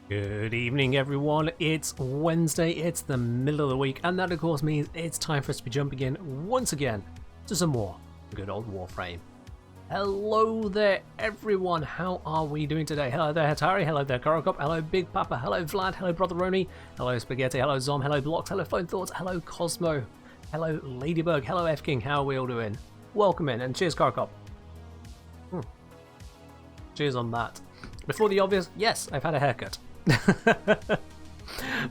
Good evening, everyone. It's Wednesday, it's the middle of the week, and that of course means it's time for us to be jumping in once again to some more good old Warframe. Hello there, everyone. How are we doing today? Hello there, Hatari. Hello there, Korokop. Hello, Big Papa. Hello, Vlad. Hello, Brother Roni. Hello, Spaghetti. Hello, Zom. Hello, Blocks. Hello, Phone Thoughts. Hello, Cosmo. Hello, Ladybug. Hello, F King. How are we all doing? Welcome in, and cheers, Korokop. Cheers on that. Before the obvious, yes, I've had a haircut.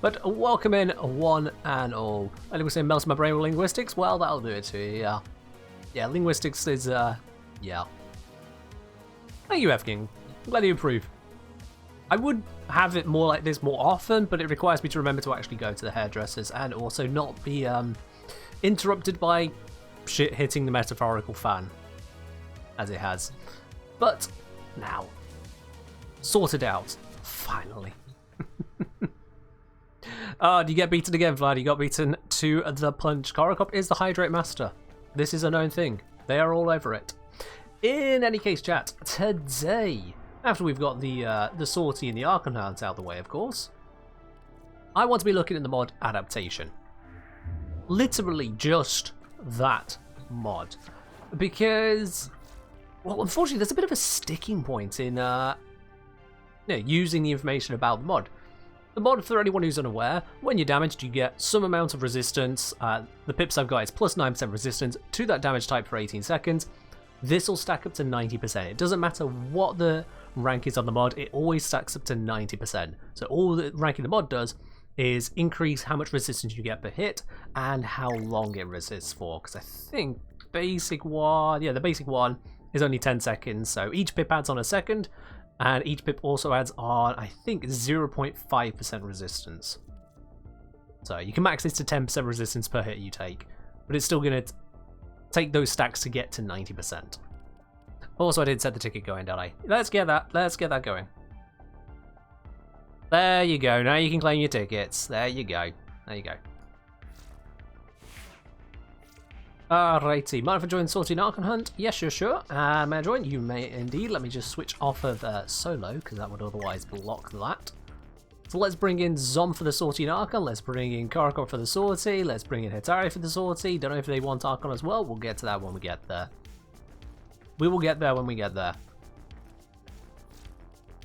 But welcome in, one and all. And we say melts my brain with linguistics. Well, that'll do it to you. Yeah, linguistics is yeah. Thank you, F King. Glad you approve. I would have it more like this more often, but it requires me to remember to actually go to the hairdressers and also not be interrupted by shit hitting the metaphorical fan, as it has. But now, sorted out, finally. Do you get beaten again, Vlad? You got beaten to the punch. Korokop is the Hydrate Master. This is a known thing. They are all over it. In any case, chat, today, after we've got the Sortie and the Archon Hounds out of the way, of course, I want to be looking at the mod adaptation. Literally just that mod. Because, well, unfortunately, there's a bit of a sticking point in using the information about the mod. The mod, for anyone who's unaware, when you're damaged, you get some amount of resistance. The pips I've got is plus 9% resistance to that damage type for 18 seconds. This will stack up to 90%. It doesn't matter what the rank is on the mod, it always stacks up to 90%. So all the ranking the mod does is increase how much resistance you get per hit and how long it resists for. Because I think basic one, the basic one is only 10 seconds. So each pip adds on a second. And each pip also adds on, I think, 0.5% resistance. So you can max this to 10% resistance per hit you take, but it's still going to take those stacks to get to 90%. Also, I did set the ticket going, didn't I? Let's get that going. There you go. Now you can claim your tickets. There you go. Alrighty, mind if I join Sortie and Archon Hunt? Yes, sure. May I join? You may indeed. Let me just switch off of solo, because that would otherwise block that. So let's bring in Zom for the Sortie and Archon. Let's bring in Korokop for the Sortie. Let's bring in Hitari for the Sortie. Don't know if they want Archon as well. We'll get to that when we get there. We will get there when we get there.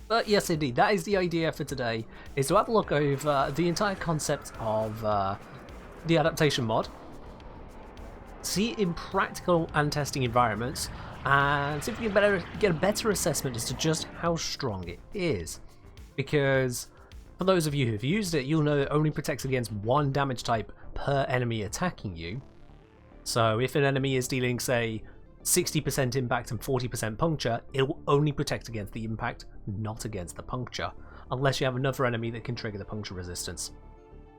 But yes, indeed, that is the idea for today, is to have a look over the entire concept of the adaptation mod. See it in practical and testing environments, and see if we can get a better assessment as to just how strong it is. Because for those of you who've used it, you'll know it only protects against one damage type per enemy attacking you. So if an enemy is dealing, say, 60% impact and 40% puncture, it will only protect against the impact, not against the puncture, unless you have another enemy that can trigger the puncture resistance.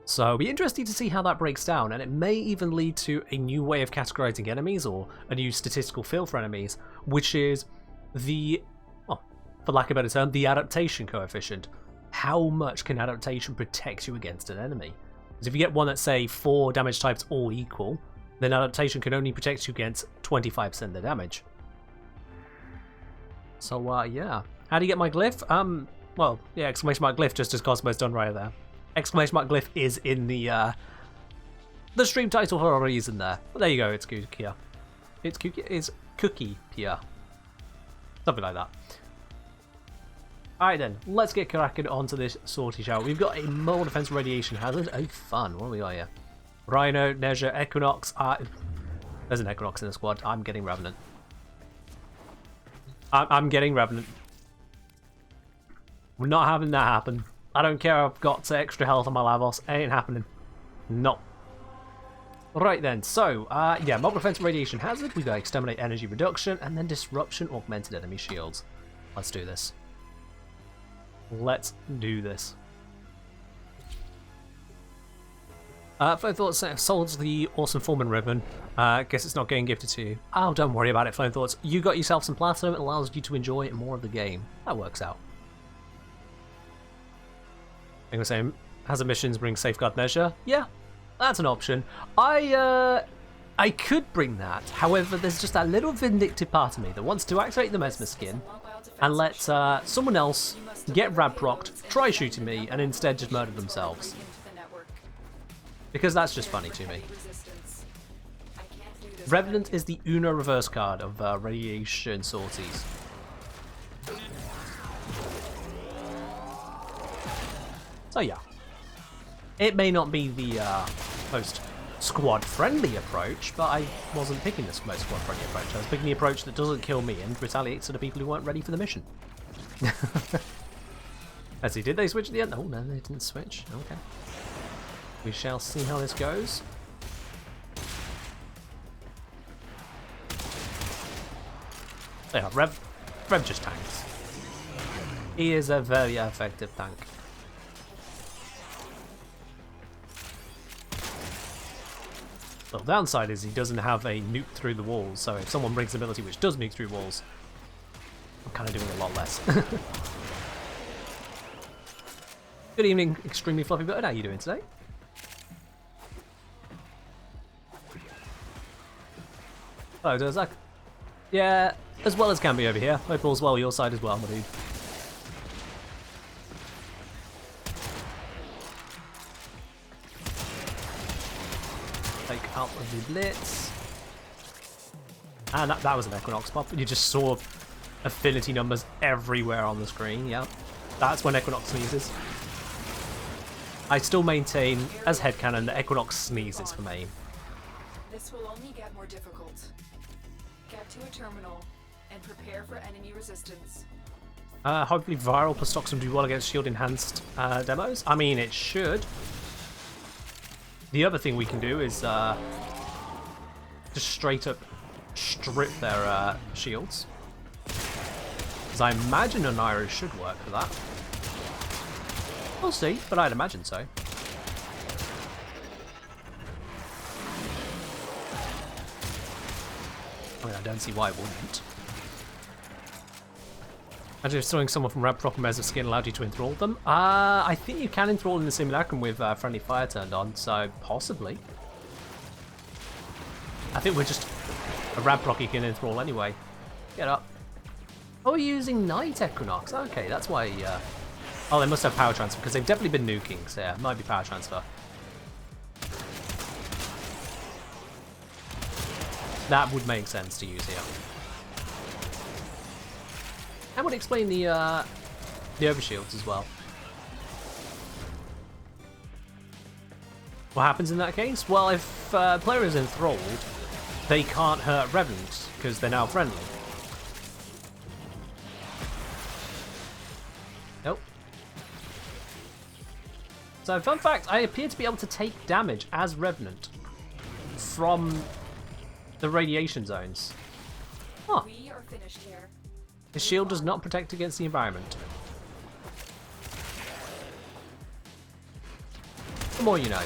So it'll be interesting to see how that breaks down, and it may even lead to a new way of categorizing enemies, or a new statistical field for enemies, which is the, well, for lack of a better term, the adaptation coefficient. How much can adaptation protect you against an enemy? Because if you get one that's, say, 4 damage types all equal, then adaptation can only protect you against 25% of the damage. So, yeah. How do you get my glyph? Well, yeah, exclamation mark glyph, just as Cosmo's done right there. Exclamation mark glyph is in the stream title for a reason there. But there you go, it's Cookie. It's Cookie Pia. Something like that. Alright then, let's get cracking onto this Sortie, shall we? We've got a mole defense radiation hazard. Oh, fun. What do we got here? Rhino, Nezha, Equinox. There's an Equinox in the squad. I'm getting Revenant. I'm getting Revenant. We're not having that happen. I don't care, I've got extra health on my Lavos. It ain't happening. No. Right then, so, yeah, mob defense radiation hazard. We got exterminate energy reduction, and then disruption augmented enemy shields. Let's do this. Let's do this. Phone Thoughts sold the awesome Foreman ribbon. Guess it's not getting gifted to you. Oh, don't worry about it, Phone Thoughts. You got yourself some platinum. It allows you to enjoy more of the game. That works out. I'm gonna say, hazard missions bring safeguard measure. Yeah, that's an option. I could bring that. However, there's just that little vindictive part of me that wants to activate the Mesmer skin and let someone else get rab-procced, try shooting me, and instead just murder themselves. Because that's just funny to me. Revenant is the Uno reverse card of radiation sorties. So yeah, it may not be the most squad-friendly approach, but I wasn't picking the most squad-friendly approach. I was picking the approach that doesn't kill me and retaliates to the people who weren't ready for the mission. Let's see, did they switch at the end? Oh no, they didn't switch. Okay. We shall see how this goes. Yeah, Rev just tanks. He is a very effective tank. The downside is he doesn't have a nuke through the walls, so if someone brings an ability which does nuke through walls, I'm kind of doing a lot less. Good evening, Extremely Fluffy Bird. How are you doing today? Oh, does that? Yeah, as well as can be over here. Hope all's well your side as well, my dude. Take out the blitz. And that was an Equinox pop. You just saw affinity numbers everywhere on the screen. Yeah, that's when Equinox sneezes. I still maintain, as headcanon, that Equinox sneezes for me. This will only get more difficult. Get to a terminal and prepare for enemy resistance. Hopefully Viral plus Stoxum do well against shield enhanced demos. I mean, it should. The other thing we can do is just straight up strip their shields. Because I imagine an Iris should work for that. We'll see, but I'd imagine so. I mean, I don't see why it wouldn't. Imagine if throwing someone from Rab-Proc and Mez of Skin allowed you to enthrall them. I think you can enthrall in the Simulacrum with friendly fire turned on, so possibly. I think we're just a Rab-Proc you can enthrall anyway. Get up. Oh, we're using Night Equinox. Okay, that's why. Oh, they must have power transfer because they've definitely been nuking. So yeah, it might be power transfer. That would make sense to use here. That would explain the overshields as well. What happens in that case? Well, if a player is enthralled, they can't hurt Revenant because they're now friendly. Nope. So, fun fact, I appear to be able to take damage as Revenant from the radiation zones. Huh. We are finished here. The shield does not protect against the environment. The more you know.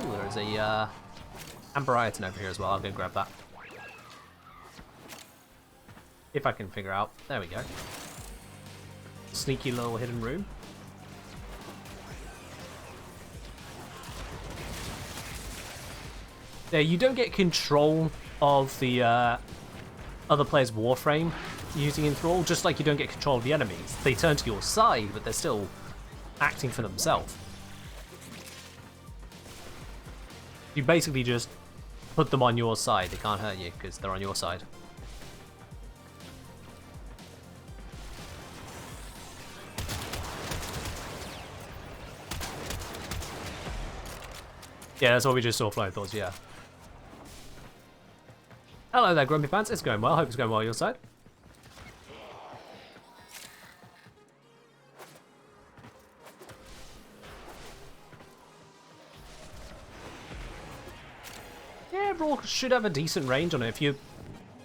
Ooh, there's a Amberiaton over here as well. I'll go grab that. If I can figure out. There we go. Sneaky little hidden room. Yeah, you don't get control of the other player's Warframe using Enthrall, just like you don't get control of the enemies. They turn to your side, but they're still acting for themselves. You basically just put them on your side. They can't hurt you because they're on your side. Yeah, that's what we just saw, Flying Thoughts, yeah. Hello there, Grumpy Pants. It's going well. Hope it's going well on your side. Yeah, Raw should have a decent range on it. If you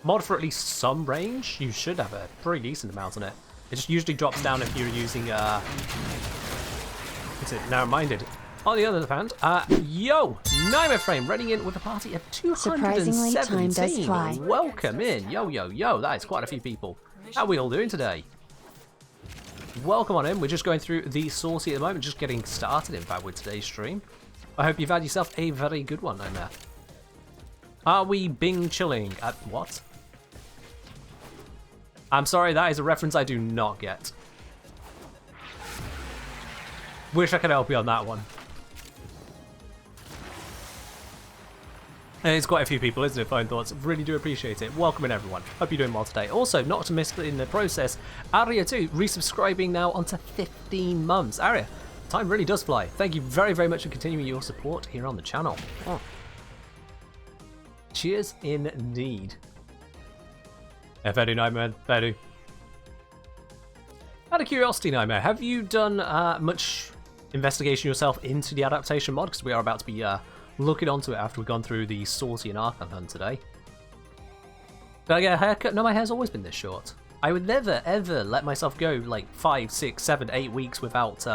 mod for at least some range, you should have a pretty decent amount on it. It just usually drops down if you're using, what's it, narrow-minded. On the other hand, yo, Warframe running in with a party of 217. Time does fly. Welcome in, yo, that is quite a few people. How are we all doing today? Welcome on in. We're just going through the Saucy at the moment, just getting started, in fact, with today's stream. I hope you've had yourself a very good one, no matter. Are we Bing chilling at what? I'm sorry, that is a reference I do not get. Wish I could help you on that one. And it's quite a few people, isn't it? Phone Thoughts. Really do appreciate it. Welcome in, everyone. Hope you're doing well today. Also, not to miss in the process, Aria too, resubscribing now onto 15 months. Aria, time really does fly. Thank you very, very much for continuing your support here on the channel. Oh. Cheers indeed. Fair do, Nightmare. Fair do. Out of curiosity, Nightmare, have you done much investigation yourself into the adaptation mod? Because we are about to be looking onto it after we've gone through the Salty and Archon hunt today. Did I get a haircut? No, my hair's always been this short. I would never, ever let myself go like 5, 6, 7, 8 weeks without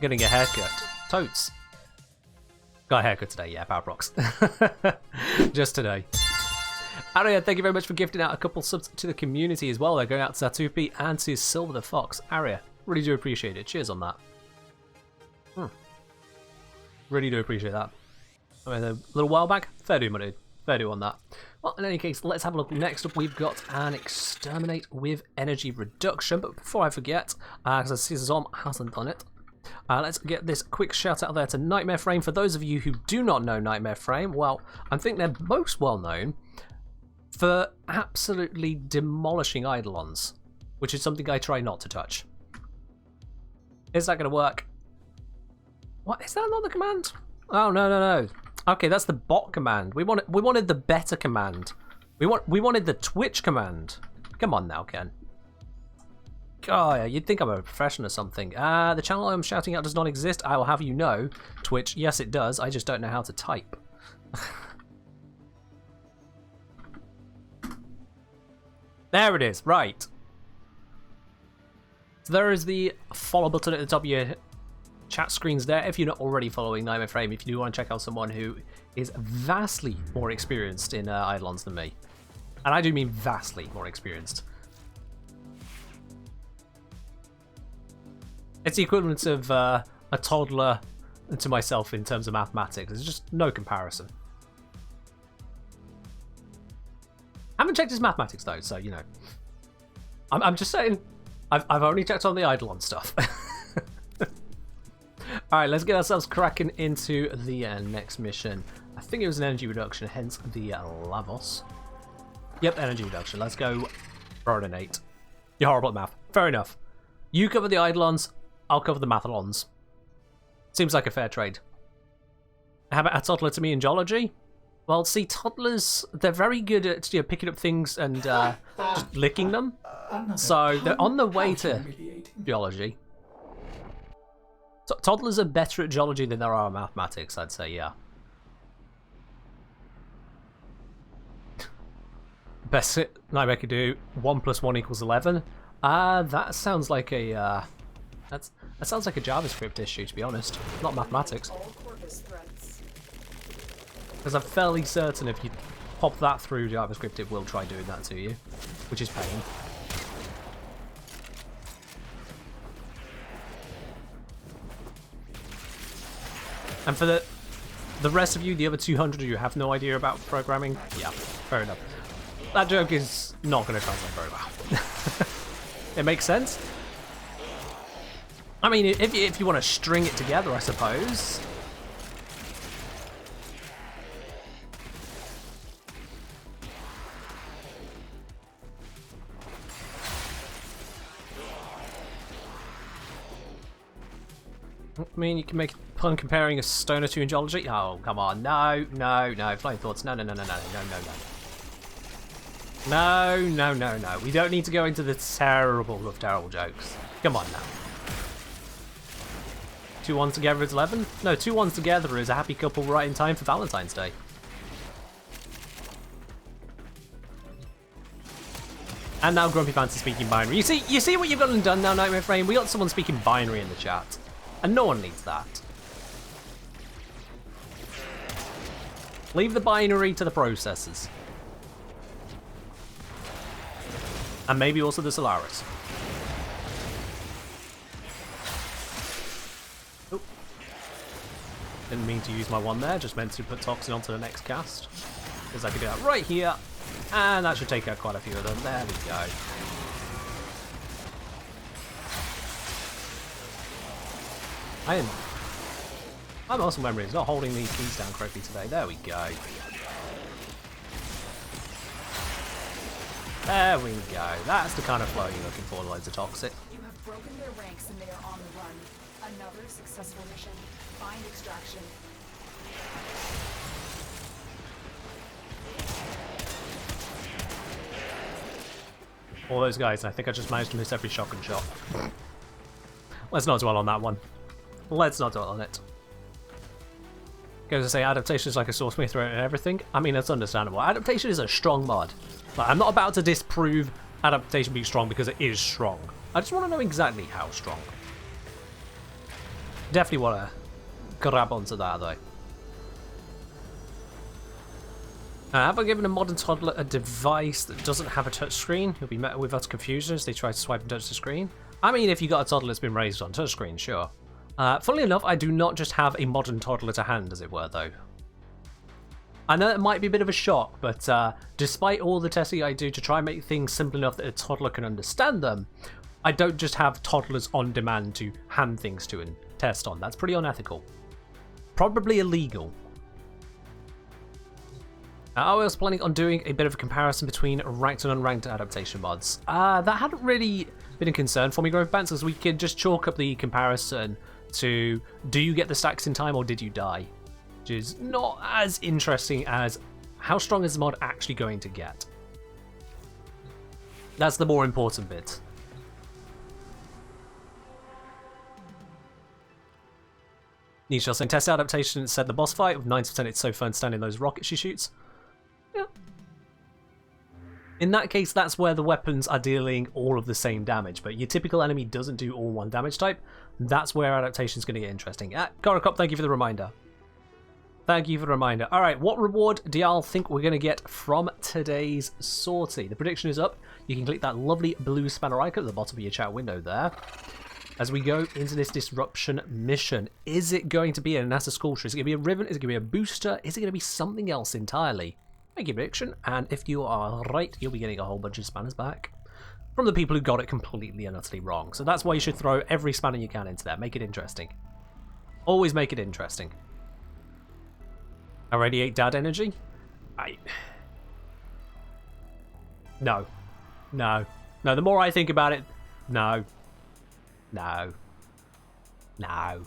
getting a haircut. Totes. Got a haircut today, yeah, Power Procs. Just today. Aria, thank you very much for gifting out a couple subs to the community as well. They're going out to Satupi and to Silver the Fox. Aria, really do appreciate it. Cheers on that. Really do appreciate that. I mean, a little while back, fair do, my dude. Fair do on that. Well, in any case, let's have a look. Next up, we've got an Exterminate with Energy Reduction. But before I forget, because I see Zom hasn't done it, let's get this quick shout out there to Nightmare Frame. For those of you who do not know Nightmare Frame, well, I think they're most well known for absolutely demolishing Eidolons, which is something I try not to touch. Is that going to work? What, is that not the command? Oh, no. Okay, that's the bot command. We wanted the better command. We wanted the Twitch command. Come on now, Ken. Oh, you'd think I'm a professional or something. The channel I'm shouting out does not exist. I will have you know, Twitch, yes it does. I just don't know how to type. There it is, right. So there is the follow button at the top of your chat screens there if you're not already following Nightmare Frame. If you do want to check out someone who is vastly more experienced in Eidolons than me. And I do mean vastly more experienced. It's the equivalent of a toddler to myself in terms of mathematics. There's just no comparison. I haven't checked his mathematics though, so you know. I'm just saying, I've only checked on the Eidolon stuff. Alright, let's get ourselves cracking into the next mission. I think it was an energy reduction, hence the Lavos. Yep, energy reduction. Let's go Burninate. You're horrible at math. Fair enough. You cover the Eidolons, I'll cover the Mathalons. Seems like a fair trade. How about a toddler to me in geology? Well, see, toddlers, they're very good at picking up things and just licking them. So they're on the way to geology. Toddlers are better at geology than there are mathematics, I'd say, yeah. Best Nightmare could do, 1 + 1 = 11. That sounds like a that sounds like a JavaScript issue, to be honest, not mathematics. Because I'm fairly certain if you pop that through JavaScript, it will try doing that to you, which is pain. And for the rest of you, the other 200 who have no idea about programming, yeah, fair enough. That joke is not going to translate very well. It makes sense. I mean, if you want to string it together, I suppose. I mean, you can make a pun comparing a stone or two in geology. Oh, come on. No. Flying Thoughts. No. No. We don't need to go into the terrible jokes. Come on now. 2 1s together is 11? No, 2 1s together is a happy couple right in time for Valentine's Day. And now Grumpy Fancy speaking binary. You see what you've gotten done now, Nightmare Frame? We got someone speaking binary in the chat. And no one needs that. Leave the binary to the processors. And maybe also the Solaris. Oh. Didn't mean to use my one there, just meant to put Toxin onto the next cast. Because I can do that right here. And that should take out quite a few of them. There we go. My muscle memory is not holding these keys down correctly today. There we go. There we go. That's the kind of flow you're looking for, loads of toxic. You have broken their ranks and they are on the run. Another successful mission. Find extraction. All those guys, I think I just managed to miss every shotgun shot. Let's not dwell on that one. Let's not dwell on it. Goes to say adaptation is like a source through it and everything. I mean, that's understandable. Adaptation is a strong mod. Like, I'm not about to disprove adaptation being strong because it is strong. I just want to know exactly how strong. Definitely want to grab onto that though. Have I given a modern toddler a device that doesn't have a touchscreen? He'll be met with utter confusion as they try to swipe and touch the screen. I mean, if you got a toddler that's been raised on touchscreen, sure. Funnily enough, I do not just have a modern toddler to hand, as it were, though. I know it might be a bit of a shock, but despite all the testing I do to try and make things simple enough that a toddler can understand them, I don't just have toddlers on demand to hand things to and test on. That's pretty unethical. Probably illegal. I was planning on doing a bit of a comparison between ranked and unranked adaptation mods. That hadn't really been a concern for me, Growth Pants, as we could just chalk up the comparison to do you get the stacks in time or did you die? Which is not as interesting as how strong is the mod actually going to get. That's the more important bit. Nietzsche saying test adaptation said the boss fight with 90% it's so fun standing those rockets she shoots. Yeah. In that case, that's where the weapons are dealing all of the same damage, but your typical enemy doesn't do all one damage type. That's where adaptation is going to get interesting. Gorokop, thank you for the reminder. Thank you for the reminder. Alright, what reward do y'all think we're going to get from today's sortie? The prediction is up. You can click that lovely blue spanner icon at the bottom of your chat window there. As we go into this disruption mission, is it going to be a NASA Sculpture? Is it going to be a ribbon? Is it going to be a booster? Is it going to be something else entirely? Make your prediction, and if you are right, you'll be getting a whole bunch of spanners back from the people who got it completely and utterly wrong. So that's why you should throw every spanner you can into there. Make it interesting. Always make it interesting. I radiate dad energy? No. No. No, the more I think about it, no. No. No.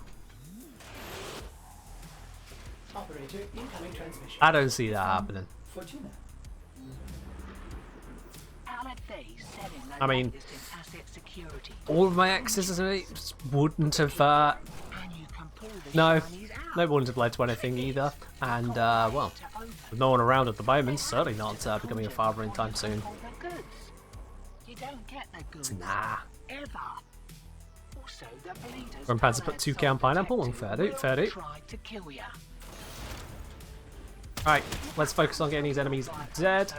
Operator, incoming transmission. I don't see that happening. Fortuna. I mean, all of my accessories wouldn't have, no, they wouldn't have led to anything either. And, well, with no one around at the moment, certainly not becoming a father in time soon. Nah. From Panzer put 2k on pineapple, and fair dude, fair dude. Alright, let's focus on getting these enemies dead.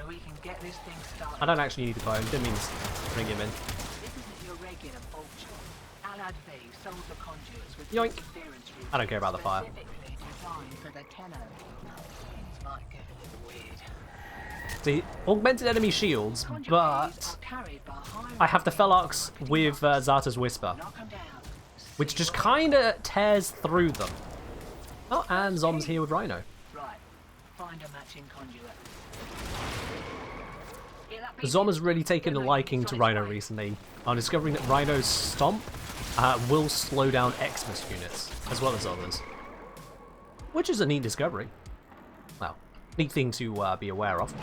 I don't actually need the clone, didn't mean to bring him in. Yoink! I don't care about the fire. See, augmented enemy shields, but I have the Felarx with Zarta's Whisper, which just kinda tears through them. Oh, and Zom's here with Rhino. Zom has really taken a liking to Rhino recently. I'm discovering that Rhino's Stomp will slow down Xmas units, as well as others. Which is a neat discovery. Well, neat thing to be aware of.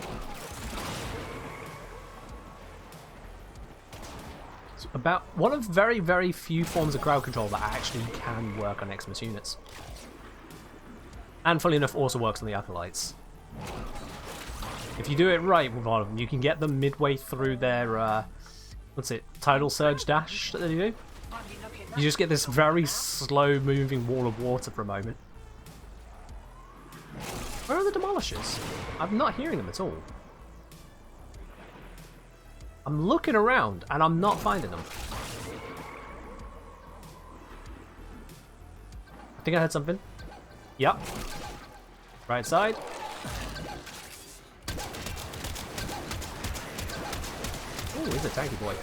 It's about one of very, very few forms of crowd control that actually can work on Xmas units. And funnily enough, also works on the Acolytes. If you do it right with one of them, you can get them midway through their, what's it, tidal surge dash that they do. You just get this very slow moving wall of water for a moment. Where are the demolishers? I'm not hearing them at all. I'm looking around and I'm not finding them. I think I heard something. Yep. Right side. Oh, he's a tanky boy.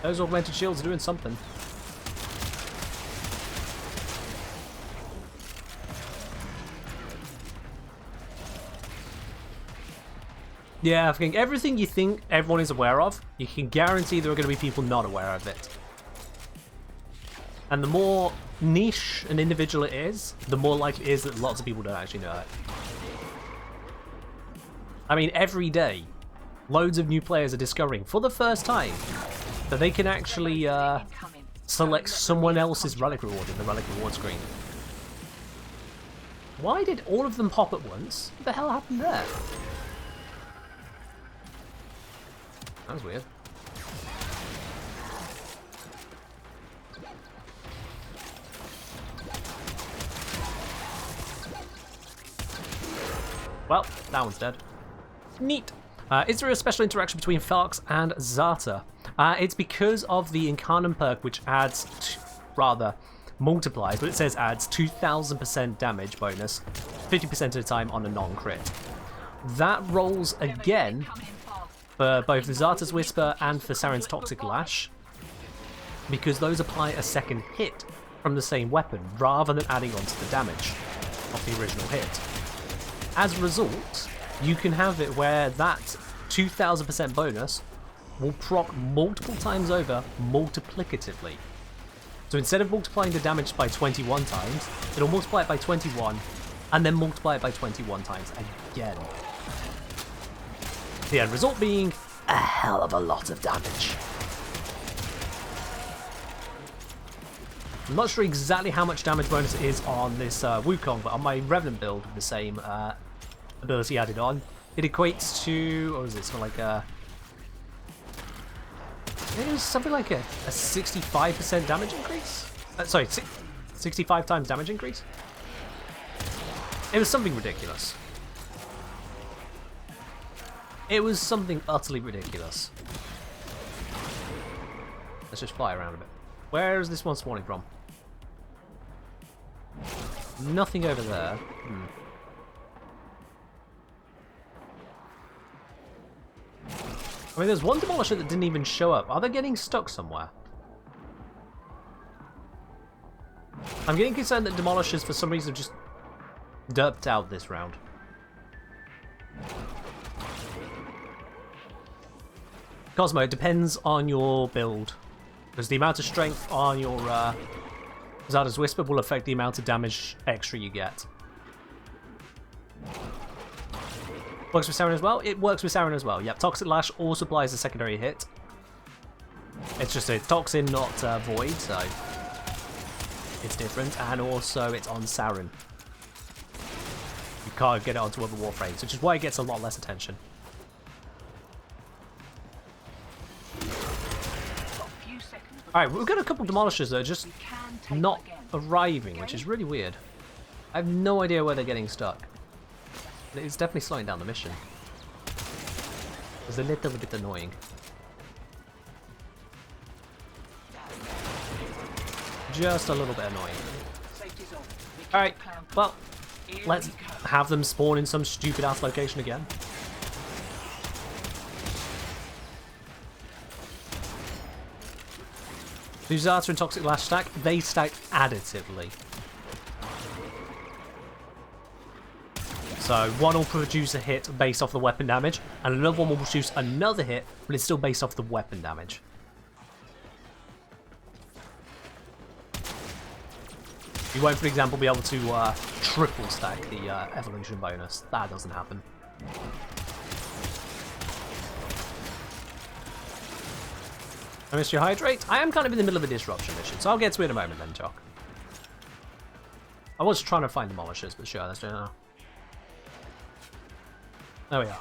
Those augmented shields are doing something. Yeah, I think everything you think everyone is aware of, you can guarantee there are going to be people not aware of it. And the more niche and individual it is, the more likely it is that lots of people don't actually know it. I mean, every day, loads of new players are discovering, for the first time, that they can actually select someone else's relic reward in the relic reward screen. Why did all of them pop at once? What the hell happened there? That was weird. Well, that one's dead. Neat. Is there a special interaction between Felox and Zata? It's because of the Incarnum perk, which adds, multiplies, but it says adds 2000% damage bonus, 50% of the time on a non-crit. That rolls again for both the Zata's Whisper and for Saren's Toxic Lash, because those apply a second hit from the same weapon, rather than adding on to the damage of the original hit. As a result, you can have it where that 2000% bonus will proc multiple times over, multiplicatively. So instead of multiplying the damage by 21 times, it'll multiply it by 21, and then multiply it by 21 times again. The end result being a hell of a lot of damage. I'm not sure exactly how much damage bonus it is on this Wukong, but on my Revenant build with the same ability added on, it equates to, what was it, something like a... I think it was something like a 65% damage increase? Sorry, 65 times damage increase? It was something ridiculous. It was something utterly ridiculous. Let's just fly around a bit. Where is this one spawning from? Nothing over there. I mean, there's one demolisher that didn't even show up. Are they getting stuck somewhere? I'm getting concerned that demolishers, for some reason, just derped out this round. Cosmo, it depends on your build. Because the amount of strength on your Zata's Whisper will affect the amount of damage extra you get. Works with Saren as well? It works with Saren as well. Yep, Toxic Lash also applies a secondary hit. It's just a Toxin, not Void, so it's different. And also it's on Saren. You can't get it onto other Warframes, which is why it gets a lot less attention. Alright, we've got a couple demolishers that are just not arriving, which is really weird. I have no idea where they're getting stuck. It's definitely slowing down the mission. It's a little bit annoying. Just a little bit annoying. Alright, well, let's have them spawn in some stupid ass location again. The Zata and Toxic Lash stack, they stack additively. So one will produce a hit based off the weapon damage, and another one will produce another hit, but it's still based off the weapon damage. You won't, for example, be able to triple stack the evolution bonus. That doesn't happen. I missed your hydrate. I am kind of in the middle of a disruption mission, so I'll get to it in a moment then, Jock. I was trying to find demolishers, but sure, let's do it now. There we are.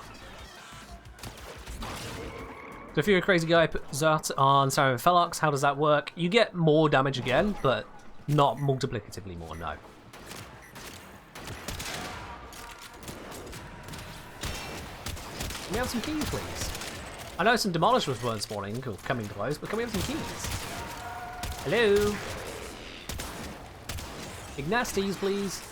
So if you're a crazy guy, put Zat on Saren and Felox. How does that work? You get more damage again, but not multiplicatively more, no. Can we have some keys, please? I know some demolishers weren't spawning or coming close, but can we have some keys? Hello? Ignasties, please.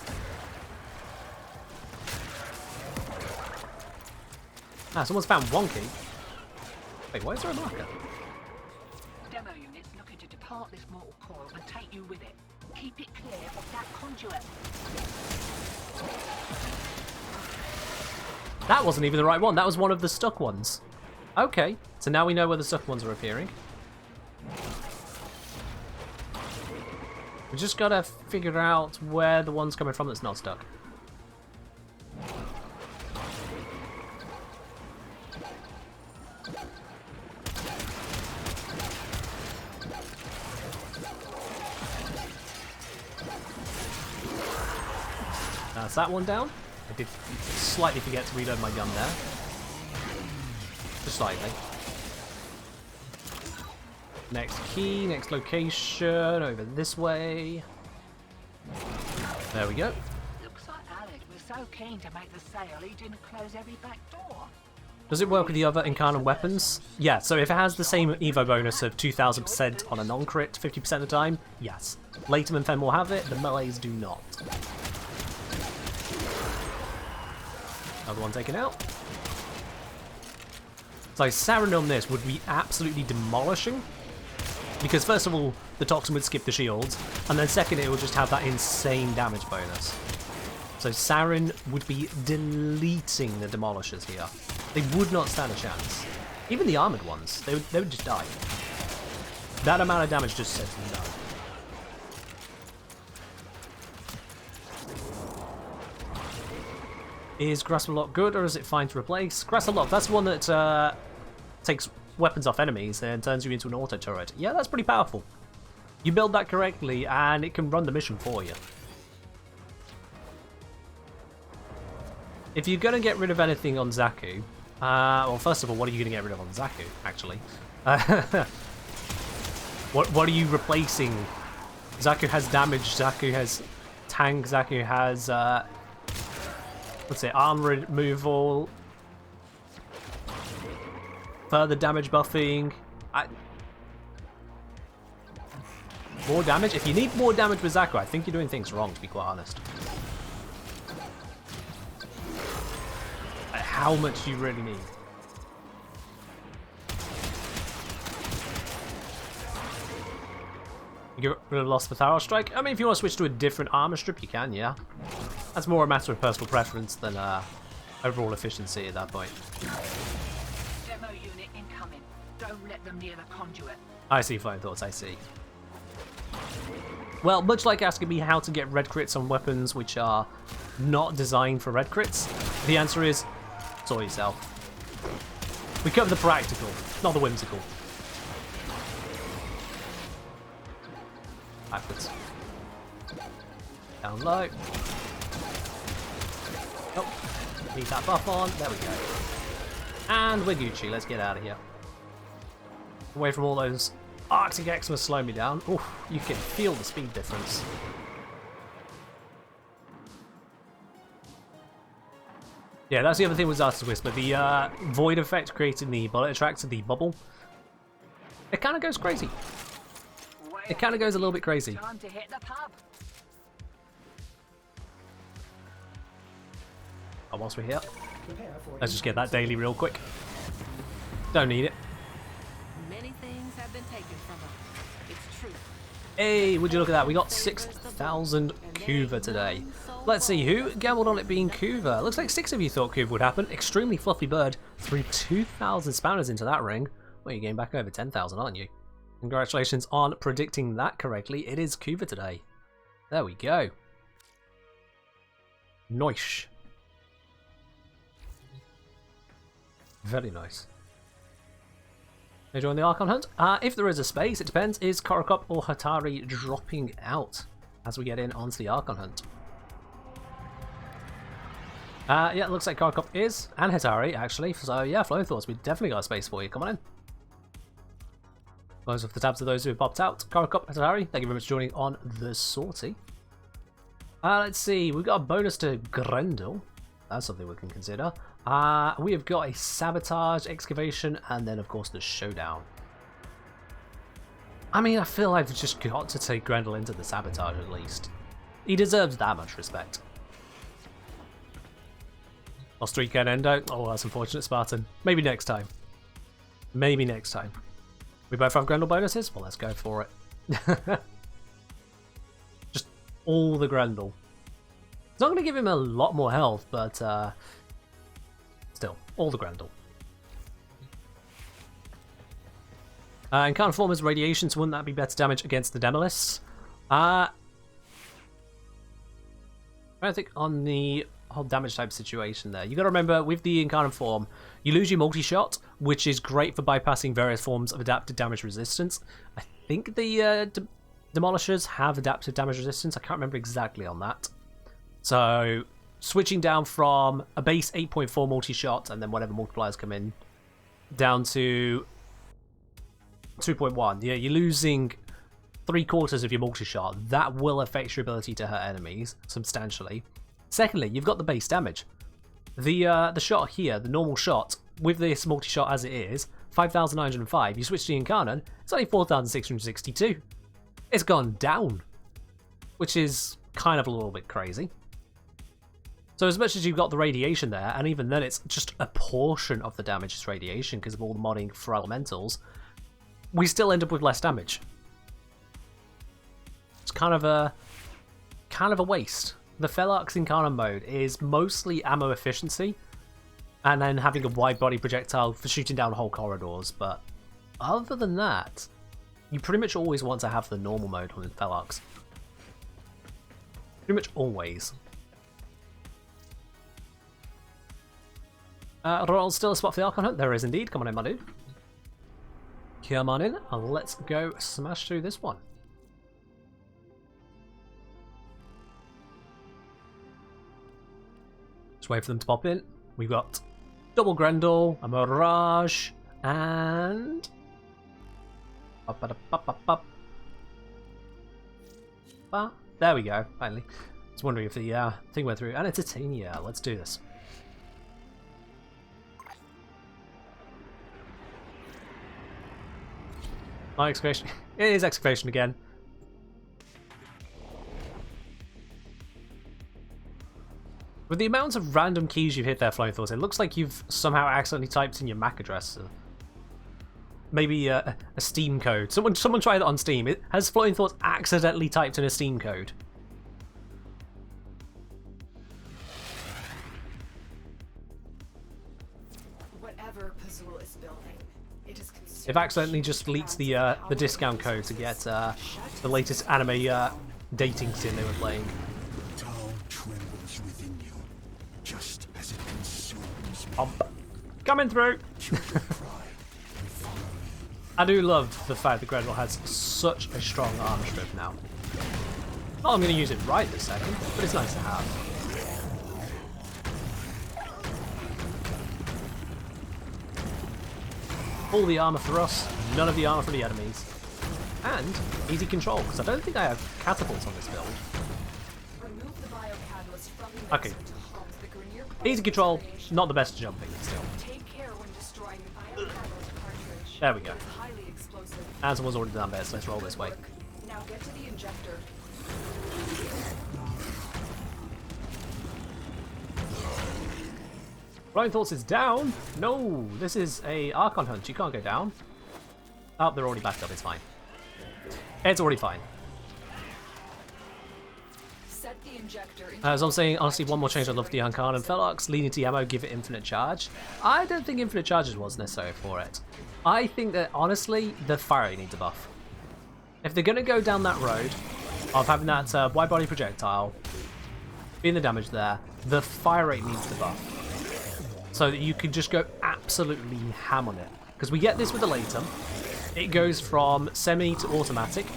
Ah, someone's found one key. Wait, why is there a marker? Demo units looking to depart this mortal coil and take you with it. Keep it clear of that conduit. That wasn't even the right one. That was one of the stuck ones. Okay, so now we know where the stuck ones are appearing. We just gotta figure out where the one's coming from that's not stuck. That's that one down. I did slightly forget to reload my gun there. Just slightly. Next key, next location, over this way. There we go. Looks like Alec was so keen to make the sale he didn't close every back door. Does it work with the other incarnate weapons? Yeah, so if it has the same Evo bonus of 2000% on a non-crit 50% of the time, yes. Latem and Fen will have it, the melees do not. Another one taken out. So Sarin on this would be absolutely demolishing. Because first of all, the Toxin would skip the shields, and then second, it would just have that insane damage bonus. So Sarin would be deleting the Demolishers here. They would not stand a chance. Even the armoured ones, they would just die. That amount of damage just says no. Is Grasp Lock good, or is it fine to replace? Grasp Lock, that's the one that takes weapons off enemies and turns you into an auto turret. Yeah, that's pretty powerful. You build that correctly and it can run the mission for you. If you're going to get rid of anything on Zaku, well, first of all, what are you going to get rid of on Zaku, actually? What are you replacing? Zaku has damage, Zaku has tank, Zaku has, let's say, armor removal, further damage buffing. More damage? If you need more damage with Zaku, I think you're doing things wrong, to be quite honest. How much do you really need? You get rid of Lost Thorough Strike? I mean, if you want to switch to a different armor strip, you can, yeah. That's more a matter of personal preference than overall efficiency at that point. Demo unit incoming. Don't let them near the conduit. I see, Flying Thoughts, I see. Well, much like asking me how to get red crits on weapons which are not designed for red crits, the answer is, sort yourself. We cover the practical, not the whimsical. Backwards. Down low. Oh, need that buff on. There we go. And we're Gucci. Let's get out of here. Away from all those Arctic Xmas slow me down. Oof, you can feel the speed difference. Yeah, that's the other thing with Zarta's Whisper. The void effect creating the bullet attracts the bubble. It kind of goes crazy. It kind of goes a little bit crazy. Time to hit the pub. Oh, whilst we're here, Prepare for let's just get that daily real quick. Don't need it. Many things have been taken from us. It's true. Hey, would you look at that? We got 6,000 Kuva today. Let's see, who gambled on it being Kuva? Looks like 6 of you thought Kuva would happen. Extremely Fluffy Bird threw 2,000 spawners into that ring. Well, you're getting back over 10,000, aren't you? Congratulations on predicting that correctly. It is Kuva today. There we go. Nice. Very nice. Enjoying the Archon hunt? If there is a space, it depends. Is Korokop or Hatari dropping out as we get in onto the Archon hunt? Yeah, it looks like Korokop is, and Hatari actually. So yeah, Flowing Thoughts, we definitely got a space for you. Come on in. Close off the tabs of those who have popped out. Korokop, Hatari, thank you very much for joining on the sortie. Let's see, we've got a bonus to Grendel. That's something we can consider. We have got a Sabotage, Excavation, and then of course the Showdown. I mean, I feel I've just got to take Grendel into the Sabotage at least. He deserves that much respect. Lost 3k and endo. Oh, that's unfortunate, Spartan. Maybe next time. Maybe next time. We both have Grendel bonuses? Well, let's go for it. Just all the Grendel. It's not going to give him a lot more health, but still, all the Grendel. Incarnate form is radiation, so wouldn't that be better damage against the Demolists? I think on the whole damage type situation there, you got to remember with the Incarnate form, you lose your multi-shot, which is great for bypassing various forms of adaptive damage resistance. I think the Demolishers have adaptive damage resistance. I can't remember exactly on that. So switching down from a base 8.4 multi-shot and then whatever multipliers come in down to 2.1. Yeah, you're losing 3/4 of your multi-shot. That will affect your ability to hurt enemies substantially. Secondly, you've got the base damage. The shot here, the normal shot, with this multi-shot as it is, 5,905. You switch to the Incarnate, it's only 4,662. It's gone down, which is kind of a little bit crazy. So as much as you've got the radiation there, and even then it's just a portion of the damage is radiation because of all the modding for elementals, we still end up with less damage. It's kind of a waste. The Felarx Incarnate mode is mostly ammo efficiency, and then having a wide body projectile for shooting down whole corridors, but other than that, you pretty much always want to have the normal mode on Felarx. Pretty much always. Ronald's still a spot for the Archon Hunt? There is indeed. Come on in, my dude. Come on in, and let's go smash through this one. Just wait for them to pop in. We've got double Grendel, a Mirage, and there we go. Finally, I was wondering if the thing went through. And it's a Titania. Let's do this. My excavation. It is excavation again. With the amount of random keys you've hit there, Flowing Thoughts, it looks like you've somehow accidentally typed in your MAC address. Maybe a Steam code. Someone try that on Steam. Has Flowing Thoughts accidentally typed in a Steam code? Whatever Pazul is building, it is They've accidentally just leaked the discount code to get the latest anime dating sim they were playing. Just as it consumes me. Coming through! I do love the fact that Grendel has such a strong armor strip now. Not I'm going to use it right this second, but it's nice to have. All the armor for us, none of the armor for the enemies. And easy control, because I don't think I have catapults on this build. Remove the biocatalyst from the Okay. mixer to halt the Grenier Easy control, proliferation. not the best jumping still. Take care when destroying the biocatalyst cartridge. There we go. It's highly explosive. And someone's already done this, let's roll this way. Now get to the injector. Flying Thoughts is down? No, this is a Archon Hunt, you can't go down. Oh, they're already backed up, it's fine. It's already fine. Set the injector into As I'm saying, honestly, one more change I'd love for the Incarnate Felarx, leading to the ammo, give it infinite charge. I don't think infinite charges was necessary for it. I think that, honestly, the fire rate needs a buff. If they're going to go down that road of having that wide body projectile, being the damage there, the fire rate needs the buff. So that you can just go absolutely ham on it. Because we get this with the Latum. It goes from semi to automatic.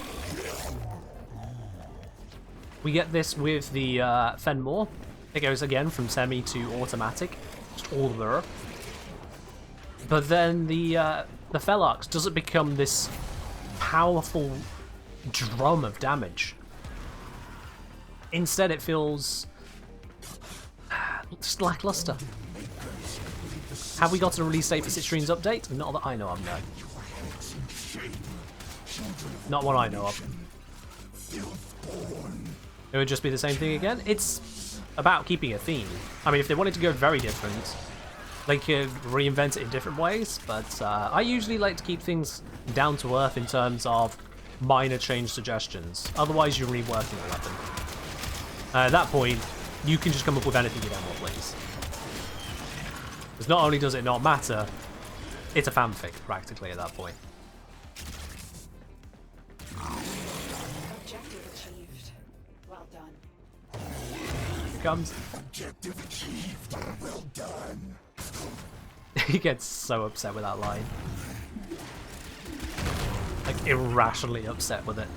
We get this with the Fenmore. It goes again from semi to automatic. Just all the mirror. But then the Felarx doesn't become this powerful drum of damage. Instead it feels just lackluster. Have we got a release date for Citrune's update? Not that I know of, no. Not one I know of. It would just be the same thing again. It's about keeping a theme. I mean, if they wanted to go very different, they could reinvent it in different ways, but I usually like to keep things down to earth in terms of minor change suggestions. Otherwise, you're reworking the weapon. At that point, you can just come up with anything you damn well please. Because not only does it not matter, it's a fanfic, practically, at that point. Objective achieved. Well done. Here it comes. Objective achieved. Well done. He gets so upset with that line. Like, irrationally upset with it.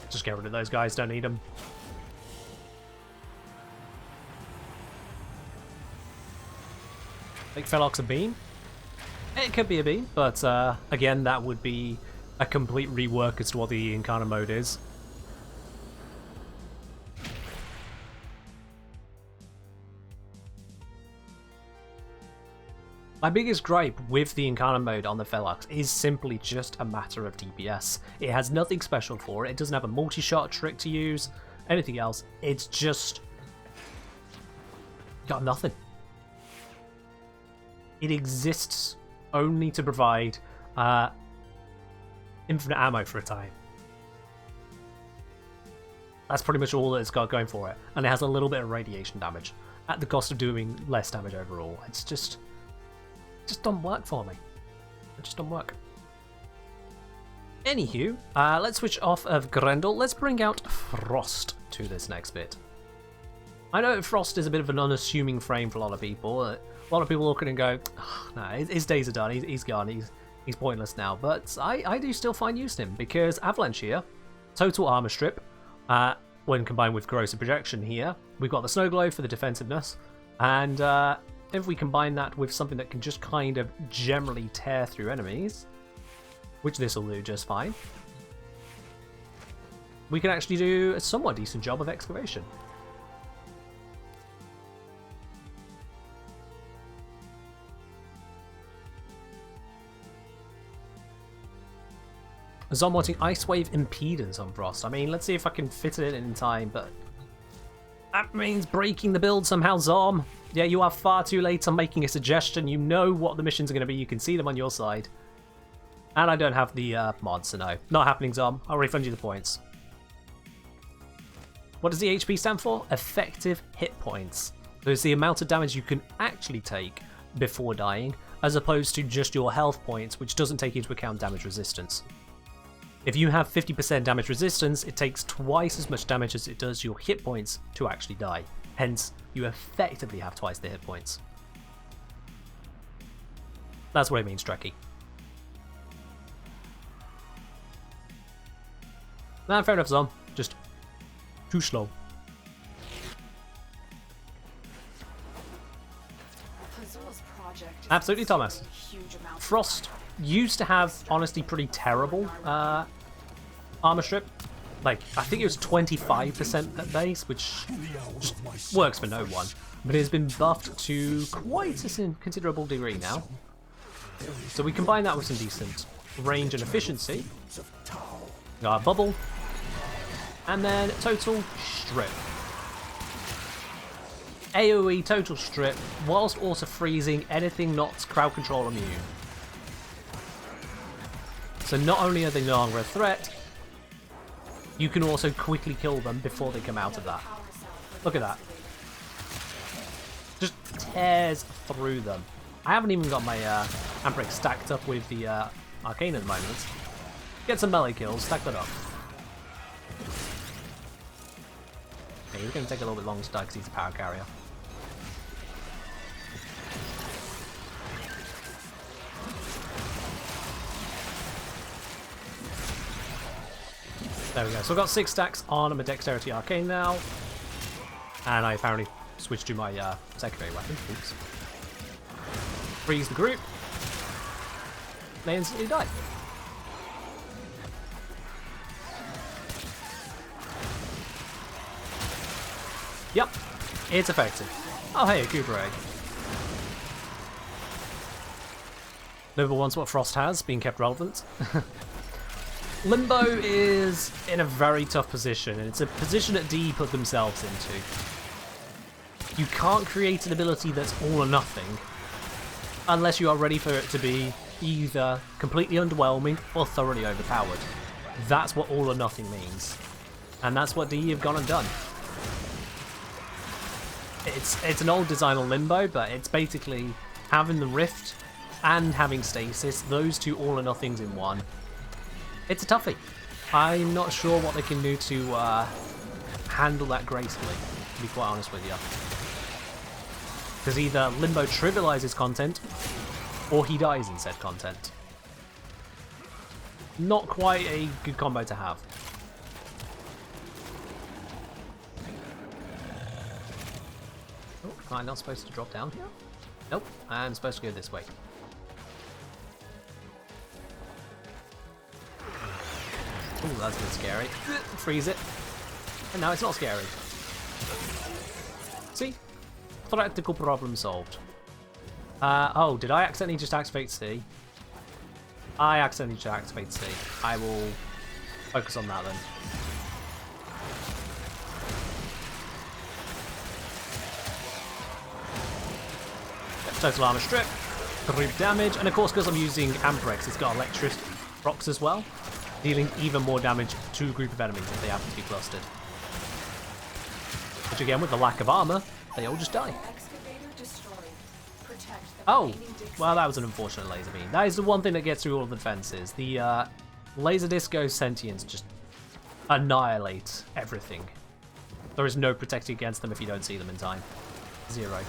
Just get rid of those guys, don't need them. Think Felox a bean? It could be a bean, but again, that would be a complete rework as to what the Incarna mode is. My biggest gripe with the Incarna mode on the Felox is simply just a matter of DPS. It has nothing special for it, it doesn't have a multi-shot trick to use, anything else, it's just got nothing. It exists only to provide infinite ammo for a time. That's pretty much all that it's got going for it, and it has a little bit of radiation damage at the cost of doing less damage overall. It's just don't work for me. It just don't work. Anywho, let's switch off of Grendel. Let's bring out Frost to this next bit. I know Frost is a bit of an unassuming frame for a lot of people. A lot of people look at it and go, oh, no, his days are done. He's gone. He's pointless now. But I do still find use in him because Avalanche here, total armor strip, when combined with corrosive projection here, we've got the snow globe for the defensiveness, and if we combine that with something that can just kind of generally tear through enemies, which this will do just fine, we can actually do a somewhat decent job of excavation. As I'm wanting Ice Wave Impedance on Frost. I mean, let's see if I can fit it in time, but that means breaking the build somehow, Zom. Yeah, you are far too late on making a suggestion. You know what the missions are going to be. You can see them on your side. And I don't have the mod, so no. Not happening, Zom. I'll refund you the points. What does EHP stand for? Effective hit points. So it's the amount of damage you can actually take before dying, as opposed to just your health points, which doesn't take into account damage resistance. If you have 50% damage resistance, it takes twice as much damage as it does your hit points to actually die. Hence, you effectively have twice the hit points. That's what it means, Trekkie. Nah, fair enough, Zom. Just too slow. Absolutely, Thomas. Frost used to have, honestly, pretty terrible armor strip. Like, I think it was 25% at base, which just works for no one. But it has been buffed to quite a considerable degree now. So we combine that with some decent range and efficiency. Got a bubble. And then total strip. AoE total strip, whilst also freezing anything not crowd control immune. So not only are they no longer a threat, you can also quickly kill them before they come out of that. Look at that. Just tears through them. I haven't even got my Ambric stacked up with the Arcane at the moment. Get some melee kills, stack that up. Okay, he's going to take a little bit longer to die because he's a power carrier. There we go. So I've got 6 stacks on my Dexterity Arcane now. And I apparently switched to my secondary weapon. Oops. Freeze the group. They instantly die. Yep, it's effective. Oh hey, a Cooper egg. Nobody wants what Frost has, being kept relevant. Limbo is in a very tough position, and it's a position that DE put themselves into. You can't create an ability that's all or nothing unless you are ready for it to be either completely underwhelming or thoroughly overpowered. That's what all or nothing means. And that's what DE have gone and done. It's an old design on Limbo, but it's basically having the Rift and having Stasis, those two all or nothings in one. It's a toughie. I'm not sure what they can do to handle that gracefully, to be quite honest with you. Because either Limbo trivializes content, or he dies in said content. Not quite a good combo to have. Oh, am I not supposed to drop down here? Nope, I'm supposed to go this way. Ooh, that's a bit scary. Freeze it. And now it's not scary. See? Practical problem solved. Oh, did I accidentally just activate C? I accidentally just activated C. I will focus on that then. Total armor strip, 3 damage, and of course because I'm using Amprex, it's got electric rocks as well, dealing even more damage to a group of enemies if they happen to be clustered. Which again, with the lack of armor, they all just die. Oh, well that was an unfortunate laser beam. That is the one thing that gets through all of the defenses. The laser disco sentience just annihilate everything. There is no protecting against them if you don't see them in time. 0.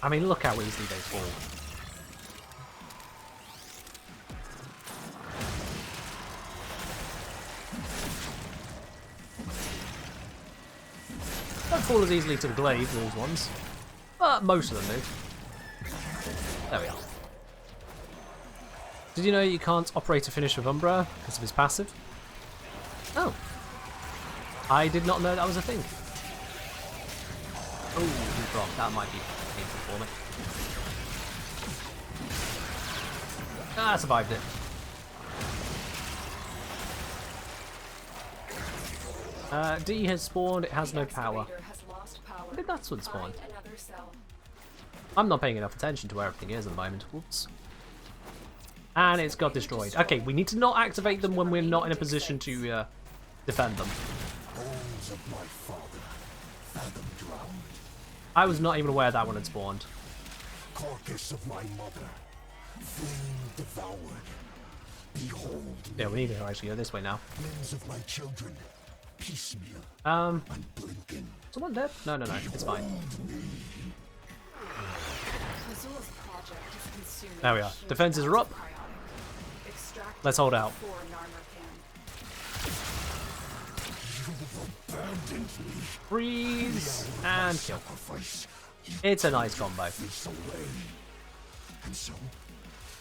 I mean, look how easily they fall. Don't fall as easily to the glaive, those ones. But most of them do. There we are. Did you know you can't operate a finish with Umbra because of his passive? Oh. I did not know that was a thing. Oh, he dropped. That might be painful for me. Ah, I survived it. D has spawned, it has no power. When did that one spawn? I'm not paying enough attention to where everything is at the moment. Whoops. And it's got destroyed. Okay, we need to not activate them when we're not in a position to defend them. Bones of my father, fathom drowned. I was not even aware that one had spawned. Carcass of my mother, flame devoured. Behold. Yeah, we need to actually go this way now. Limbs of my children, piecemeal. Is someone dead? No, no, no, it's fine. There we are. Defenses are up. Let's hold out. Freeze and kill. It's a nice combo.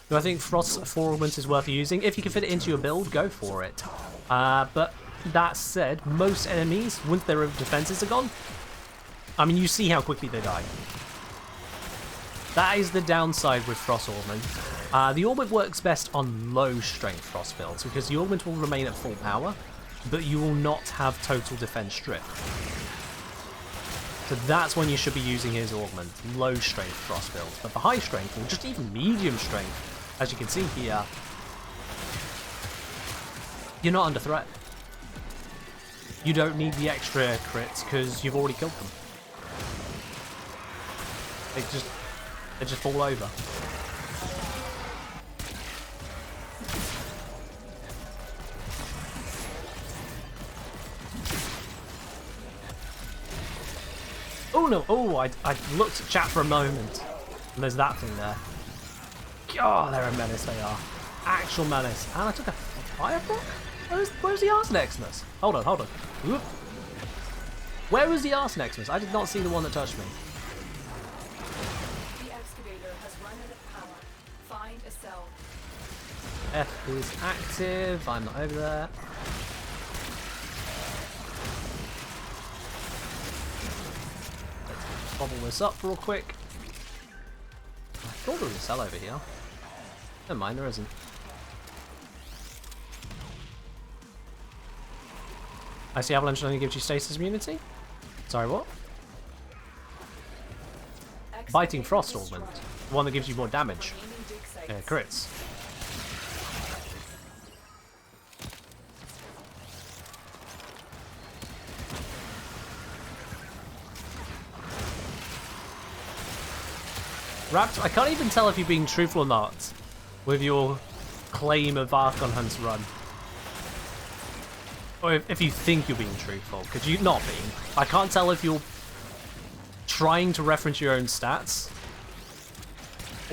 Do I think Frost's Fragment is worth using? If you can fit it into your build, go for it. But that said, most enemies, once their defenses are gone, I mean, you see how quickly they die. That is the downside with Frost Augment. The Augment works best on low strength Frost builds because the Augment will remain at full power, but you will not have total defense strip. So that's when you should be using his Augment, low strength Frost builds. But for high strength, or just even medium strength, as you can see here, you're not under threat. You don't need the extra crits because you've already killed them. They just fall over. Oh no! Oh, I looked at chat for a moment, and there's that thing there. God, they're a menace. They are actual menace. And I took a fire block. Where's the Arsenexmas? Hold on, hold on. Whoop. Where was the Arsenexmas? I did not see the one that touched me. The excavator has run out of power. Find a cell. F is active. I'm not over there. Let's bobble this up real quick. I thought there was a cell over here. Never mind, there isn't. I see avalanche only gives you stasis immunity. Sorry, what? Biting frost augment. The one that gives you more damage. Crits. Rapt, I can't even tell if you're being truthful or not with your claim of Archon Hunt's run. Or if you think you're being truthful, because you're not being. I can't tell if you're trying to reference your own stats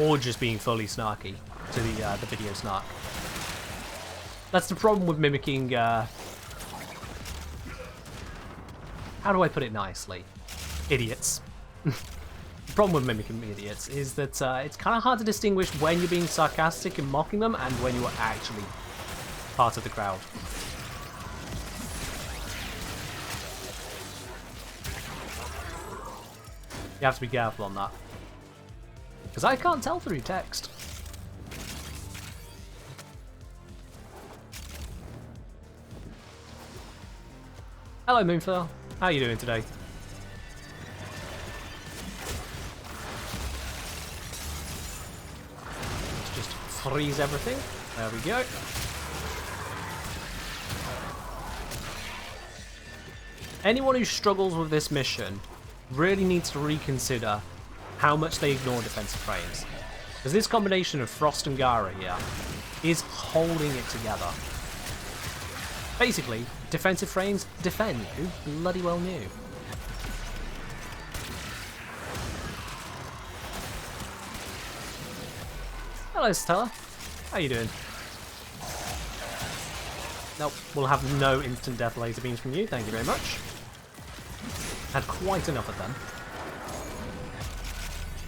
or just being fully snarky to the video snark. That's the problem with mimicking, how do I put it nicely? Idiots. The problem with mimicking idiots is that it's kind of hard to distinguish when you're being sarcastic and mocking them and when you are actually part of the crowd. You have to be careful on that. Because I can't tell through text. Hello Moonflower, how are you doing today? Let's just freeze everything. There we go. Anyone who struggles with this mission really needs to reconsider how much they ignore defensive frames. Because this combination of Frost and Gara here is holding it together. Basically, defensive frames defend. Who bloody well knew? Hello Stella, how you doing? Nope, we'll have no instant death laser beams from you, thank you very much. Had quite enough of them.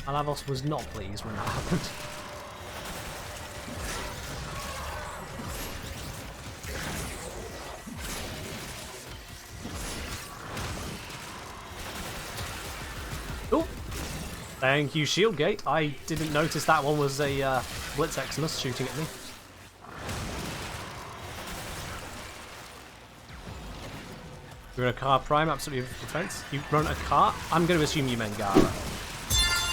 Alavos was not pleased when that happened. Oh! Thank you, Shieldgate. I didn't notice that one was a Blitz Eximus shooting at me. You run a car prime, absolutely defense. You run a car? I'm going to assume you meant Gara.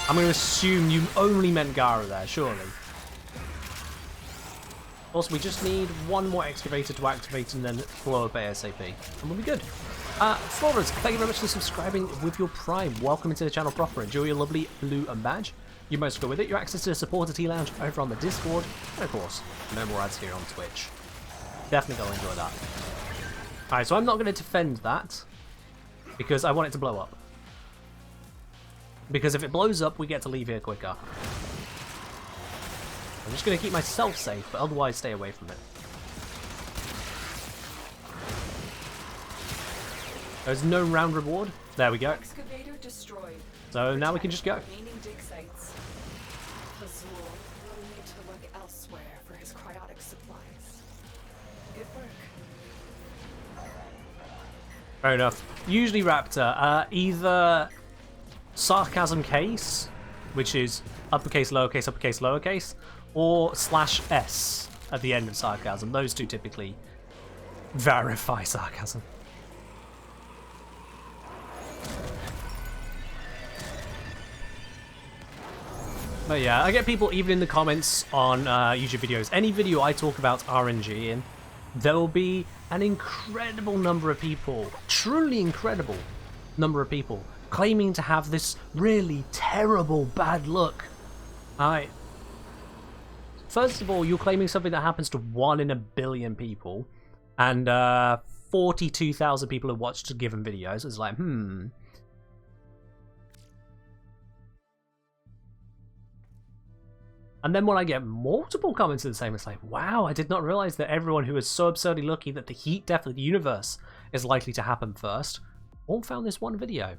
I'm going to assume you only meant Gara there, surely. Also, we just need one more excavator to activate and then blow up ASAP. And we'll be good. Flores, thank you very much for subscribing with your prime. Welcome into the channel proper. Enjoy your lovely blue and badge. You most go with it. Your access to the supporter T-Lounge over on the Discord. And of course, no more ads here on Twitch. Definitely go enjoy that. Alright, so I'm not going to defend that, because I want it to blow up. Because if it blows up, we get to leave here quicker. I'm just going to keep myself safe, but otherwise stay away from it. There's no round reward. There we go. Excavator destroyed. So now we can just go. Remaining dig sites. Azul will need to look elsewhere for his cryotic supplies. Good work. Fair enough. Usually Raptor, either sarcasm case, which is uppercase, lowercase, or /s at the end of sarcasm. Those two typically verify sarcasm. But yeah, I get people even in the comments on YouTube videos. Any video I talk about RNG in, there will be an incredible number of people, truly incredible number of people, claiming to have this really terrible bad luck. Alright. First of all, you're claiming something that happens to 1 in a billion people, and 42,000 people have watched given videos. It's like, And then when I get multiple comments of the same, it's like, wow, I did not realize that everyone who is so absurdly lucky that the heat death of the universe is likely to happen first all found this one video.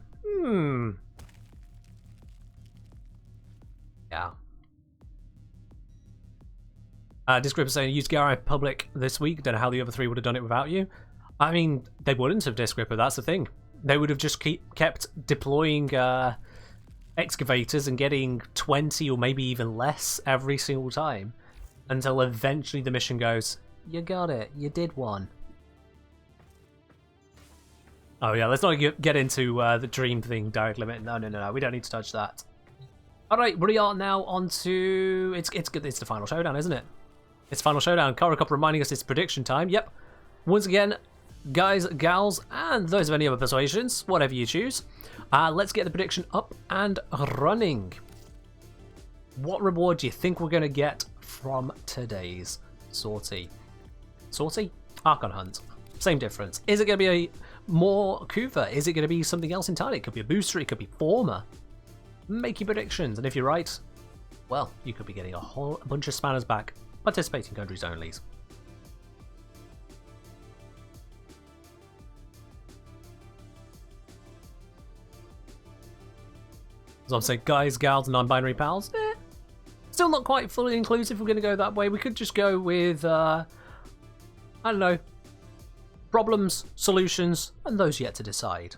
Yeah. Disgrip saying, use Gara public this week. Don't know how the other 3 would have done it without you. I mean, they wouldn't have Disgripper, that's the thing. They would have just kept deploying excavators and getting 20 or maybe even less every single time until eventually the mission goes, you got it, you did one. Oh yeah, let's not get into the dream thing, direct limit. No, we don't need to touch that. Alright, we are now on to... It's the final showdown, isn't it? It's final showdown. Karakop reminding us it's prediction time. Yep. Once again, guys, gals, and those of any other persuasions, whatever you choose, let's get the prediction up and running. What reward do you think we're going to get from today's sortie? Sortie? Archon Hunt. Same difference. Is it going to be a more Kuva? Is it going to be something else entirely? It could be a booster, it could be former. Make your predictions, and if you're right, well, you could be getting a whole bunch of spanners back. Participating countries only. As I'm saying, guys, gals, non-binary pals, still not quite fully inclusive. We're going to go that way. We could just go with, I don't know, problems, solutions, and those yet to decide.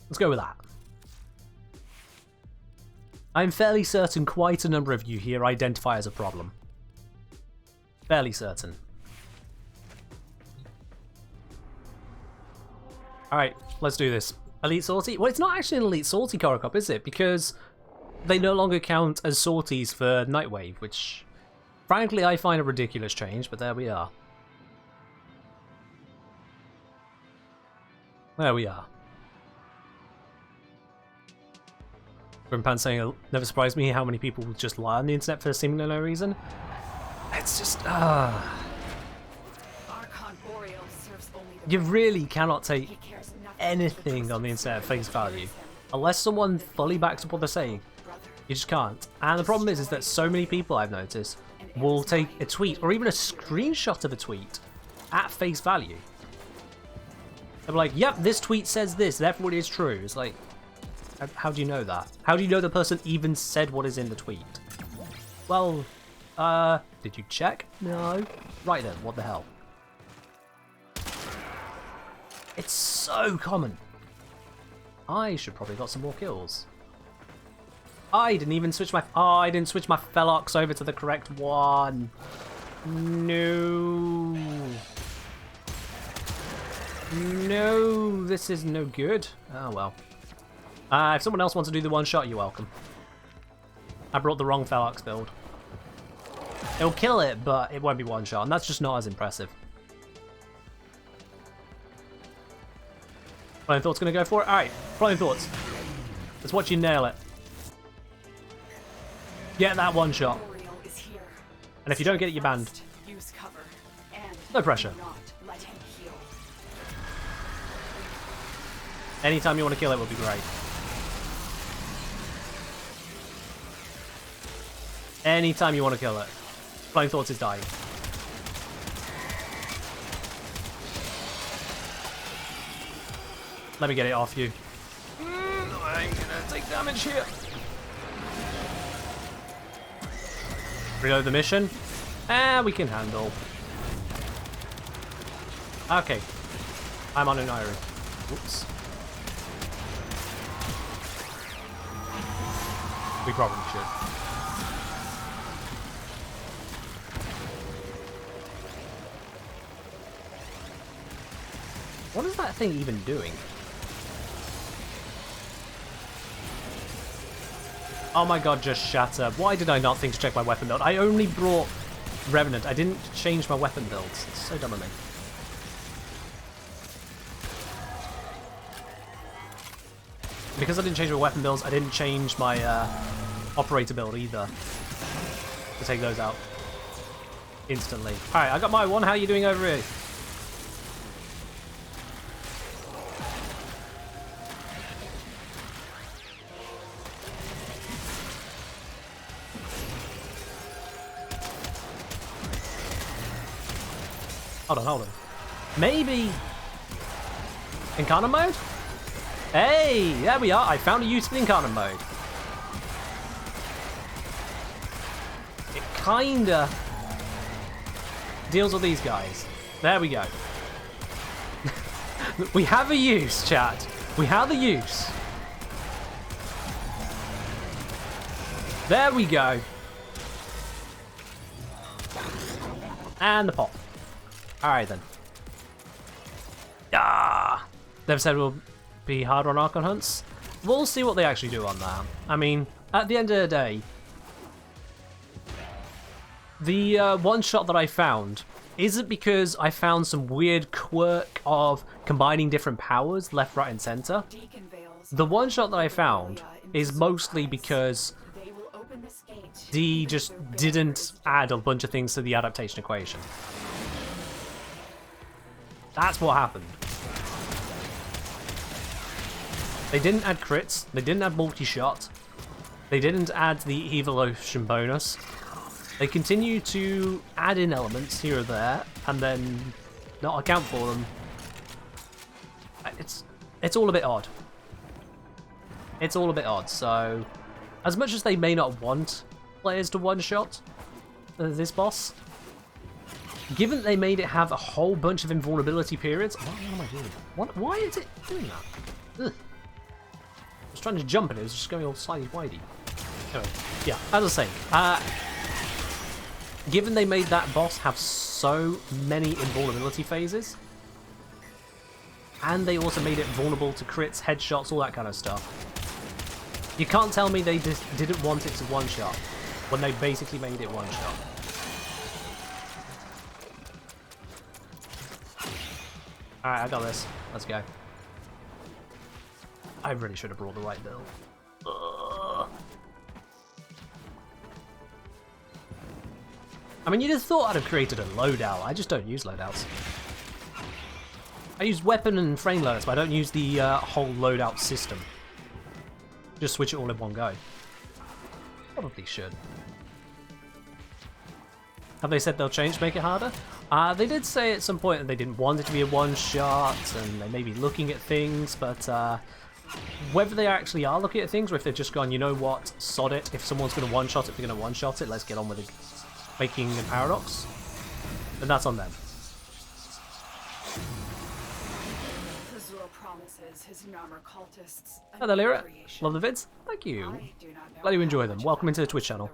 Let's go with that. I'm fairly certain quite a number of you here identify as a problem. Fairly certain. Alright, let's do this. Elite sortie? Well, it's not actually an elite sortie Karakop, is it? Because they no longer count as sorties for Nightwave, which, frankly, I find a ridiculous change, but there we are. There we are. Grimpan saying, "It'll never surprised me how many people will just lie on the internet for seemingly no reason." It's just, Archon Boreal serves only the you really cannot He take cares nothing anything on the internet at face value. Unless someone fully backs up what they're saying, you just can't. And the problem is that so many people, I've noticed, will take a tweet or even a screenshot of a tweet at face value. They're like, yep, this tweet says this, therefore it is true. It's like, how do you know that? How do you know the person even said what is in the tweet? Well, did you check? No. Right then, what the hell? It's so common. I should probably got some more kills. I didn't even switch my... Oh, I didn't switch my Felox over to the correct one. No. No, this is no good. Oh, well. If someone else wants to do the one shot, you're welcome. I brought the wrong Felox build. It'll kill it, but it won't be one shot, and that's just not as impressive. Flying Thought's gonna go for it? Alright, Flying Thoughts. Let's watch you nail it. Get that one shot. Boreal is here. And if you don't get it, you're banned. Use cover and No pressure. do not let him heal. Anytime you want to kill it would be great. Anytime you want to kill it. Flying Thoughts is dying. Let me get it off you. I'm gonna take damage here. Reload the mission. We can handle. Okay. I'm on an iron. Whoops. We probably should. What is that thing even doing? Oh my god, just shatter. Why did I not think to check my weapon build? I only brought Revenant. I didn't change my weapon builds. It's so dumb of me. Because I didn't change my weapon builds, I didn't change my operator build either. To take those out instantly. Alright, I got my one. How are you doing over here? Hold on. Maybe Incarnate mode? Hey, there we are. I found a useful Incarnate mode. It kinda deals with these guys. There we go. We have a use, chat. We have a use. There we go. And the pop. Alright then. Ah, they've said we'll be harder on Archon hunts. We'll see what they actually do on that. I mean, at the end of the day, the one shot that I found isn't because I found some weird quirk of combining different powers left, right, and center. The one shot that I found is mostly because D just didn't add a bunch of things to the adaptation equation. That's what happened. They didn't add crits, they didn't add multi-shot, they didn't add the evolution bonus. They continue to add in elements here or there, and then not account for them. It's all a bit odd. It's all a bit odd, so as much as they may not want players to one-shot this boss, given they made it have a whole bunch of invulnerability periods... What am I doing? Why is it doing that? Ugh. I was trying to jump and it was just going all sidey-widey. Anyway, yeah, as I was saying, given they made that boss have so many invulnerability phases, and they also made it vulnerable to crits, headshots, all that kind of stuff, you can't tell me they just didn't want it to one-shot when they basically made it one-shot. Alright, I got this. Let's go. I really should have brought the right build. Ugh. I mean, you'd have thought I'd have created a loadout. I just don't use loadouts. I use weapon and frame loadouts, but I don't use the whole loadout system. Just switch it all in one go. Probably should. Have they said they'll change to make it harder? They did say at some point that they didn't want it to be a one-shot, and they may be looking at things, but whether they actually are looking at things, or if they've just gone, you know what, sod it, if someone's going to one-shot it, they're going to one-shot it, let's get on with it, making a paradox, then that's on them. Hello, Lyra. Love the vids. Thank you. Glad you enjoy them. Welcome into the Twitch channel.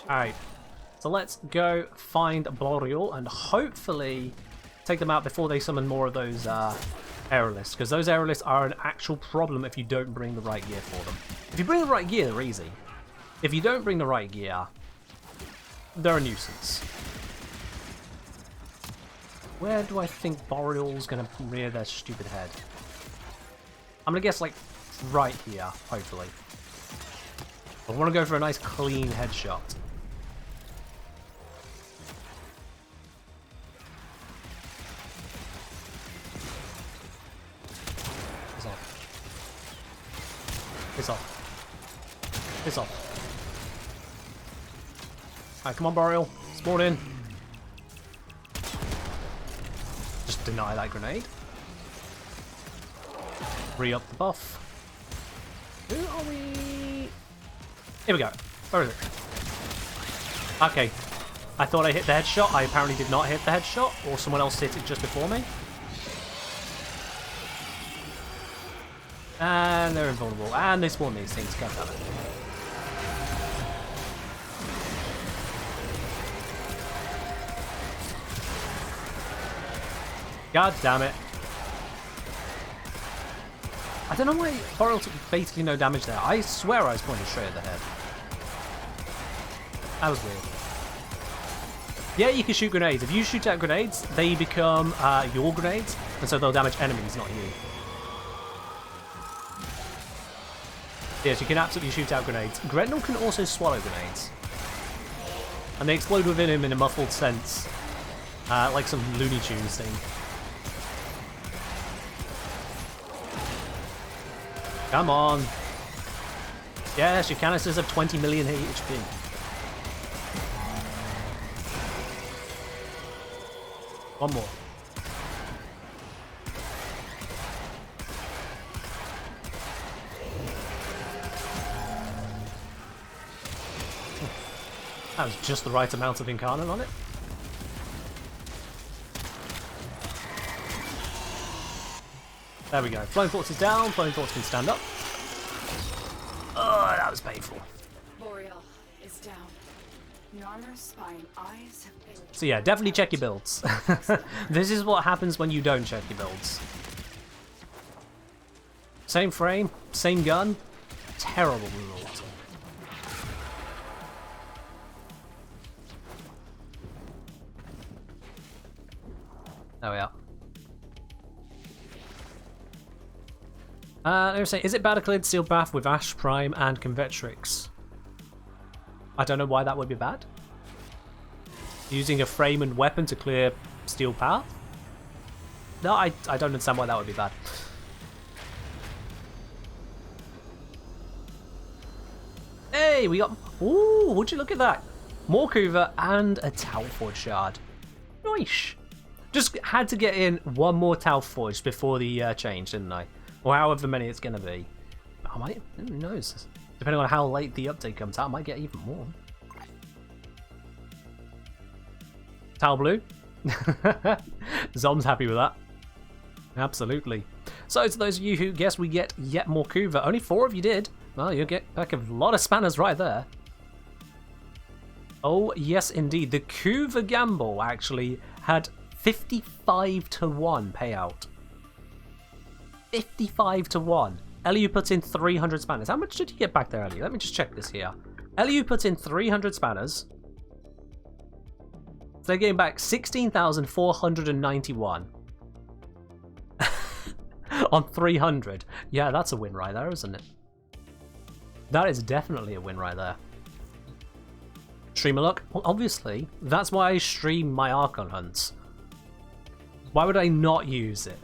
Alright, so let's go find Boreal and hopefully take them out before they summon more of those aerialists, because those aerialists are an actual problem if you don't bring the right gear for them. If you bring the right gear, they're easy. If you don't bring the right gear, they're a nuisance. Where do I think Boreal's going to rear their stupid head? I'm going to guess, like, right here, hopefully. I want to go for a nice, clean headshot. Piss off. Piss off. Piss off. Alright, come on, Boreal. Spawn in. Just deny that grenade. Re-up the buff. Who are we? Here we go. Where is it? Okay. I thought I hit the headshot. I apparently did not hit the headshot, or someone else hit it just before me. And they're invulnerable. And they spawn these things. God damn it. God damn it. I don't know why Boreal took basically no damage there. I swear I was pointing straight at the head. That was weird. Yeah, you can shoot grenades. If you shoot out grenades, they become your grenades, and so they'll damage enemies, not you. Yes, you can absolutely shoot out grenades. Gretnal can also swallow grenades. And they explode within him in a muffled sense. Like some Looney Tunes thing. Come on. Yes, your canisters have 20 million HP. One more. That was just the right amount of incarnate on it. There we go. Flame Thoughts is down. Flame Thoughts can stand up. Oh, that was painful. Boreal is down. Armor, spine, eyes have been. So yeah, definitely check your builds. This is what happens when you don't check your builds. Same frame, same gun. Terrible result. There we are. Let me say, is it better cleared Steel Bath with Ash Prime and Convectrix? I don't know why that would be bad. Using a frame and weapon to clear Steel Path? No, I don't understand why that would be bad. Hey, we got... Ooh, would you look at that? More Kuva and a Tau Forge Shard. Nice. Just had to get in one more Tau Forge before the change, didn't I? Or however many it's going to be. I might... Who knows? Depending on how late the update comes out, I might get even more. Tau Blue. Zom's happy with that. Absolutely. So to those of you who guessed we get yet more Kuva, only 4 of you did. Well, you get back a lot of spanners right there. Oh, yes, indeed. The Kuva gamble actually had 55 to 1 payout. 55 to 1. Eliu put in 300 spanners. How much did you get back there, Eliu? Let me just check this here. Eliu put in 300 spanners. So they're getting back 16,491. On 300. Yeah, that's a win right there, isn't it? That is definitely a win right there. Streamer luck? Well, obviously, that's why I stream my Archon hunts. Why would I not use it?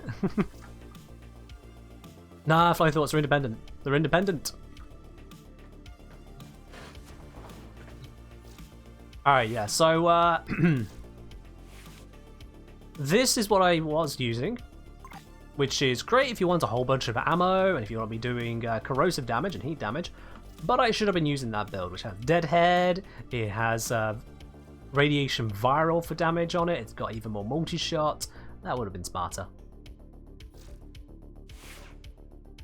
Nah, Fly Thoughts are independent. They're independent. Alright, yeah, so, this is what I was using, which is great if you want a whole bunch of ammo, and if you want to be doing corrosive damage and heat damage, but I should have been using that build, which has Deadhead, it has Radiation Viral for damage on it, it's got even more multi-shot. That would have been smarter.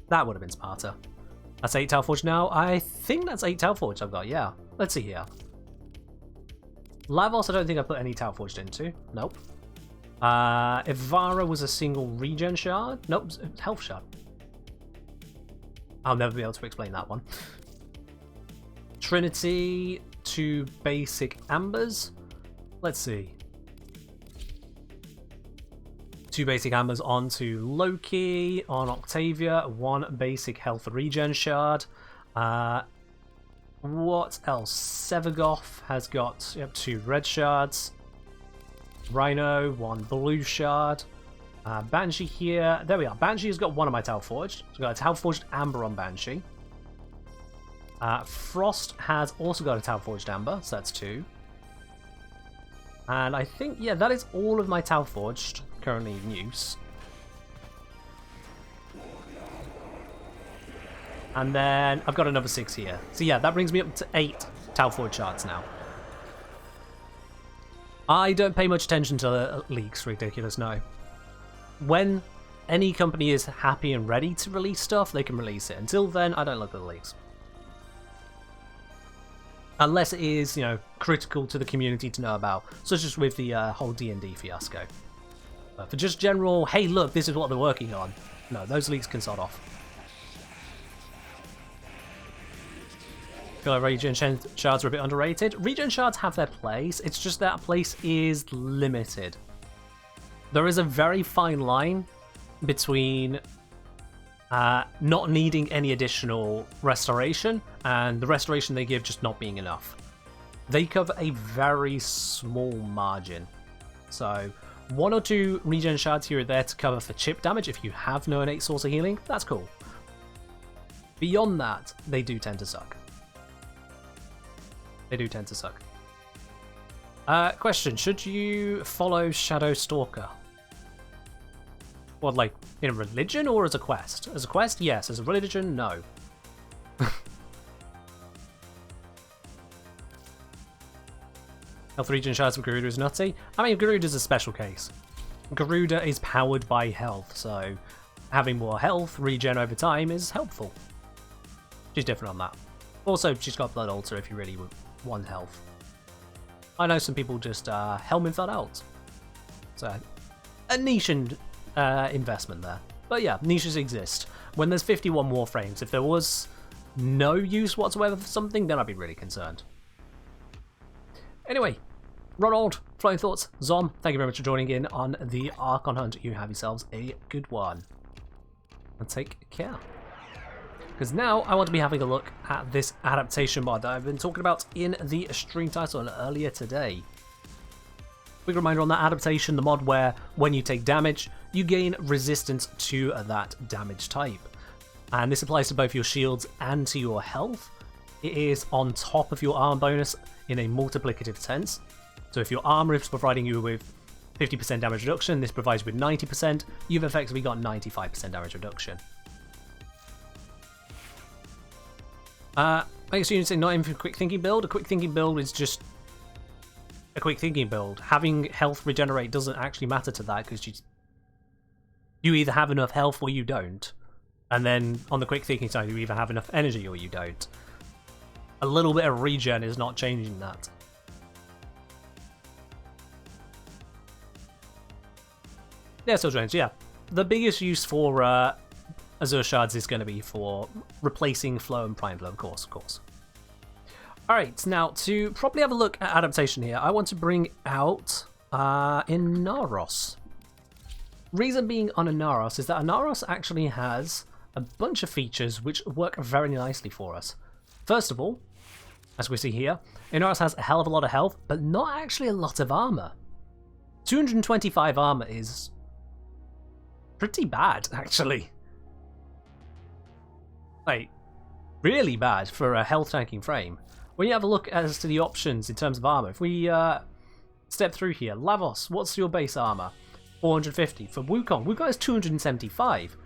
That would have been smarter. That's 8 Tau Forge now. I think that's 8 Tau Forge I've got, yeah. Let's see here. Lavos, I don't think I put any Tau Forged into. Nope. Ivara was a single regen shard. Nope, health shard. I'll never be able to explain that one. Trinity, 2 basic ambers. Let's see. 2 basic ambers onto Loki, on Octavia, 1 basic health regen shard. What else? Sevagoth has got 2 red shards. Rhino, 1 blue shard. Banshee here. There we are. Banshee has got 1 of my Tau Forged. So I've got a Tau Forged Amber on Banshee. Frost has also got a Tau Forged Amber, so that's 2. And I think, yeah, that is all of my Tau Forged currently in use. And then I've got another 6 here. So yeah, that brings me up to 8 Tau Forged shards now. I don't pay much attention to leaks, ridiculous, no. When any company is happy and ready to release stuff, they can release it. Until then, I don't look at the leaks. Unless it is, you know, critical to the community to know about, such as with the whole D&D fiasco. But for just general, hey look, this is what they're working on. No, those leaks can sort off. I feel like regen shards are a bit underrated. Regen shards have their place, it's just that place is limited. There is a very fine line between not needing any additional restoration and the restoration they give just not being enough. They cover a very small margin. So 1 or 2 regen shards here or there to cover for chip damage if you have no innate source of healing, that's cool. Beyond that, they do tend to suck. They do tend to suck. Question, should you follow Shadow Stalker? What, like, in a religion or as a quest? As a quest, yes. As a religion, no. Health regen shards from Garuda is nutty. I mean, Garuda's a special case. Garuda is powered by health, so having more health, regen over time is helpful. She's different on that. Also, she's got Blood Altar if you really want health. I know some people just Helminth that out. So, a niche investment there. But yeah, niches exist. When there's 51 Warframes, if there was no use whatsoever for something, then I'd be really concerned. Anyway, Ronald, Flowing Thoughts, Zom, thank you very much for joining in on the Archon Hunt. You have yourselves a good one. And take care. Because now I want to be having a look at this adaptation mod that I've been talking about in the stream title earlier today. Quick reminder on that adaptation, the mod where when you take damage, you gain resistance to that damage type. And this applies to both your shields and to your health. It is on top of your armor bonus in a multiplicative sense. So if your armor is providing you with 50% damage reduction, this provides you with 90%, you've effectively got 95% damage reduction. I guess you can say not even for a quick thinking build. A quick thinking build is just a quick thinking build. Having health regenerate doesn't actually matter to that because you either have enough health or you don't. And then on the quick thinking side, you either have enough energy or you don't. A little bit of regen is not changing that. Yeah, so James, yeah. The biggest use for Azure Shards is going to be for replacing Flow and Prime Flow, of course. Alright, now to properly have a look at adaptation here, I want to bring out Inaros. Reason being on Inaros is that Inaros actually has a bunch of features which work very nicely for us. First of all, as we see here, Inaros has a hell of a lot of health, but not actually a lot of armor. 225 armor is pretty bad, actually. Like, really bad for a health tanking frame. When you have a look as to the options in terms of armor, if we step through here, Lavos, what's your base armor? 450. For Wukong, Wukong is 275.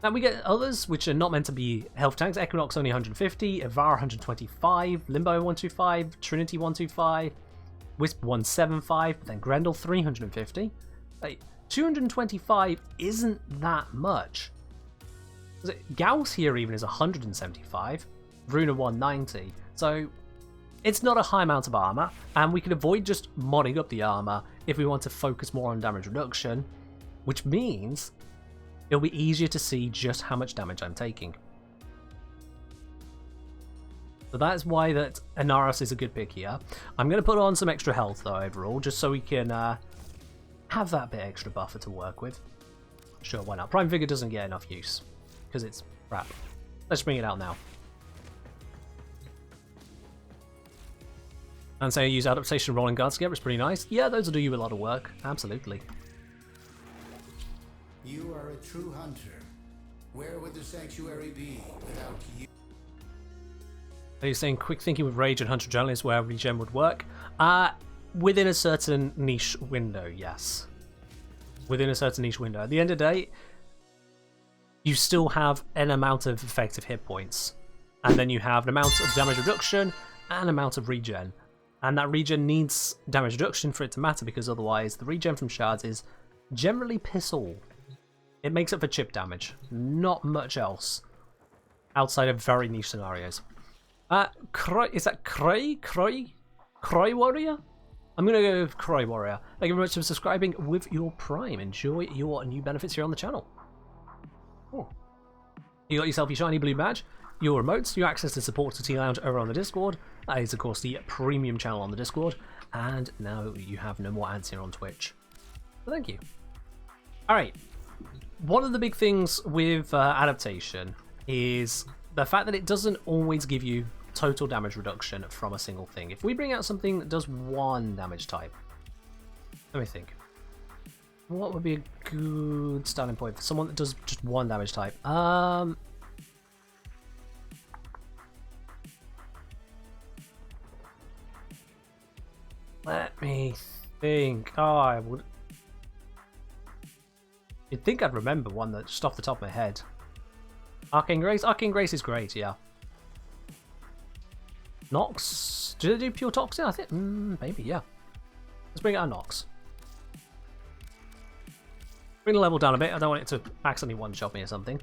Now we get others which are not meant to be health tanks. Equinox only 150, Ivar 125, Limbo 125, Trinity 125, Wisp 175, but then Grendel 350. Like, 225 isn't that much. Gauss here even is 175, Runa 190, so it's not a high amount of armor, and we can avoid just modding up the armor if we want to focus more on damage reduction, which means it'll be easier to see just how much damage I'm taking. So that's why that Inaros is a good pick here. I'm going to put on some extra health though overall, just so we can have that bit extra buffer to work with. Sure, why not? Prime Vigor doesn't get enough use, because it's crap. Let's bring it out now. And say I use adaptation rolling guards together, it's pretty nice. Yeah, those will do you a lot of work, absolutely. You are a true hunter. Where would the sanctuary be without you? Are you saying quick thinking with Rage and Hunter generally is where regen would work? Within a certain niche window, yes. Within a certain niche window. At the end of the day, you still have an amount of effective hit points. And then you have an amount of damage reduction and an amount of regen. And that regen needs damage reduction for it to matter, because otherwise the regen from shards is generally piss all. It makes up for chip damage, not much else, outside of very niche scenarios. Is that Croy Warrior? I'm going to go with Croy Warrior. Thank you very much for subscribing with your Prime. Enjoy your new benefits here on the channel. Oh. You got yourself your shiny blue badge, your remotes, your access to support to T-Lounge over on the Discord. That is, of course, the premium channel on the Discord. And now you have no more ads here on Twitch. So thank you. Alright. One of the big things with adaptation is the fact that it doesn't always give you total damage reduction from a single thing. If we bring out something that does one damage type, let me think. What would be a good starting point for someone that does just one damage type? Let me think. Oh, I would. You'd think I'd remember one that just off the top of my head. Arcane Grace? Arcane Grace is great, yeah. Nox? Do they do pure toxin? I think maybe, yeah. Let's bring out Nox. Bring the level down a bit. I don't want it to accidentally one-shot me or something.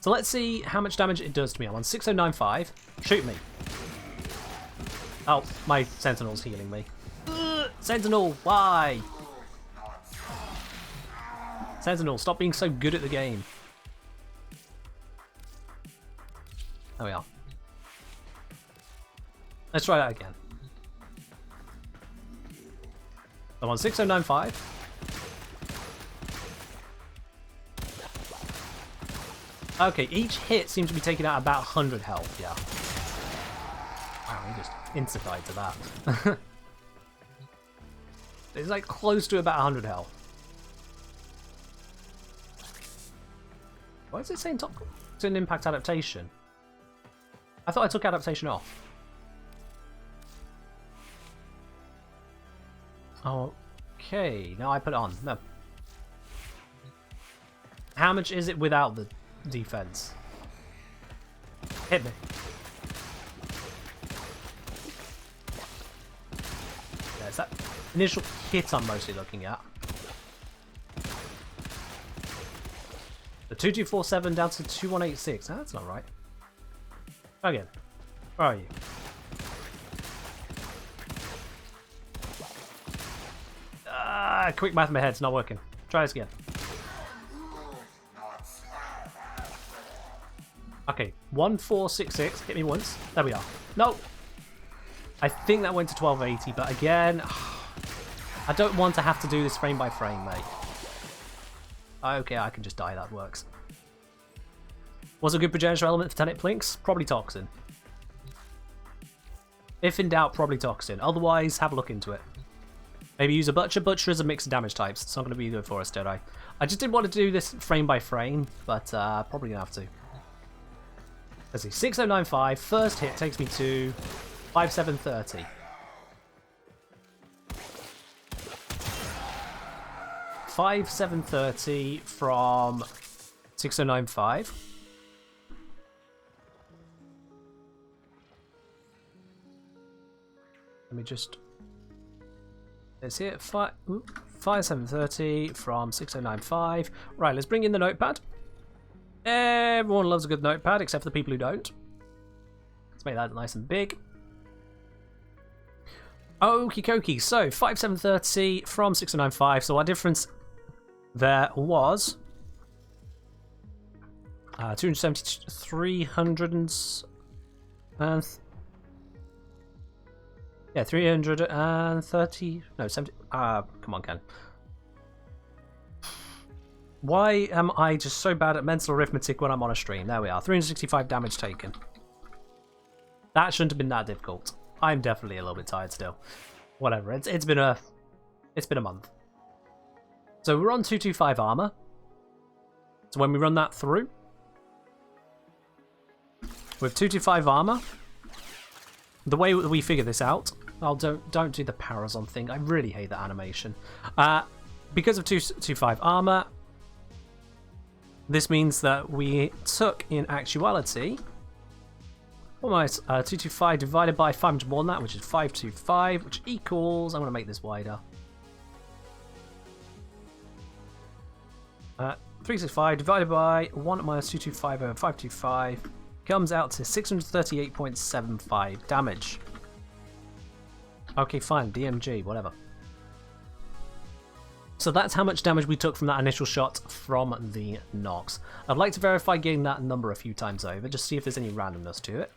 So let's see how much damage it does to me. I'm on 6095. Shoot me. Oh, my Sentinel's healing me. Sentinel, why? Sentinel, stop being so good at the game. There we are. Let's try that again. I'm on 6095. Okay, each hit seems to be taking out about 100 health, yeah. Wow, he just insta-died to that. It's like close to about 100 health. Why is it saying top? It's an impact adaptation. I thought I took adaptation off. Okay, now I put it on. No. How much is it without the defense? Hit me. Yeah, it's that initial hit I'm mostly looking at. The 2247 down to 2186. Oh, that's not right. Again. Where are you? Quick math in my head's not working. Try this again. Okay, 1466. Hit me once. There we are. No! I think that went to 1280, but again, I don't want to have to do this frame by frame, mate. Okay, I can just die. That works. What's a good progenitor element for Tenet Plinks? Probably Toxin. If in doubt, probably Toxin. Otherwise, have a look into it. Maybe use a Butcher. Butcher is a mix of damage types. It's not going to be good for us, did I? I just didn't want to do this frame by frame, but probably going to have to. Let's see. 6095. First hit takes me to 5730. 5730 from 6095. Let me just... Let's hit 5730 from 6095. Right, let's bring in the notepad. Everyone loves a good notepad, except for the people who don't. Let's make that nice and big. Okie dokie, so 5730 from 6095. So our difference there was 270, 300 and yeah, 330. No, 70. Come on, Ken. Why am I just so bad at mental arithmetic when I'm on a stream? There we are. 365 damage taken. That shouldn't have been that difficult. I'm definitely a little bit tired still. Whatever. It's been a month. So we're on 225 armor. So when we run that through, with 225 armor, the way that we figure this out, don't do the Parazon thing. I really hate that animation. Because of 225 armor, this means that we took in actuality almost 225 divided by 500 more than that, which is 525, which equals. I'm going to make this wider. 365 divided by 1 minus 225 over 525 comes out to 638.75 damage. Okay, fine, DMG, whatever. So that's how much damage we took from that initial shot from the Nox. I'd like to verify getting that number a few times over, just see if there's any randomness to it.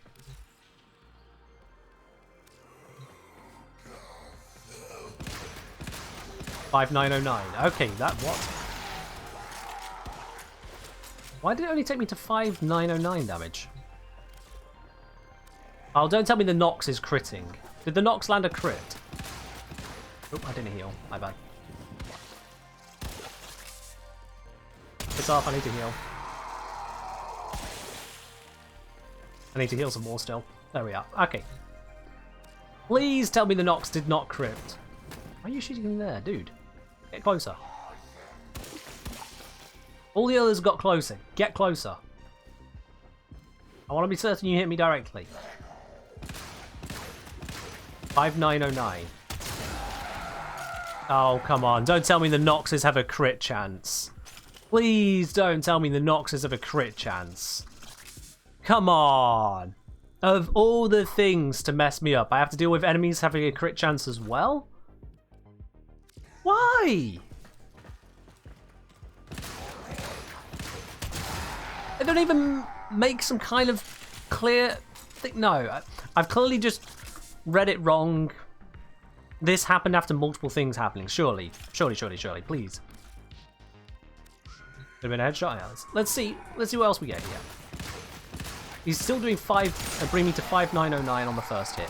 $5,909. Okay, that what? Why did it only take me to 5,909 damage? Oh, don't tell me the Nox is critting. Did the Nox land a crit? Oh, I didn't heal. My bad. Piss off, I need to heal. I need to heal some more still. There we are. Okay. Please tell me the Nox did not crit. Why are you shooting me there, dude? Get closer. All the others got closer. Get closer. I want to be certain you hit me directly. 5,909. Oh, come on. Don't tell me the Noxes have a crit chance. Please don't tell me the Noxes have a crit chance. Come on. Of all the things to mess me up, I have to deal with enemies having a crit chance as well? Why? They don't even make some kind of clear thing. No, I've clearly just read it wrong. This happened after multiple things happening. Surely, please. Could have been a headshot. Yeah, let's see what else we get here. He's still doing bring me to 5909 on the first hit.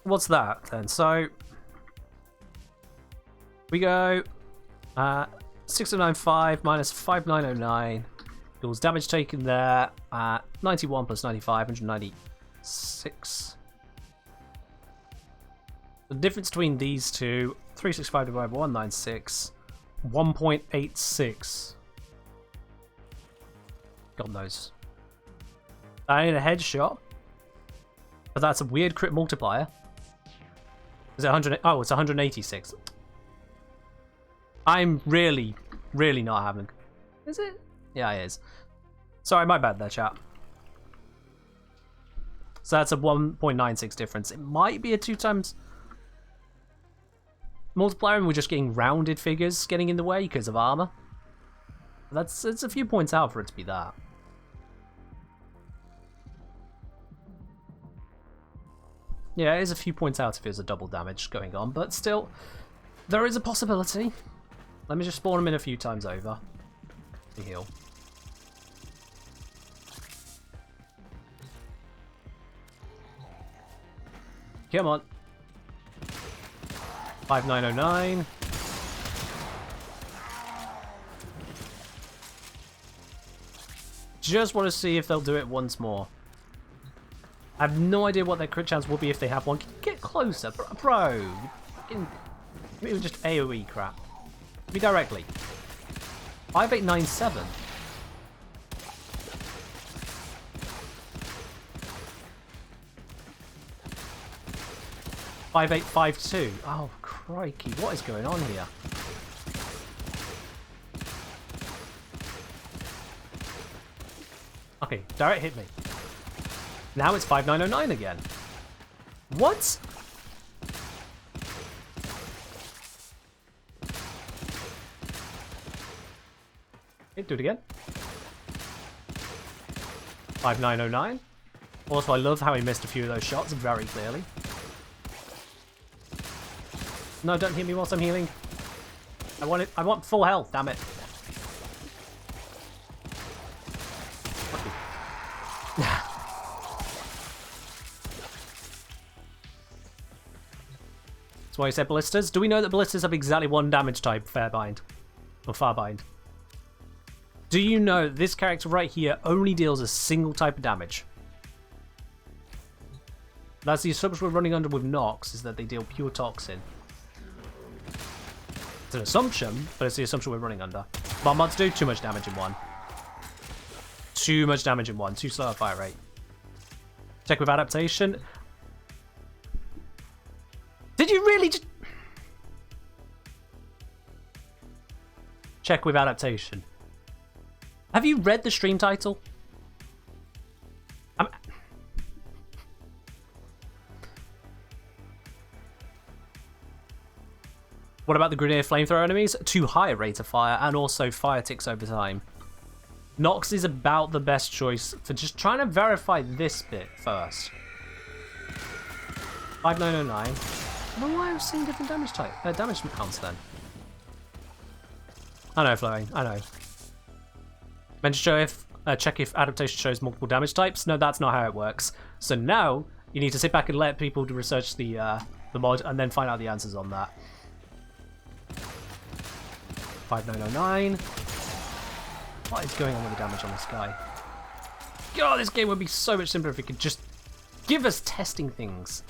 What's that then? So we go 6095 minus 5909 equals damage taken there at 91 plus 95, 196. The difference between these two, 365 divided by 196, 1.86. God knows. That ain't a headshot, but that's a weird crit multiplier. Is it 100? Oh, it's 186. I'm really not having. Is it? Yeah, it is. Sorry, my bad there, chat. So that's a 1.96 difference. It might be a 2 times multiplier, and we're just getting rounded figures getting in the way because of armor. It's a few points out for it to be that. Yeah, it is a few points out if there's a double damage going on, but still, there is a possibility. Let me just spawn him in a few times over to heal. Come on. 5909. Just want to see if they'll do it once more. I have no idea what their crit chance will be if they have one. Can you get closer? Bro! Maybe it was just AoE crap. Me directly. 5897. $5852. Oh, crikey. What is going on here? Okay, direct hit me. Now it's 5909 again. What? Okay, do it again. 5909. Also, I love how he missed a few of those shots very clearly. No, don't hit me whilst I'm healing. I want full health, damn it. That's why you said ballistas. Do we know that ballistas have exactly one damage type, Fairbind? Or Farbind? Do you know this character right here only deals a single type of damage? That's the assumption we're running under with Nox, is that they deal pure toxin. It's an assumption, but it's the assumption we're running under. Bomb mods do too much damage in one. Too much damage in one. Too slow a fire rate. Check with adaptation. Did you really just... Check with adaptation. Have you read the stream title? What about the Grenadier Flamethrower enemies? Too high a rate of fire, and also fire ticks over time. Nox is about the best choice for just trying to verify this bit first. 5909. I don't know why I was seeing different damage counts then. I know, Flowing. I know. Meant to show if check if adaptation shows multiple damage types. No, that's not how it works. So now you need to sit back and let people to research the mod and then find out the answers on that. 5909. What is going on with the damage on this guy? God, this game would be so much simpler if it could just give us testing things.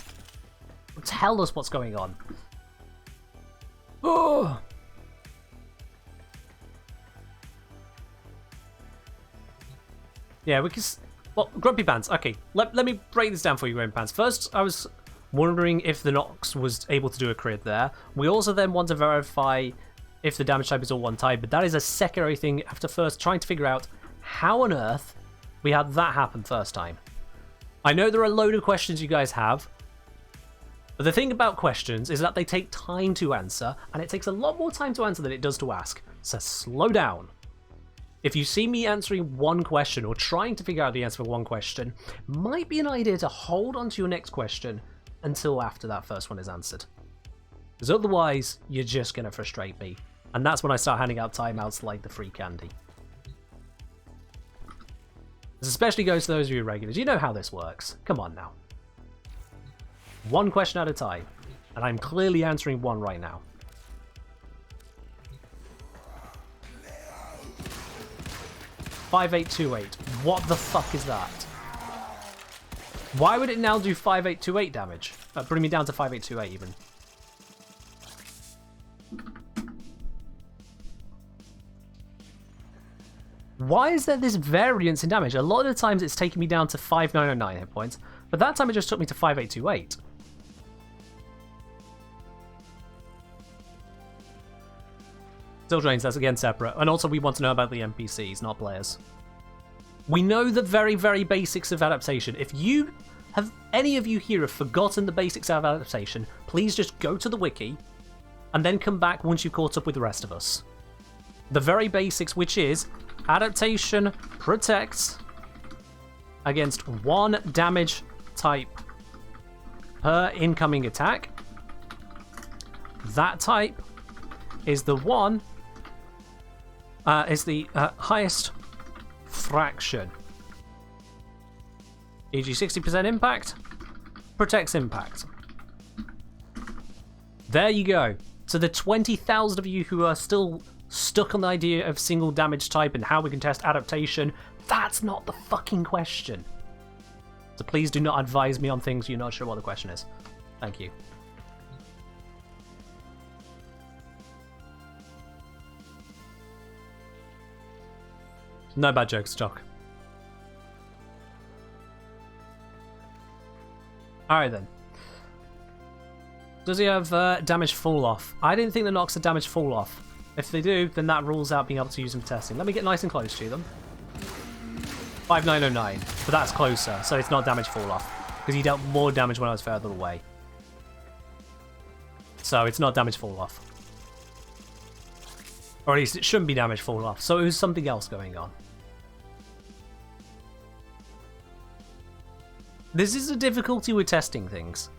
Tell us what's going on. Oh. Yeah, we can... Well, Grumpy Pants. Okay, let me break this down for you, Grumpy Pants. First, I was wondering if the Nox was able to do a crit there. We also then want to verify if the damage type is all one type, but that is a secondary thing after first trying to figure out how on earth we had that happen first time. I know there are a load of questions you guys have, but the thing about questions is that they take time to answer, and it takes a lot more time to answer than it does to ask, so slow down. If you see me answering one question or trying to figure out the answer for one question, might be an idea to hold on to your next question until after that first one is answered. Because otherwise, you're just going to frustrate me. And that's when I start handing out timeouts like the free candy. This especially goes to those of you regulars. You know how this works. Come on now. One question at a time. And I'm clearly answering one right now. "5828. What the fuck is that? Why would it now do 5828 damage? Bring me down to 5828 even. Why is there this variance in damage? A lot of the times it's taking me down to 5909 hit points, but that time it just took me to 5828. Still drains, that's again separate. And also we want to know about the NPCs, not players. We know the very, very basics of adaptation. If you have, any of you here have forgotten the basics of adaptation, please just go to the wiki and then come back once you've caught up with the rest of us. The very basics, which is adaptation protects against 1 damage type per incoming attack. That type is the one, is the highest fraction. E.g. 60% impact, protects impact. There you go. So the 20,000 of you who are still stuck on the idea of single damage type and how we can test adaptation, that's not the fucking question. So please do not advise me on things you're not sure what the question is. Thank you. No bad jokes, Doc. Alright then. Does he have damage fall off? I didn't think the knocks had damage fall off. If they do, then that rules out being able to use them for testing. Let me get nice and close to them. 5909, but that's closer, so it's not damage fall off. Because he dealt more damage when I was further away. So it's not damage fall off. Or at least it shouldn't be damage fall off, so it was something else going on. This is the difficulty with testing things.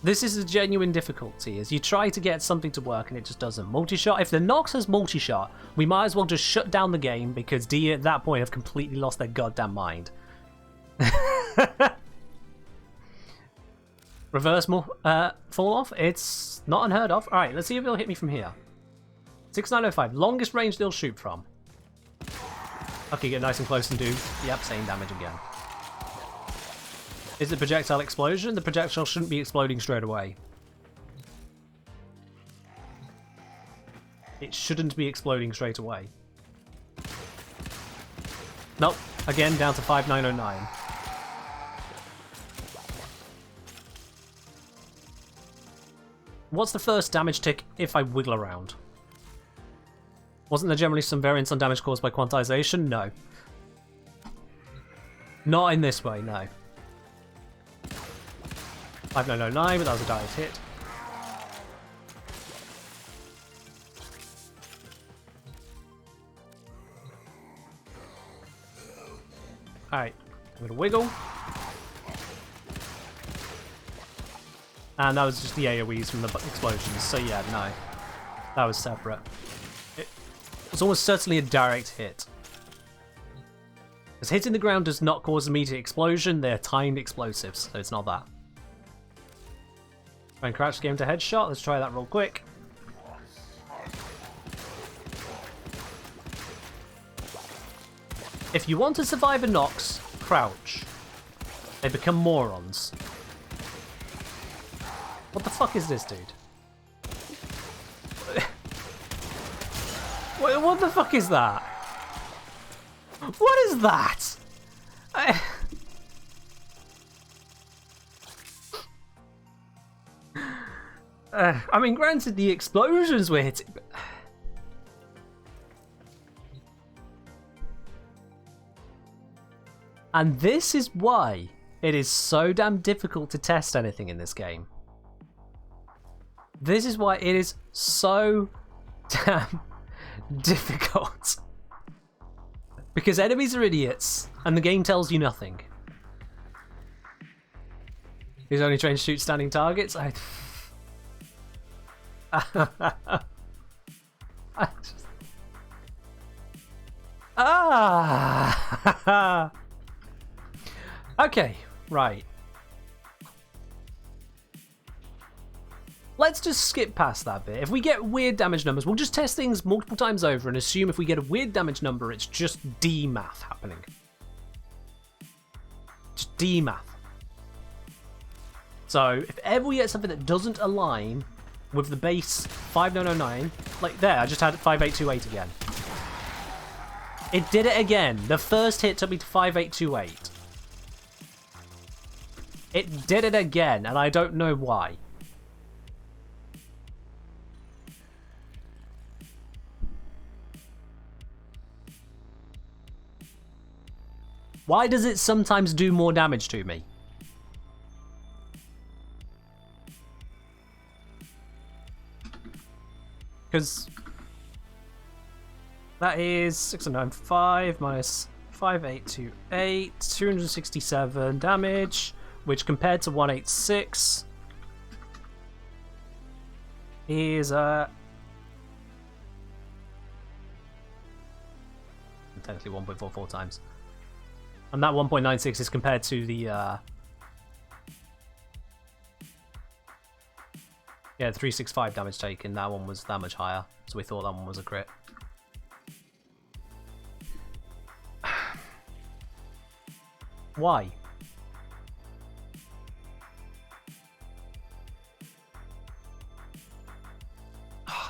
This is a genuine difficulty, as you try to get something to work and it just doesn't. Multi-shot, if the Nox has multi-shot, we might as well just shut down the game because D at that point have completely lost their goddamn mind. Reverse fall off, it's not unheard of. Alright, let's see if it'll hit me from here. 6905, longest range they'll shoot from. Okay, get nice and close and do, yep, same damage again. Is it projectile explosion? The projectile shouldn't be exploding straight away. It shouldn't be exploding straight away. Nope. Again, down to 5909. What's the first damage tick if I wiggle around? Wasn't there generally some variance on damage caused by quantization? No. Not in this way, no. 5909, but that was a direct hit. Alright, I'm gonna wiggle. And that was just the AoEs from the explosions, so yeah, no. That was separate. It was almost certainly a direct hit. Because hitting the ground does not cause immediate explosion, they're timed explosives, so it's not that. Try and crouch to get into headshot. Let's try that real quick. If you want to survive a Nox, crouch. They become morons. What the fuck is this, dude? What the fuck is that? What is that? I mean, granted, the explosions were hitting, but And this is why it is so damn difficult to test anything in this game. This is why it is so damn difficult. Because enemies are idiots, and the game tells you nothing. He's only trained to shoot standing targets? I just... Okay, right. Let's just skip past that bit. If we get weird damage numbers, we'll just test things multiple times over and assume if we get a weird damage number, it's just D math happening. Just D math. So, if ever we get something that doesn't align with the base 5909, like there, I just had 5828 again. It did it again. The first hit took me to 5828. It did it again, and I don't know why. Why does it sometimes do more damage to me? Because that is 695 minus 5828, 267 damage, which compared to 186 is technically 1.44 times. And that 1.96 is compared to the yeah, 365 damage taken. That one was that much higher, so we thought that one was a crit. Why?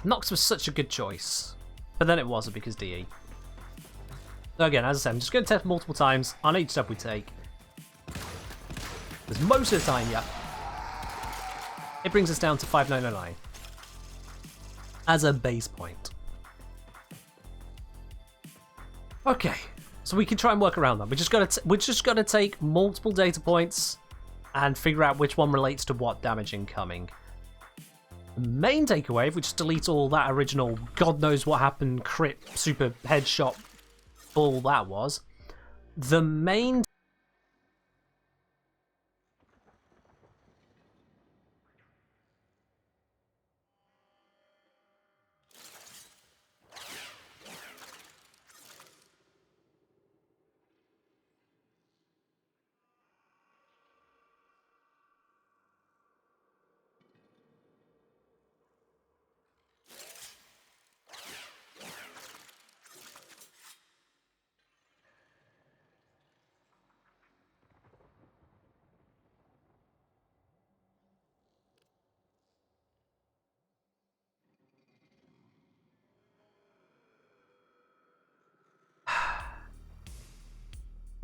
Nox was such a good choice, but then it wasn't because DE. So again, as I said, I'm just going to test multiple times on each step we take. Because most of the time, yeah, it brings us down to 5909 as a base point. Okay, so we can try and work around that. We just got to take multiple data points and figure out which one relates to what damage incoming. The main takeaway, if we just delete all that original God knows what happened crit super headshot bull that was, the main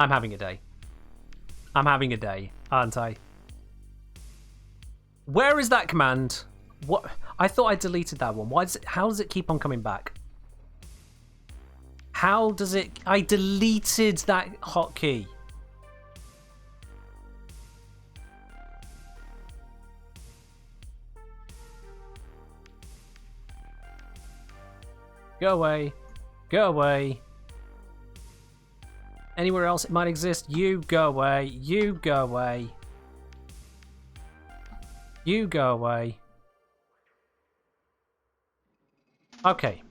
I'm having a day. I'm having a day, aren't I? Where is that command? What? I thought I deleted that one. Why does it? How does it keep on coming back? How does it? I deleted that hotkey. Go away. Go away. Anywhere else it might exist, you go away. You go away. You go away. Okay.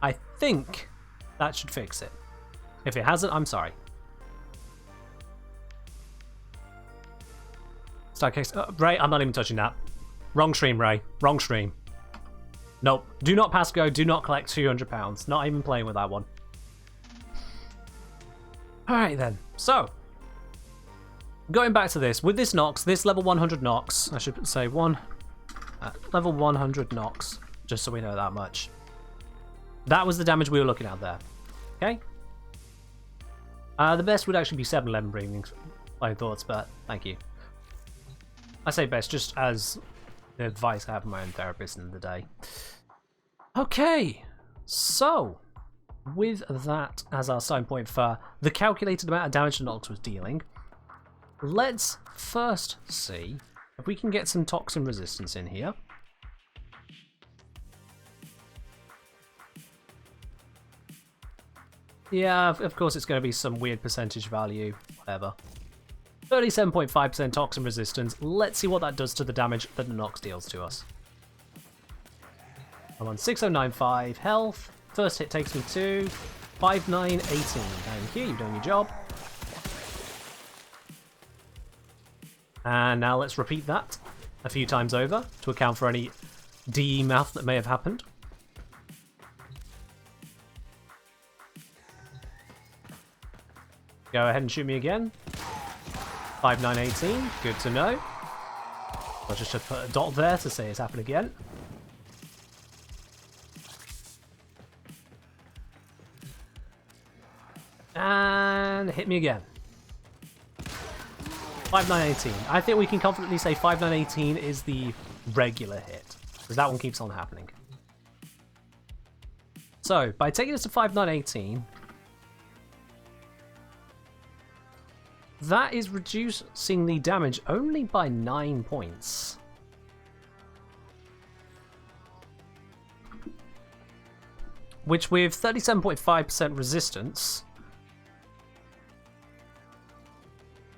I think that should fix it. If it hasn't, I'm sorry. Start case. Ray, I'm not even touching that. Wrong stream, Ray. Wrong stream. Nope. Do not pass go. Do not collect £200. Not even playing with that one. Alright then. So, going back to this. With this Nox, this level 100 Nox, I should say level 100 Nox, just so we know that much. That was the damage we were looking at there. Okay? The best would actually be 711 breathings, my thoughts, but thank you. I say best just as the advice I have from my own therapist in the day. Okay, so with that as our sign point for the calculated amount of damage the Nox was dealing, let's first see if we can get some toxin resistance in here. Yeah, of course it's going to be some weird percentage value, whatever. 37.5% toxin resistance. Let's see what that does to the damage that the Nox deals to us. I'm on 6095 health. First hit takes me to 5918. Thank you, you've done your job. And now let's repeat that a few times over to account for any DE math that may have happened. Go ahead and shoot me again. 5918, good to know. I'll just put a dot there to say it's happened again. And hit me again. 5918. I think we can confidently say 5918 is the regular hit, because that one keeps on happening. So, by taking us to 5918, that is reducing the damage only by 9 points. Which with 37.5% resistance,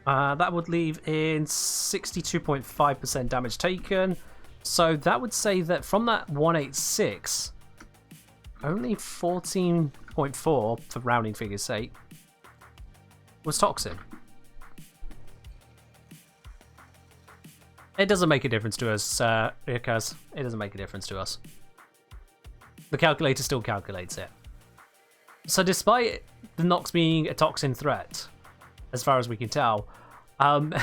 that would leave in 62.5% damage taken. So that would say that from that 186, only 14.4, for rounding figure's sake, was toxin. It doesn't make a difference to us, because it doesn't make a difference to us. The calculator still calculates it. So despite the Nox being a toxin threat, as far as we can tell, only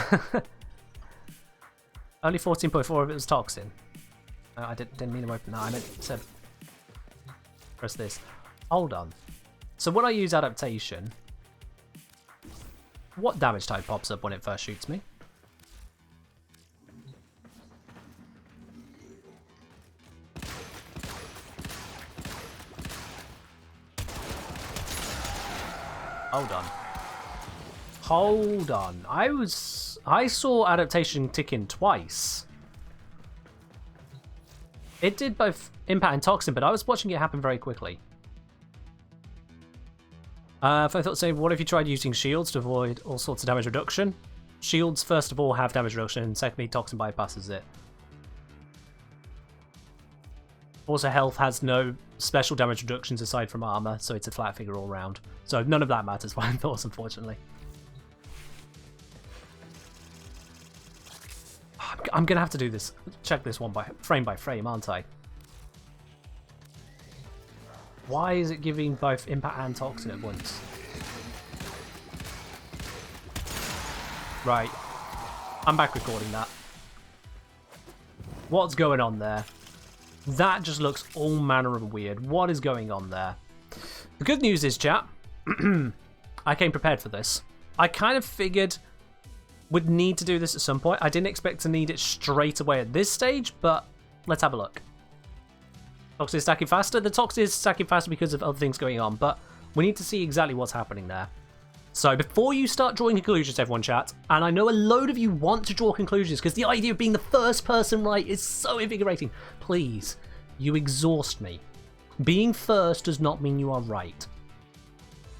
14.4 of it was toxin. I didn't mean to open that. I meant to press this. Hold on. So when I use adaptation, what damage type pops up when it first shoots me? Hold on. Hold on. I saw adaptation tick in twice. It did both impact and toxin, but I was watching it happen very quickly. If I thought, say, what if you tried using shields to avoid all sorts of damage reduction? Shields, first of all, have damage reduction, and secondly, toxin bypasses it. Also, health has no special damage reductions aside from armor, so it's a flat figure all round. So none of that matters for thoughts, unfortunately. I'm gonna have to do this. Check this one by frame, aren't I? Why is it giving both impact and toxin at once? Right. I'm back recording that. What's going on there? That just looks all manner of weird. What is going on there? The good news is, chat, I came prepared for this. I kind of figured we'd need to do this at some point. I didn't expect to need it straight away at this stage, but let's have a look. Toxin is stacking faster. The Toxin is stacking faster because of other things going on, but we need to see exactly what's happening there. So before you start drawing conclusions, everyone, chat, and I know a load of you want to draw conclusions because the idea of being the first person right is so invigorating. Please, you exhaust me. Being first does not mean you are right.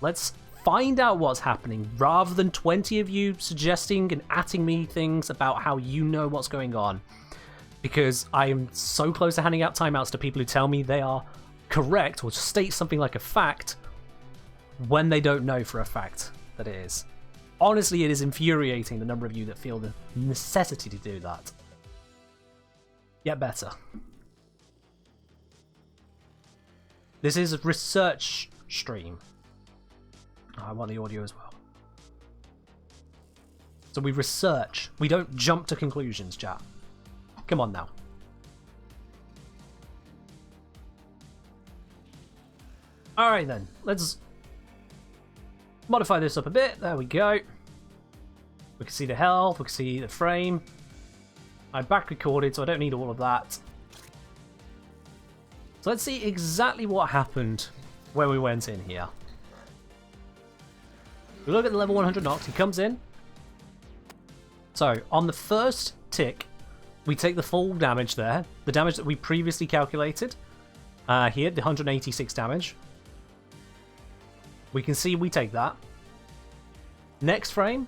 Let's find out what's happening rather than 20 of you suggesting and atting me things about how you know what's going on. Because I am so close to handing out timeouts to people who tell me they are correct or state something like a fact when they don't know for a fact that it is. Honestly, it is infuriating the number of you that feel the necessity to do that. Get better. This is a research stream. I want the audio as well. So we research. We don't jump to conclusions, chat. Come on now. Alright then, let's modify this up a bit. There we go. We can see the health, we can see the frame. I back recorded, so I don't need all of that. So let's see exactly what happened where we went in here. We look at the level 100 Nox, he comes in. So, on the first tick, we take the full damage there. The damage that we previously calculated. Here, the 186 damage. We can see we take that. Next frame.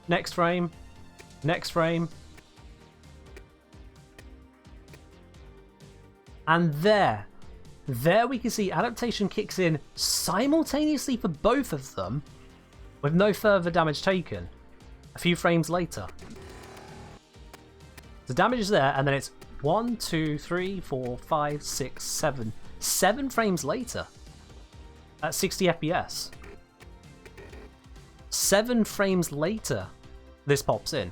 Next frame. Next frame. And there we can see adaptation kicks in simultaneously for both of them with no further damage taken. A few frames later. The damage is there, and then it's 1, 2, 3, 4, 5, 6, 7. 7 frames later at 60 FPS. 7 frames later, this pops in.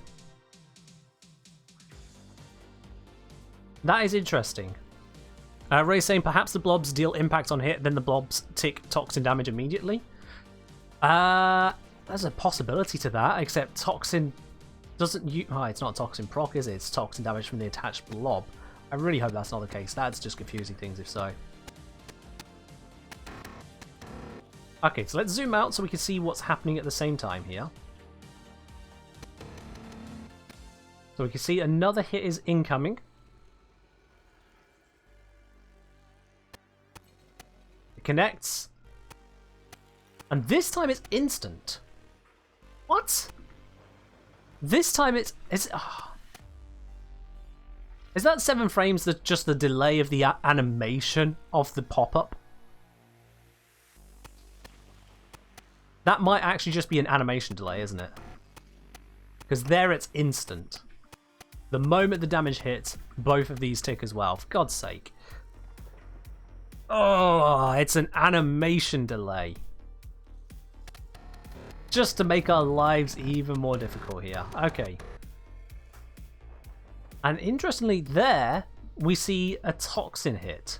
That is interesting. Ray's saying perhaps the blobs deal impact on hit, then the blobs tick toxin damage immediately. There's a possibility to that, except toxin doesn't use... Oh, it's not toxin proc, is it? It's toxin damage from the attached blob. I really hope that's not the case. That's just confusing things if so. Okay, so let's zoom out so we can see what's happening at the same time here. So we can see another hit is incoming. It connects. And this time it's instant. What? This time it's... Is that 7 frames that just the delay of the animation of the pop-up? That might actually just be an animation delay, isn't it? Because there it's instant. The moment the damage hits, both of these tick as well. For God's sake. Oh, it's an animation delay. Just to make our lives even more difficult here. Okay. And interestingly there, we see a toxin hit.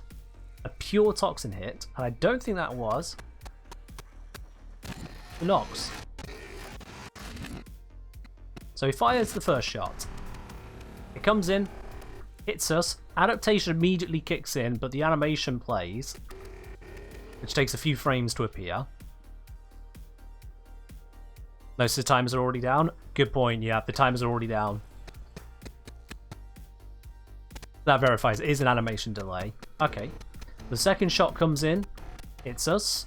A pure toxin hit. And I don't think that was the Nox. So he fires the first shot. It comes in, hits us. Adaptation immediately kicks in, but the animation plays, which takes a few frames to appear. Notice the timers are already down. Good point, yeah, the timers are already down. That verifies it is an animation delay. Okay. The second shot comes in, hits us.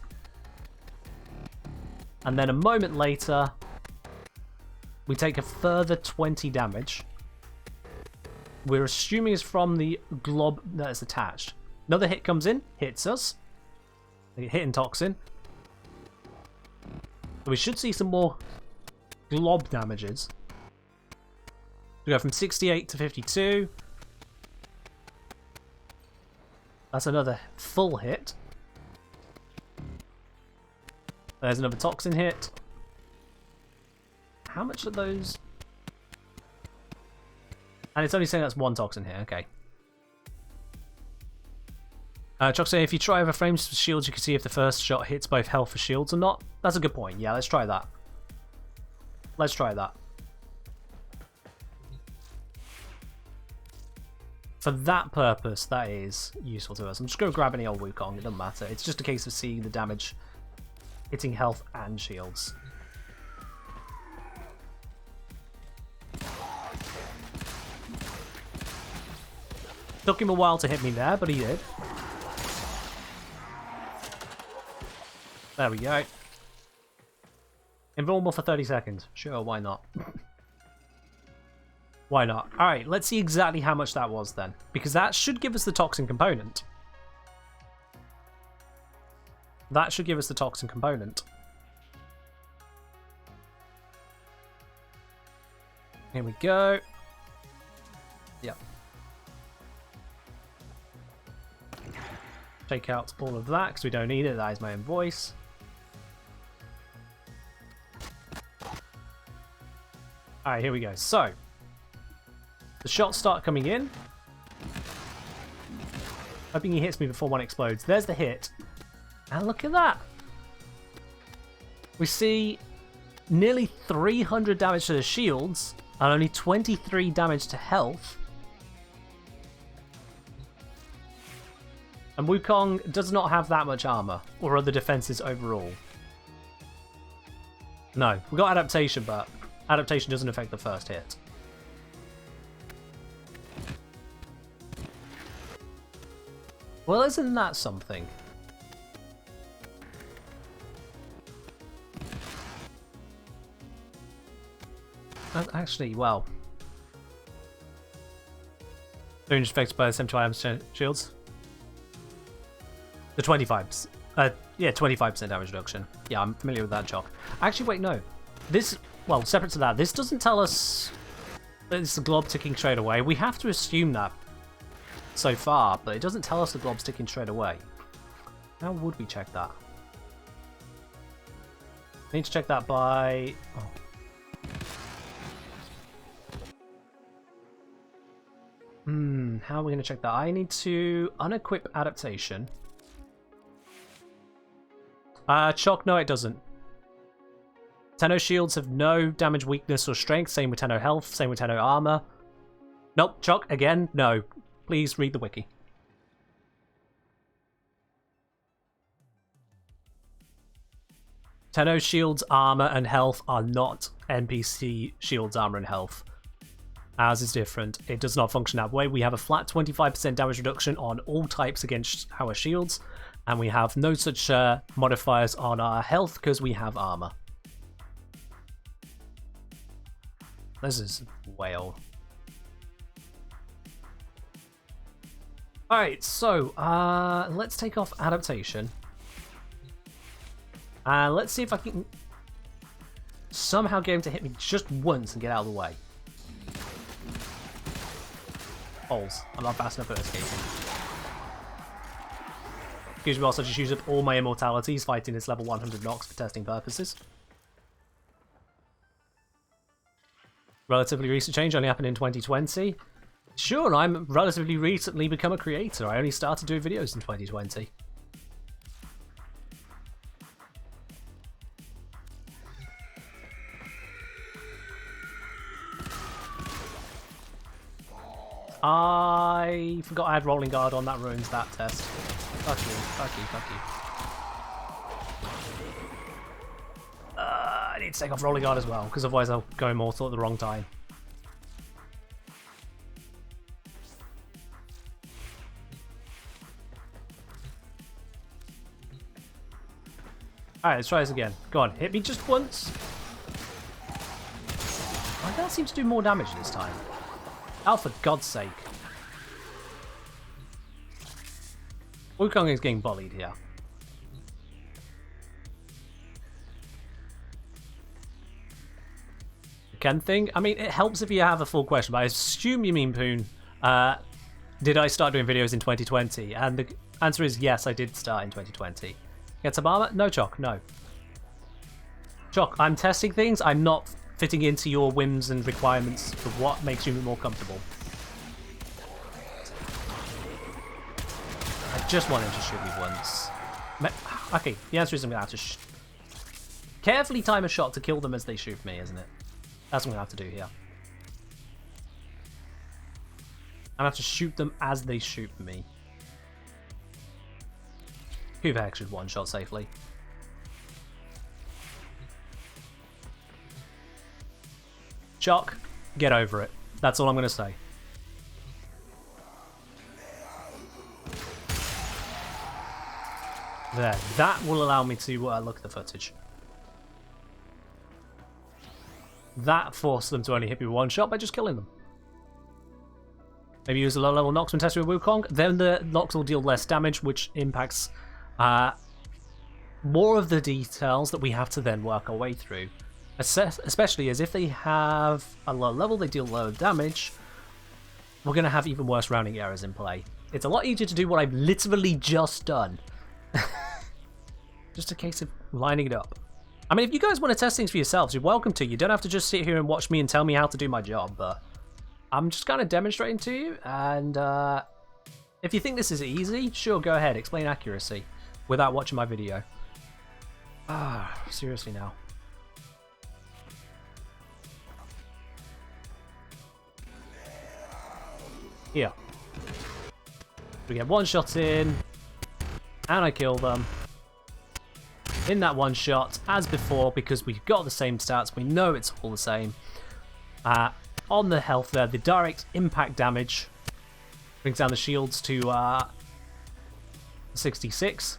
And then a moment later, we take a further 20 damage. We're assuming it's from the glob that is attached. Another hit comes in, hits us. Hitting toxin. We should see some more glob damages. We go from 68 to 52. That's another full hit. There's another toxin hit. How much are those? And it's only saying that's one toxin here, okay. Chuck saying if you try over frames for shields, you can see if the first shot hits both health for shields or not. That's a good point. Yeah, let's try that. Let's try that. For that purpose, that is useful to us. I'm just going to grab any old Wukong, it doesn't matter. It's just a case of seeing the damage hitting health and shields. Took him a while to hit me there, but he did. There we go. Invulnerable for 30 seconds. Sure, why not? Why not? Alright, let's see exactly how much that was then. Because that should give us the toxin component. That should give us the toxin component. Here we go. Yep. Take out all of that because we don't need it. That is my own voice. Alright, here we go. So, the shots start coming in. Hoping he hits me before one explodes. There's the hit. And look at that. We see nearly 300 damage to the shields and only 23 damage to health. And Wukong does not have that much armor or other defenses overall. No, we got adaptation, but adaptation doesn't affect the first hit. Well, isn't that something? Actually, well, they're affected by the 75% shields. The 25%. Yeah, 25% damage reduction. Yeah, I'm familiar with that, Chalk. Actually, wait, no. This, well, separate to that, this doesn't tell us that it's the glob ticking straight away. We have to assume that so far, but it doesn't tell us the glob's ticking straight away. How would we check that? I need to check that by... Oh. How are we going to check that? I need to unequip adaptation. Shock, no it doesn't. Tenno shields have no damage, weakness, or strength. Same with Tenno health, same with Tenno armor. Nope, Shock, again, no. Please read the wiki. Tenno shields, armor, and health are not NPC shields, armor, and health. Ours is different. It does not function that way. We have a flat 25% damage reduction on all types against our shields, and we have no such modifiers on our health because we have armor. This is way old. Alright, so let's take off adaptation. And let's see if I can somehow get him to hit me just once and get out of the way. Holes. I'm not fast enough at escaping. Excuse me whilst I just use up all my immortalities fighting this level 100 Nox for testing purposes. Relatively recent change, only happened in 2020. Sure, I'm relatively recently become a creator. I only started doing videos in 2020. I forgot I had rolling guard on. That ruins that test. Fuck you, fuck you, fuck you. I need to take off rolling guard as well, because otherwise I'll go immortal at the wrong time. Alright, let's try this again. Go on, hit me just once. Oh, that seems to do more damage this time. Oh, for God's sake. Wukong is getting bullied here. The Ken thing? I mean, it helps if you have a full question, but I assume you mean, Poon, did I start doing videos in 2020? And the answer is yes, I did start in 2020. Get some armor? No, Choc, no. Choc, I'm testing things. I'm not fitting into your whims and requirements for what makes you more comfortable. I just want him to shoot me once. Okay, the answer is I'm going to have to carefully time a shot to kill them as they shoot me, isn't it? That's what I'm going to have to do here. I'm going to have to shoot them as they shoot me. Who the heck should one-shot safely? Choc, get over it. That's all I'm going to say. There. That will allow me to look at the footage. That forced them to only hit me with one shot by just killing them. Maybe use a low-level Nox when testing with Wukong. Then the Nox will deal less damage, which impacts more of the details that we have to then work our way through. Especially as if they have a low level, they deal low damage, we're going to have even worse rounding errors in play. It's a lot easier to do what I've literally just done. Just a case of lining it up. I mean, if you guys want to test things for yourselves, you're welcome to. You don't have to just sit here and watch me and tell me how to do my job, but I'm just kind of demonstrating to you, and if you think this is easy, sure, go ahead, explain accuracy without watching my video. Seriously now. Here. We get one shot in. And I kill them in that one shot as before because we've got the same stats. We know it's all the same. On the health there, the direct impact damage brings down the shields to 66.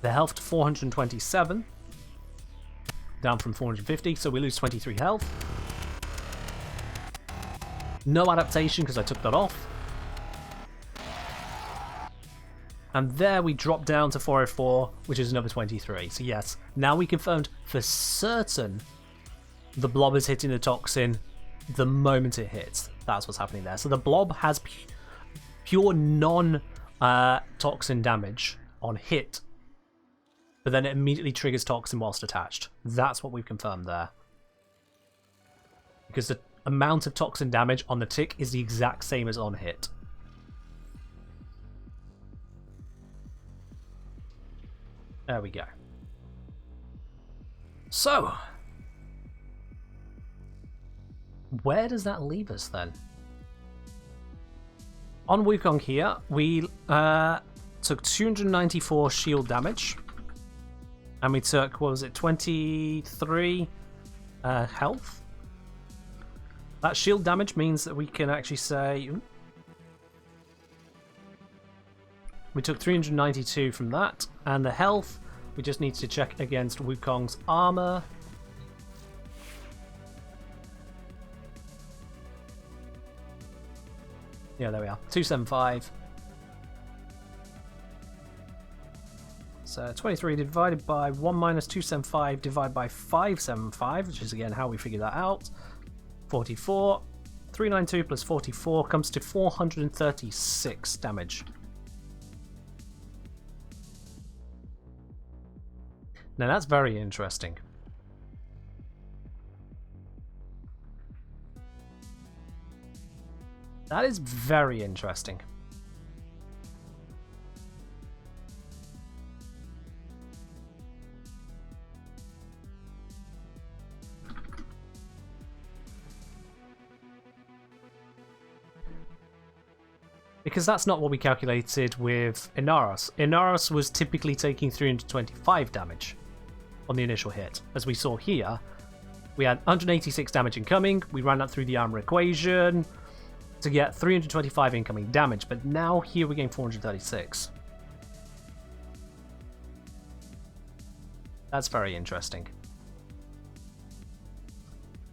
The health to 427. Down from 450, so we lose 23 health. No adaptation because I took that off. And there we drop down to 404, which is another 23. So yes, now we confirmed for certain the blob is hitting the toxin the moment it hits. That's what's happening there. So the blob has pure non-toxin damage on hit, but then it immediately triggers toxin whilst attached. That's what we've confirmed there. Because the amount of toxin damage on the tick is the exact same as on hit. There we go. So, where does that leave us then? On Wukong here, we took 294 shield damage. And we took, what was it, 23 health. That shield damage means that we can actually say... We took 392 from that, and the health, we just need to check against Wukong's armor. Yeah, there we are, 275. So 23 divided by 1 minus 275 divided by 575, which is again how we figure that out. 44. 392 plus 44 comes to 436 damage. Now that's very interesting. That is very interesting. Because that's not what we calculated with Inaros. Inaros was typically taking 325 damage on the initial hit. As we saw here, we had 186 damage incoming, we ran that through the armor equation to get 325 incoming damage, but now here we're getting 436. That's very interesting.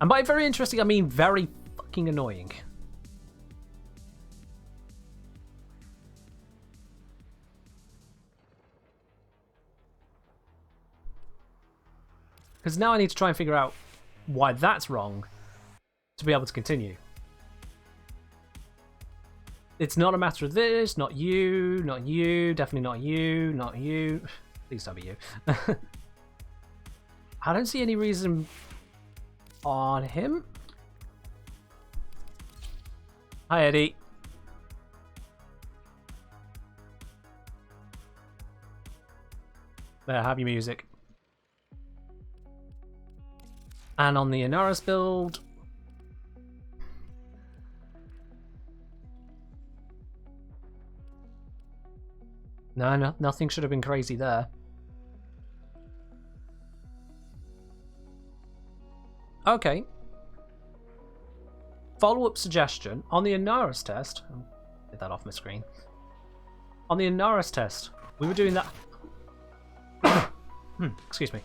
And by very interesting, I mean very fucking annoying. Because now I need to try and figure out why that's wrong to be able to continue. It's not a matter of this, not you, definitely not you, not you. Please don't be you. I don't see any reason on him. Hi, Eddie. There, have your music. And on the Inaris build, no, nothing should have been crazy there. Okay. Follow-up suggestion on the Inaris test. Oh, get that off my screen. On the Inaris test, we were doing that. Excuse me.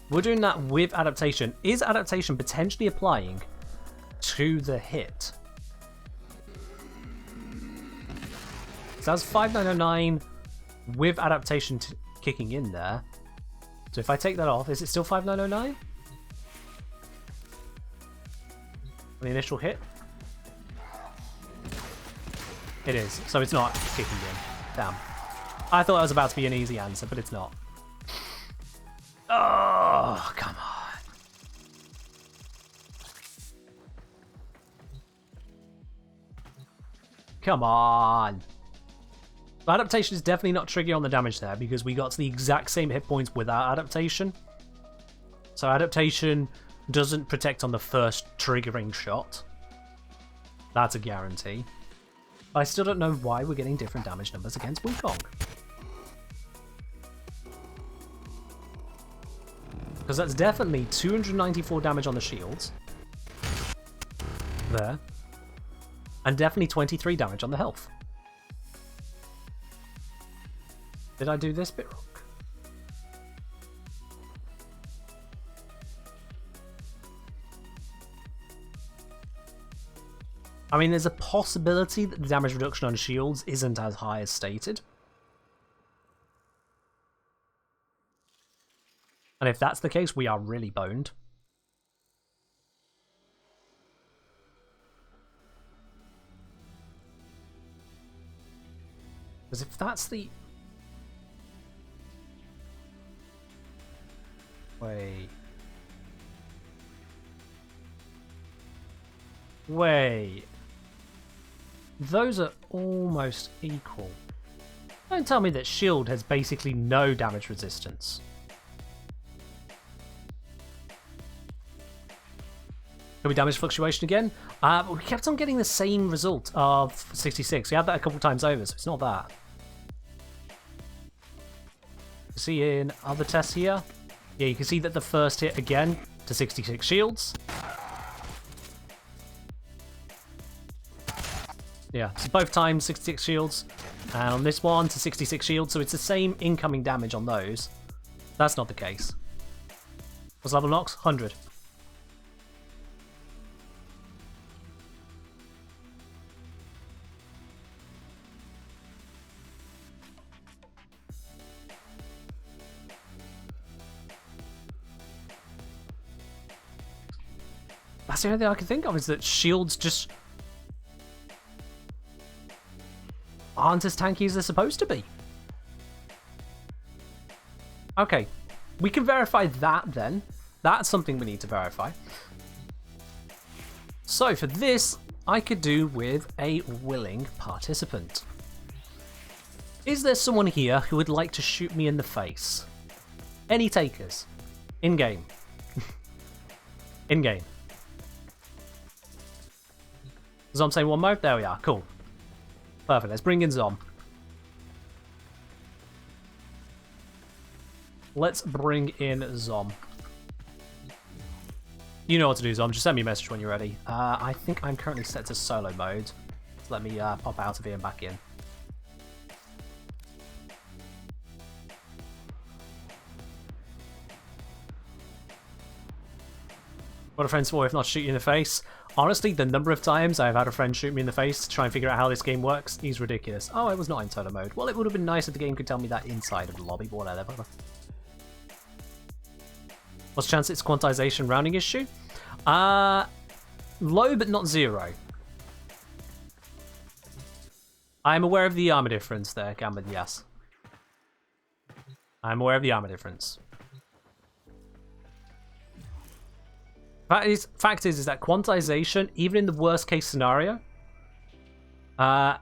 We're doing that with adaptation. Is adaptation potentially applying to the hit? So that's 5909 with adaptation kicking in there. So if I take that off, is it still 5909? The initial hit? It is. So it's not kicking in. Damn. I thought that was about to be an easy answer, but it's not. Oh, come on. Come on. Adaptation is definitely not triggering on the damage there because we got to the exact same hit points without adaptation. So adaptation doesn't protect on the first triggering shot. That's a guarantee. I still don't know why we're getting different damage numbers against Wukong. Because that's definitely 294 damage on the shields. There. And definitely 23 damage on the health. Did I do this bit wrong? I mean, there's a possibility that the damage reduction on shields isn't as high as stated. And if that's the case, we are really boned. Because if that's the... Wait. Wait. Those are almost equal. Don't tell me that shield has basically no damage resistance. Can we damage fluctuation again? We kept on getting the same result of 66. We had that a couple times over, so it's not that. See in other tests here? Yeah, you can see that the first hit again to 66 shields. Yeah, so both times 66 shields. And on this one to 66 shields, so it's the same incoming damage on those. That's not the case. What's level Nox? 100. That's the only thing I can think of, is that shields just aren't as tanky as they're supposed to be. Okay, we can verify that then. That's something we need to verify. So for this, I could do with a willing participant. Is there someone here who would like to shoot me in the face? Any takers? In-game. In-game. Zom saying one mode? There we are, cool. Perfect, let's bring in Zom. Let's bring in Zom. You know what to do, Zom, just send me a message when you're ready. I think I'm currently set to solo mode. So let me pop out of here and back in. What are friends for if not shoot you in the face? Honestly, the number of times I've had a friend shoot me in the face to try and figure out how this game works is ridiculous. Oh, it was not in solo mode. Well, it would have been nice if the game could tell me that inside of the lobby, but whatever. What's the chance it's quantization rounding issue? Low, but not zero. I'm aware of the armor difference there, Gambit, yes. I'm aware of the armor difference. Fact is that quantization, even in the worst case scenario, and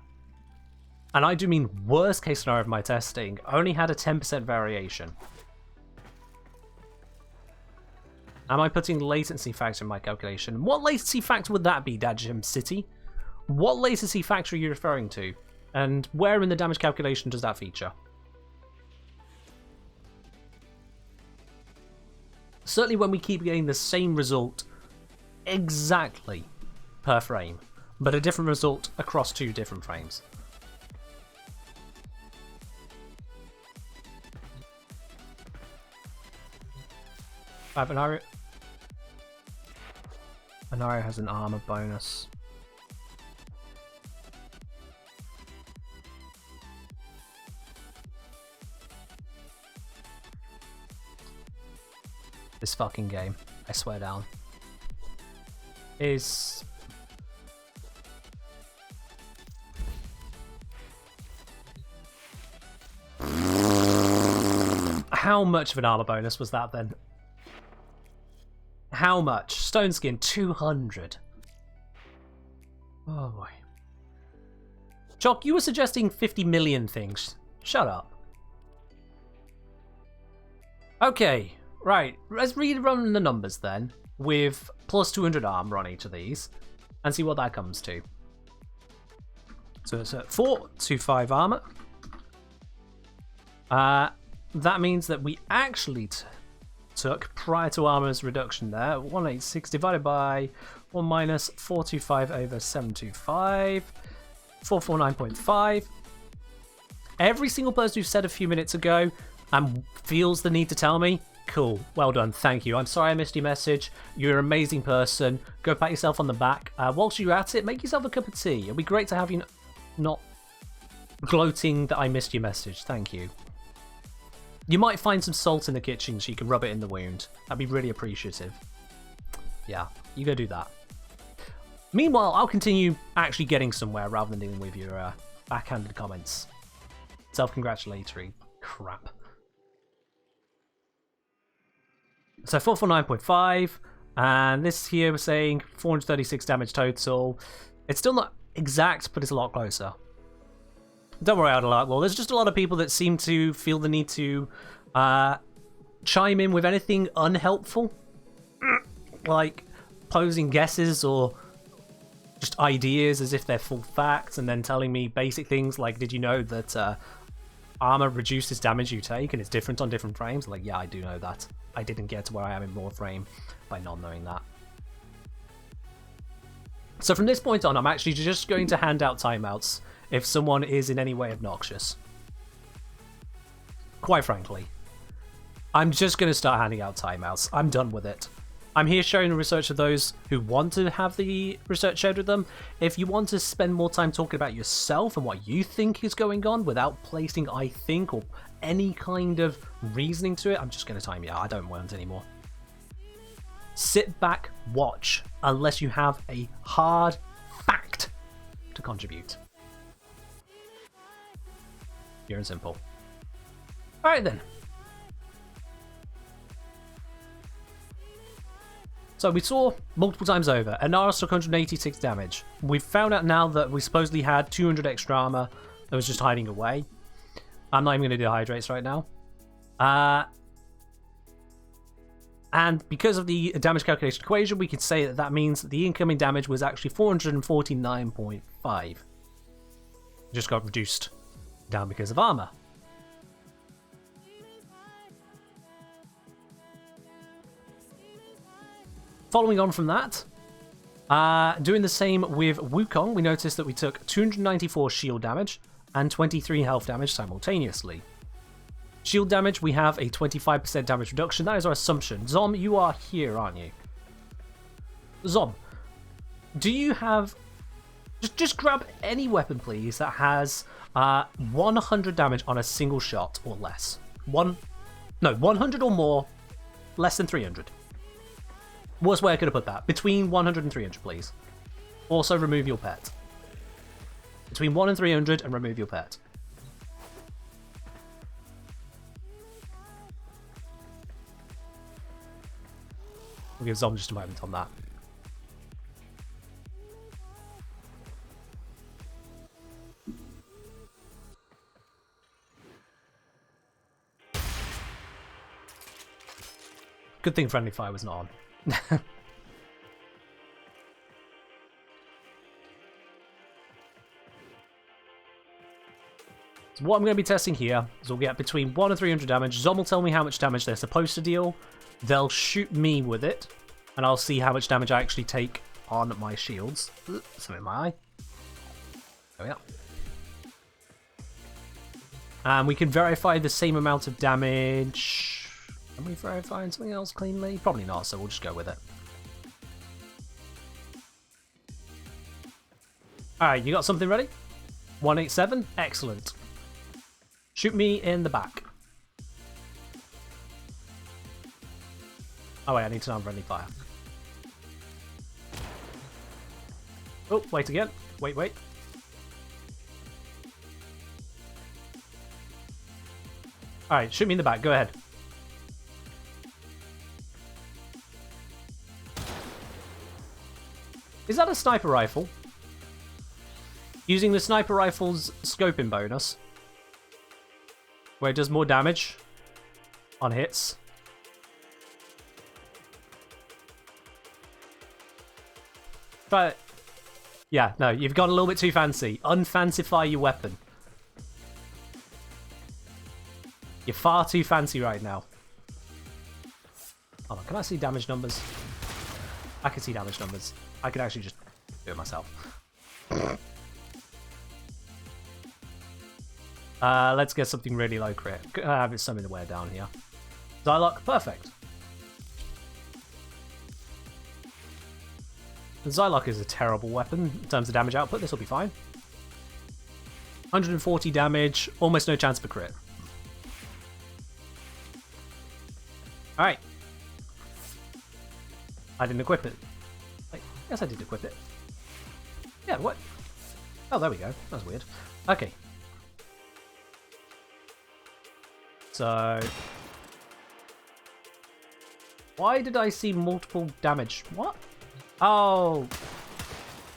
I do mean worst case scenario of my testing, only had a 10% variation. Am I putting latency factor in my calculation? What latency factor would that be, Dajim City? What latency factor are you referring to? And where in the damage calculation does that feature? Certainly when we keep getting the same result exactly per frame, but a different result across 2 different frames. Anario has an armor bonus. This fucking game, I swear down, is... How much of an armor bonus was that then? How much? Stone skin, 200. Oh boy. Jock, you were suggesting 50 million things. Shut up. Okay. Right, let's rerun the numbers then, with plus 200 armor on each of these, and see what that comes to. So it's at 425 armor. That means that we actually took, prior to armor's reduction there, 186 divided by 1 minus 425 over 725, 449.5. Every single person who said a few minutes ago and feels the need to tell me, cool, well done, thank you. I'm sorry I missed your message. You're an amazing person. Go pat yourself on the back. Whilst you're at it, make yourself a cup of tea. It'd be great to have you not gloating that I missed your message. Thank you. You might find some salt in the kitchen so you can rub it in the wound. That'd be really appreciative. Yeah, you go do that. Meanwhile, I'll continue actually getting somewhere rather than dealing with your backhanded comments. Self-congratulatory crap. So 449.5, and this here we're saying 436 damage total. It's still not exact, but it's a lot closer. Don't worry, Adelaide. There's just a lot of people that seem to feel the need to chime in with anything unhelpful, like posing guesses or just ideas as if they're full facts, and then telling me basic things like, did you know that armor reduces damage you take and it's different on different frames? Like, yeah, I do know that. I didn't get to where I am in Warframe by not knowing that. So from this point on, I'm actually just going to hand out timeouts if someone is in any way obnoxious. Quite frankly. I'm just going to start handing out timeouts. I'm done with it. I'm here sharing the research of those who want to have the research shared with them. If you want to spend more time talking about yourself and what you think is going on without placing I think or any kind of reasoning to it, I'm just going to time you out. I don't want it anymore. Sit back, watch, unless you have a hard fact to contribute. Pure and simple. Alright then. So we saw multiple times over, Anara took 186 damage. We've found out now that we supposedly had 200 extra armor that was just hiding away. I'm not even going to do hydrates right now. And because of the damage calculation equation, we can say that that means that the incoming damage was actually 449.5. Just got reduced down because of armor. Following on from that, doing the same with Wukong, we noticed that we took 294 shield damage and 23 health damage simultaneously. Shield damage, we have a 25% damage reduction. That is our assumption. Zom, you are here, aren't you? Zom, do you have... Just grab any weapon, please, that has 100 damage on a single shot or less. 100 or more, less than 300. Worst way I could have put that. Between 100 and 300, please. Also, remove your pet. Between 1 and 300 and remove your pet. We'll give Zom just a moment on that. Good thing friendly fire was not on. So what I'm going to be testing here is we'll get between 1 and 300 damage. Zom will tell me how much damage they're supposed to deal. They'll shoot me with it, and I'll see how much damage I actually take on my shields. Something in my eye. There we are. And we can verify the same amount of damage. Are we verifying something else cleanly? Probably not, so we'll just go with it. Alright, you got something ready? 187? Excellent. Shoot me in the back. Oh wait, I need to know friendly fire. Oh, wait again. Wait. Alright, shoot me in the back. Go ahead. Is that a sniper rifle? Using the sniper rifle's scoping bonus, where it does more damage on hits. But Yeah, no, you've gone a little bit too fancy. Unfancify your weapon. You're far too fancy right now. Hold on, can I see damage numbers? I can see damage numbers. I can actually just do it myself. Let's get something really low crit. Have it something to wear down here. Zylock, perfect. The Zylock is a terrible weapon in terms of damage output. This will be fine. 140 damage, almost no chance for crit. Alright. I didn't equip it. Wait, yes, I did equip it. Yeah, what? Oh, there we go. That's weird. Okay. So... why did I see multiple damage? What? Oh!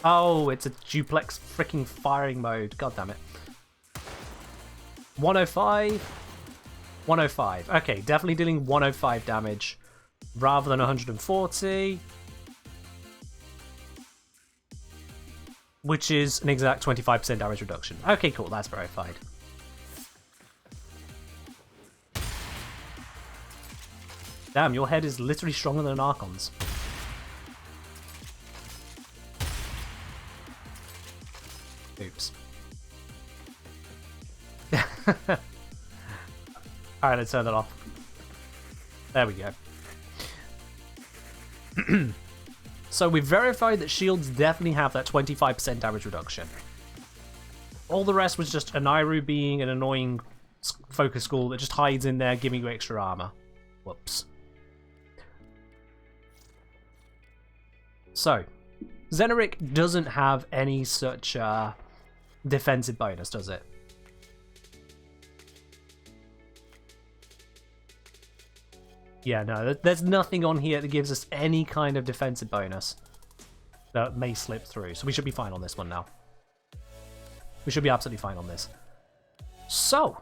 Oh, it's a duplex freaking firing mode. God damn it. 105? 105. Okay, definitely dealing 105 damage rather than 140. Which is an exact 25% damage reduction. Okay, cool, that's verified. Damn, your head is literally stronger than an Archon's. Oops. Alright, let's turn that off. There we go. So we've verified that shields definitely have that 25% damage reduction. All the rest was just Aniru being an annoying focus school that just hides in there giving you extra armor. Whoops. So, Xeneric doesn't have any such defensive bonus, does it? Yeah, no, there's nothing on here that gives us any kind of defensive bonus that may slip through. So we should be fine on this one now. We should be absolutely fine on this. So,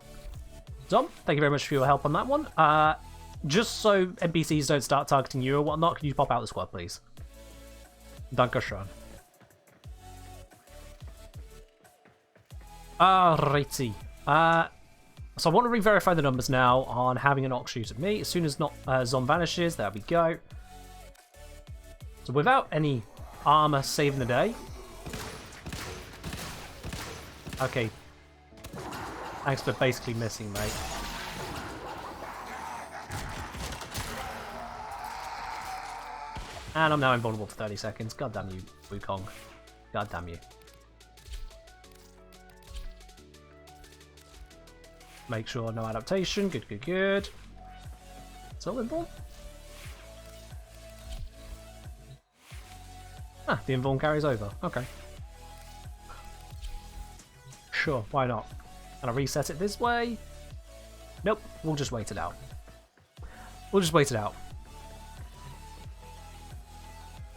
Dom, thank you very much for your help on that one. Just so NPCs don't start targeting you or whatnot, can you pop out the squad, please? Dankeschön. Alrighty. So I want to re-verify the numbers now on having an Ox shoot at me. As soon as Zom vanishes, there we go. So without any armor saving the day. Okay. Thanks for basically missing, mate. And I'm now invulnerable for 30 seconds. God damn you, Wukong. God damn you. Make sure no adaptation. Good, good, good. Still invuln? Ah, the invuln carries over. Okay. Sure, why not? Can I reset it this way? Nope, we'll just wait it out. We'll just wait it out.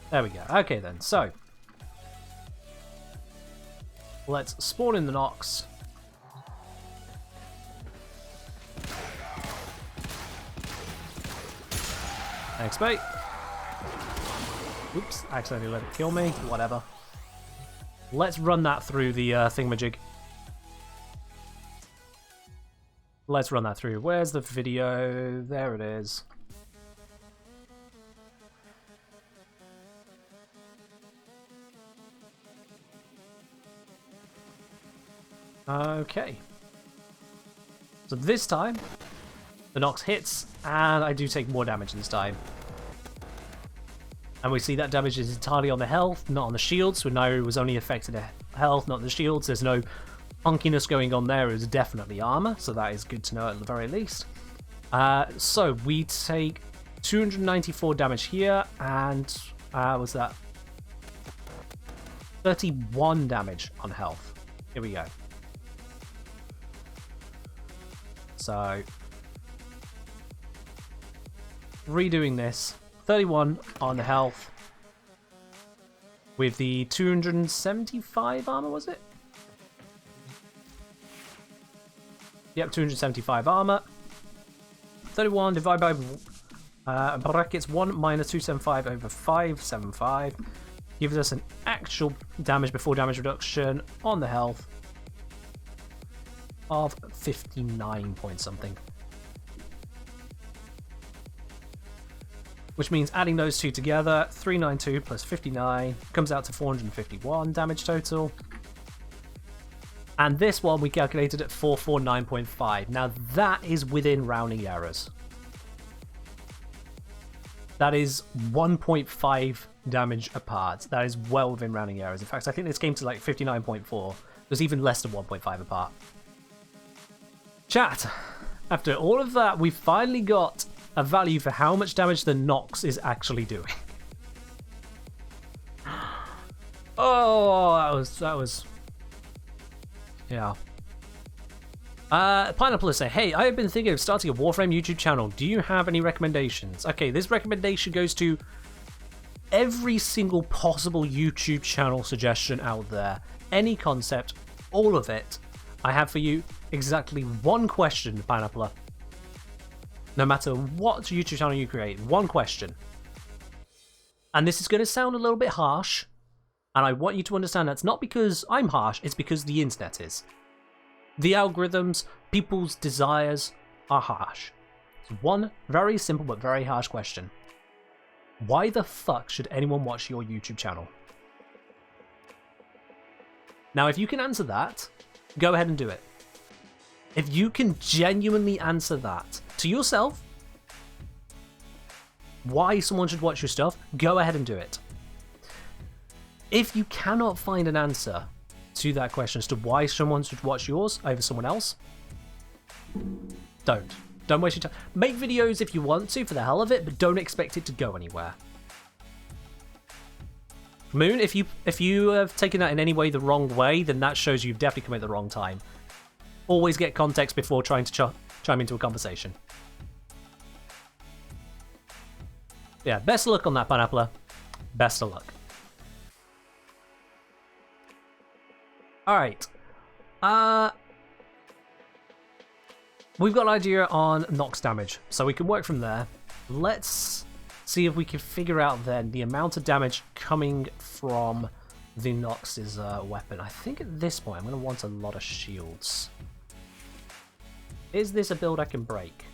There we go. Okay then, so. Let's spawn in the Nox. Thanks, mate. Oops, accidentally let it kill me. Whatever. Let's run that through the thingamajig. Let's run that through. Where's the video? There it is. Okay. So this time, the Nox hits, and I do take more damage this time. And we see that damage is entirely on the health, not on the shields. So Nairu was only affected at health, not the shields. There's no punkiness going on there. It's definitely armor, so that is good to know at the very least. So we take 294 damage here, and was that 31 damage on health. Here we go. So redoing this, 31 on the health with the 275 armor, was it? Yep, 275 armor. 31 divided by brackets 1 minus 275 over 575 gives us an actual damage before damage reduction on the health of 59 point something. Which means adding those two together, 392 plus 59 comes out to 451 damage total. And this one we calculated at 449.5. Now that is within rounding errors. That is 1.5 damage apart. That is well within rounding errors. In fact, I think this came to like 59.4. There's even less than 1.5 apart. Chat, after all of that, we finally got a value for how much damage the Nox is actually doing. Oh, that was... Yeah. Pineapple is saying, hey, I have been thinking of starting a Warframe YouTube channel. Do you have any recommendations? Okay, this recommendation goes to every single possible YouTube channel suggestion out there. Any concept, all of it. I have for you exactly one question, Pineapple. No matter what YouTube channel you create, one question. And this is going to sound a little bit harsh, and I want you to understand that's not because I'm harsh, it's because the internet is. The algorithms, people's desires are harsh. It's one very simple but very harsh question. Why the fuck should anyone watch your YouTube channel? Now, if you can answer that, go ahead and do it. If you can genuinely answer that to yourself, why someone should watch your stuff, go ahead and do it. If you cannot find an answer to that question as to why someone should watch yours over someone else, don't waste your time. Make videos if you want to for the hell of it, but don't expect it to go anywhere. Moon, if you have taken that in any way the wrong way, then that shows you've definitely come at the wrong time. Always get context before trying to chime into a conversation. Yeah, best of luck on that, Pineapple. Best of luck. Alright. We've got an idea on Nox damage, so we can work from there. Let's see if we can figure out then the amount of damage coming from the Nox's weapon. I think at this point I'm going to want a lot of shields. Is this a build I can break?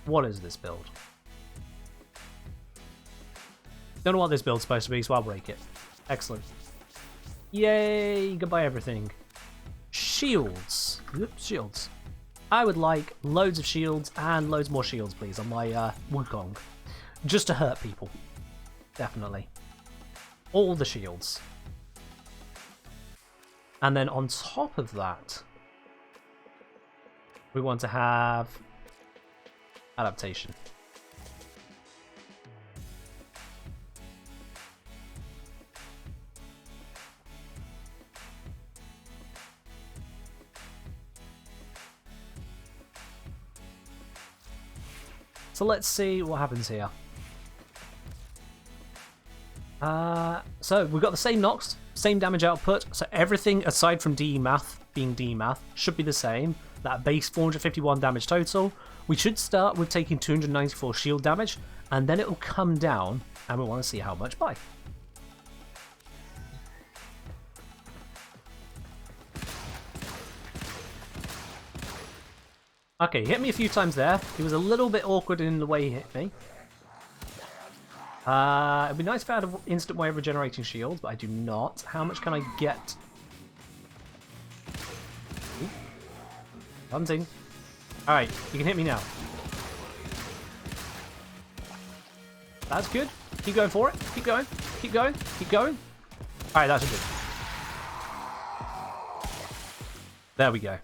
What is this build? Don't know what this build's supposed to be, so I'll break it. Excellent. Yay! Goodbye everything. Shields. Oops, shields. I would like loads of shields and loads more shields, please, on my Wukong. Just to hurt people. Definitely. All the shields. And then on top of that, we want to have adaptation. So let's see what happens here. So we've got the same Nox, same damage output, so everything aside from DE Math being DE Math should be the same. That base 451 damage total. We should start with taking 294 shield damage, and then it will come down, and we want to see how much by. Okay, he hit me a few times there. He was a little bit awkward in the way he hit me. It'd be nice if I had an instant way of regenerating shields, but I do not. How much can I get? Hunting. Alright, you can hit me now. That's good. Keep going for it. Keep going. Keep going. Keep going. Alright, that's good. There we go.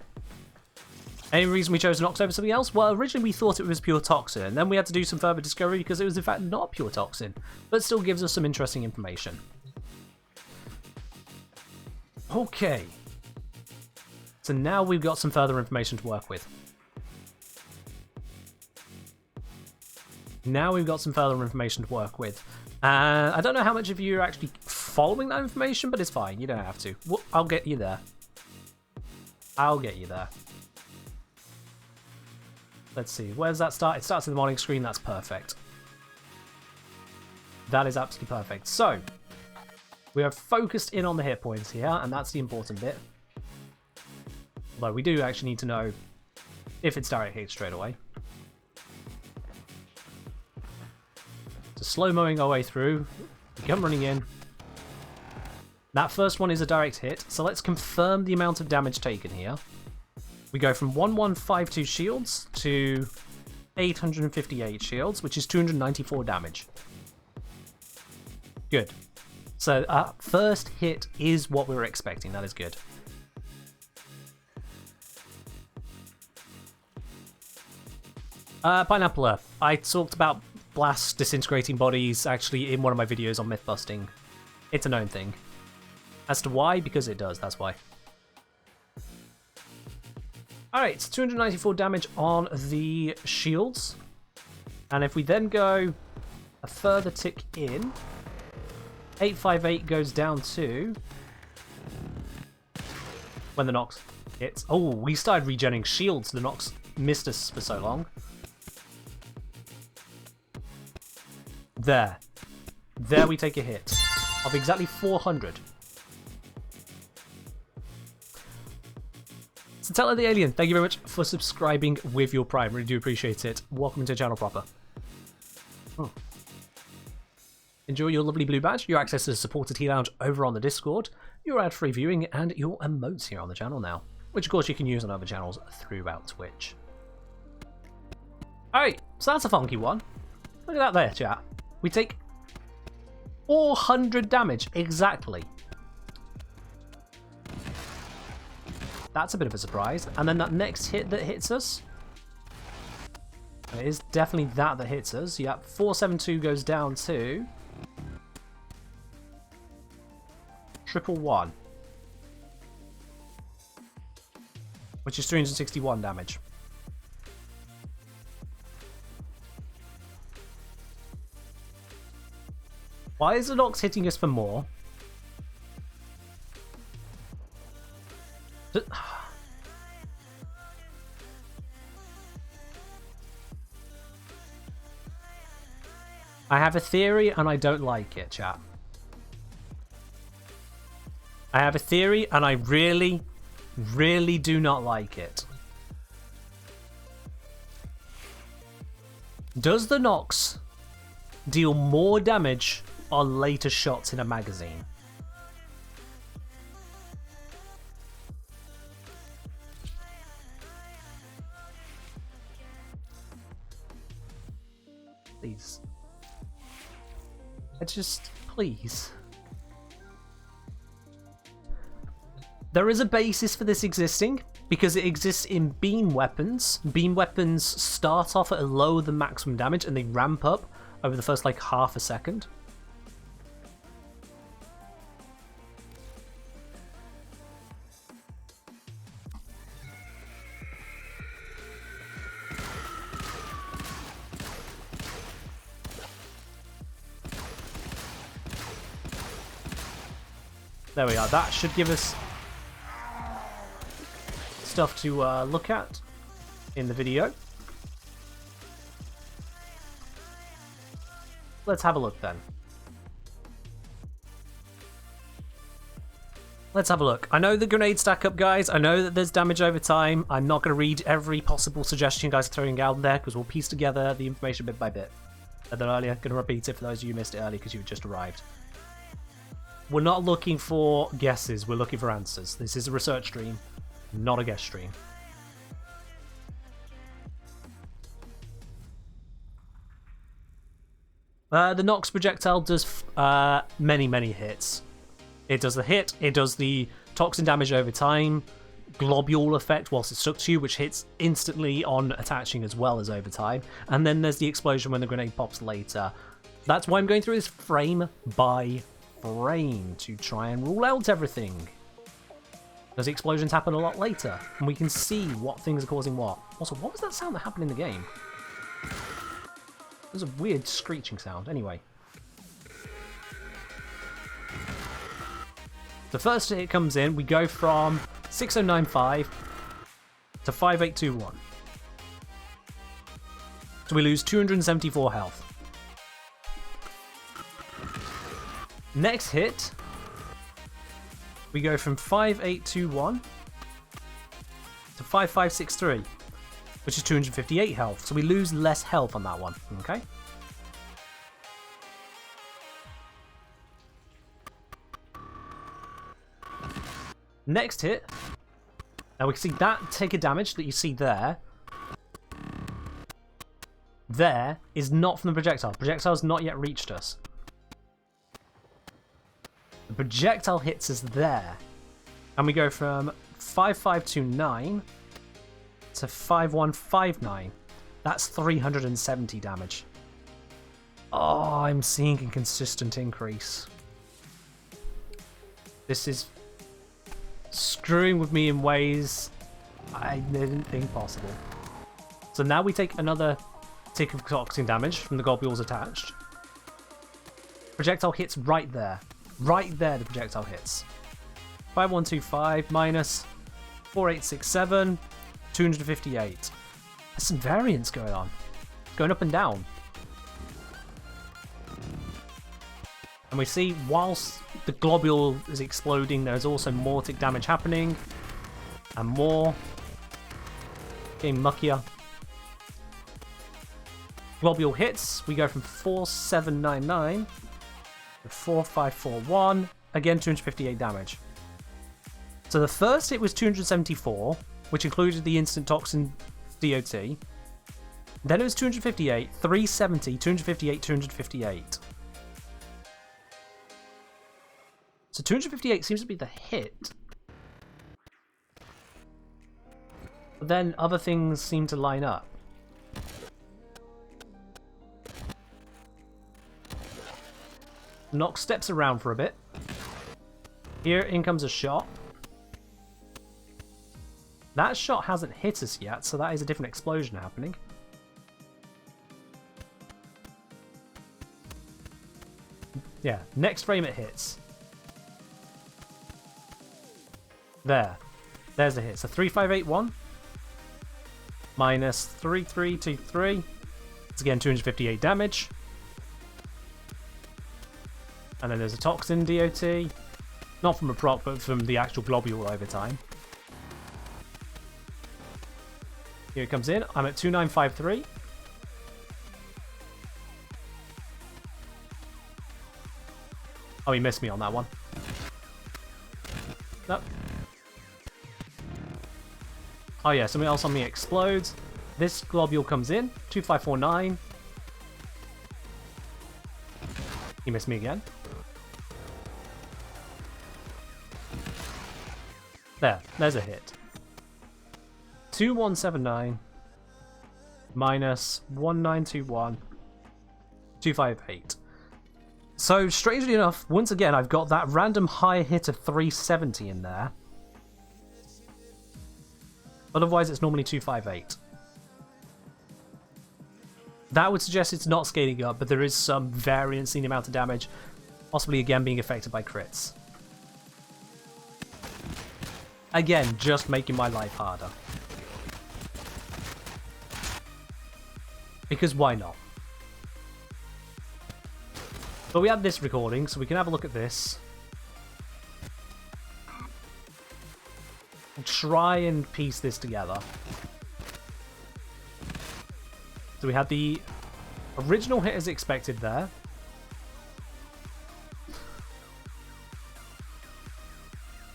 Any reason we chose Nox over something else? Well, originally we thought it was pure toxin, and then we had to do some further discovery because it was in fact not pure toxin, but still gives us some interesting information. Okay. So now we've got some further information to work with. I don't know how much of you are actually following that information, but it's fine. You don't have to. I'll get you there. Let's see, where does that start? It starts in the morning screen, that's perfect. That is absolutely perfect. So, We are focused in on the hit points here, and that's the important bit. Although we do actually need to know if it's direct hit straight away. So slow-mowing our way through. We come running in. That first one is a direct hit, so let's confirm the amount of damage taken here. We go from 1152 shields to 858 shields, which is 294 damage. Good. So our first hit is what we were expecting. That is good. Pineapple. I talked about blast disintegrating bodies actually in one of my videos on myth busting. It's a known thing. As to why? Because it does, that's why. Alright, 294 damage on the shields. And if we then go a further tick in, 858 goes down to when the Nox hits. Oh, we started regenerating shields. The Nox missed us for so long. There. There we take a hit of exactly 400. So Teller the Alien, thank you very much for subscribing with your Prime. Really do appreciate it. Welcome to the channel proper. Oh. Enjoy your lovely blue badge, your access to the supported Heal Lounge over on the Discord, your ad-free viewing, and your emotes here on the channel now, which of course you can use on other channels throughout Twitch. Alright, so that's a funky one. Look at that there, chat. We take 400 damage, exactly. That's a bit of a surprise. And then that next hit that hits us, it is definitely that hits us. Yep, 472 goes down to 111, which is 361 damage. Why is the Nox hitting us for more? I have a theory and I don't like it, chat. I have a theory and I really, really do not like it. Does the Nox deal more damage on later shots in a magazine? Please. It's just, please. There is a basis for this existing, because it exists in beam weapons. Beam weapons start off at a lower than maximum damage and they ramp up over the first like half a second. There we are. That should give us stuff to look at in the video. Let's have a look then. Let's have a look. I know the grenades stack up, guys. I know that there's damage over time. I'm not going to read every possible suggestion you guys are throwing out there because we'll piece together the information bit by bit. I said earlier, going to repeat it for those of you who missed it earlier because you've just arrived. We're not looking for guesses, we're looking for answers. This is a research stream, not a guess stream. The Nox projectile does many hits. It does the hit, it does the toxin damage over time, globule effect whilst it's stuck to you, which hits instantly on attaching as well as over time. And then there's the explosion when the grenade pops later. That's why I'm going through this frame by frame to try and rule out everything. Because the explosions happen a lot later, and we can see what things are causing what. Also, what was that sound that happened in the game? There's a weird screeching sound. Anyway. The first hit comes in, we go from 6095 to 5821. So we lose 274 health. Next hit we go from 5821 to 5563, which is 258 health. So we lose less health on that one, okay? Next hit. Now we can see that take a damage that you see there. There is not from the projectile. Projectile's not yet reached us. The projectile hits us there. And we go from 5529 to 5159. That's 370 damage. Oh, I'm seeing a consistent increase. This is screwing with me in ways I didn't think possible. So now we take another tick of toxin damage from the globules attached. Projectile hits right there. Right there the projectile hits. 5125 minus 4867, 258. There's some variance going on. Going up and down. And we see whilst the globule is exploding, there's also more tick damage happening. And more. Getting muckier. Globule hits. We go from 4799 to 4541. Again, 258 damage. So the first hit was 274, which included the instant toxin DOT. Then it was 258, 370, 258, 258. So 258 seems to be the hit. But then other things seem to line up. Nox steps around for a bit. Here in comes a shot. That shot hasn't hit us yet, so that is a different explosion happening. Yeah, next frame it hits. There's a hit. So 3581 minus 3323. It's again 258 damage. And then there's a toxin DOT. Not from a proc, but from the actual globule over time. Here it comes in. I'm at 2953. Oh, he missed me on that one. Nope. Oh yeah, something else on me explodes. This globule comes in. 2549. He missed me again. There's a hit. 2179 minus 1921 258. So strangely enough, once again I've got that random high hit of 370 in there. Otherwise it's normally 258. That would suggest it's not scaling up, but there is some variance in the amount of damage, possibly again being affected by crits. Again, just making my life harder. Because why not? But we have this recording, so we can have a look at this. And try and piece this together. So we had the original hit as expected there.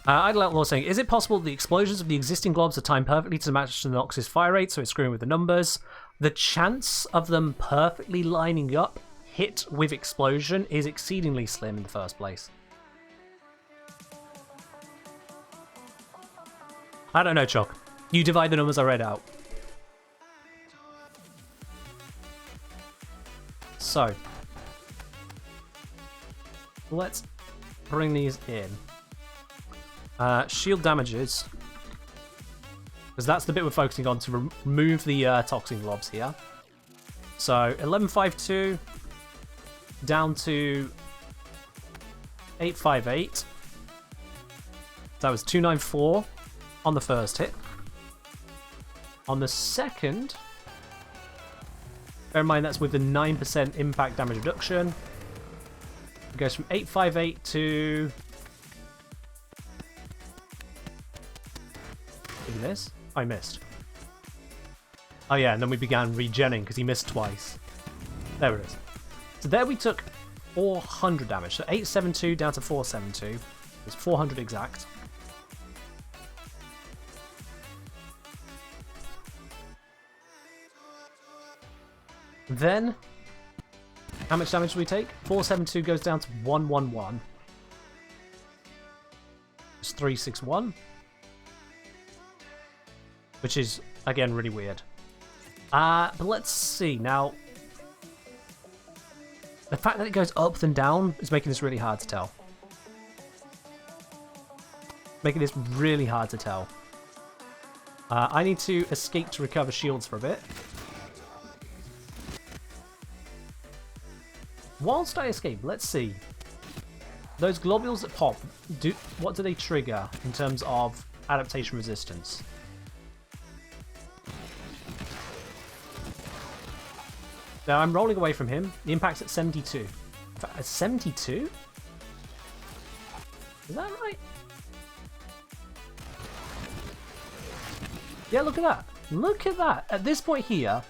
I'd like Law saying, is it possible the explosions of the existing globs are timed perfectly to match the Nox's fire rate, so it's screwing with the numbers? The chance of them perfectly lining up, hit with explosion, is exceedingly slim in the first place. I don't know, Chuck. You divide the numbers I read out. So, let's bring these in. Shield damages, because that's the bit we're focusing on to remove the toxin globs here. So 1152 down to 858. That was 294 on the first hit. On the second, bear in mind that's with the 9% impact damage reduction. It goes from 858 to Do this. I missed. Oh yeah, and then we began regenning because he missed twice. There it is. So there we took 400 damage. So 872 down to 472. It's 400 exact. Then, how much damage do we take? 472 goes down to 111. It's 361. Which is, again, really weird. But let's see. Now, the fact that it goes up and down is making this really hard to tell. Making this really hard to tell. I need to escape to recover shields for a bit. Whilst I escape, let's see. Those globules that pop, what do they trigger in terms of adaptation resistance? Now I'm rolling away from him. The impact's at 72. At 72? Is that right? Yeah, look at that. Look at that. At this point here,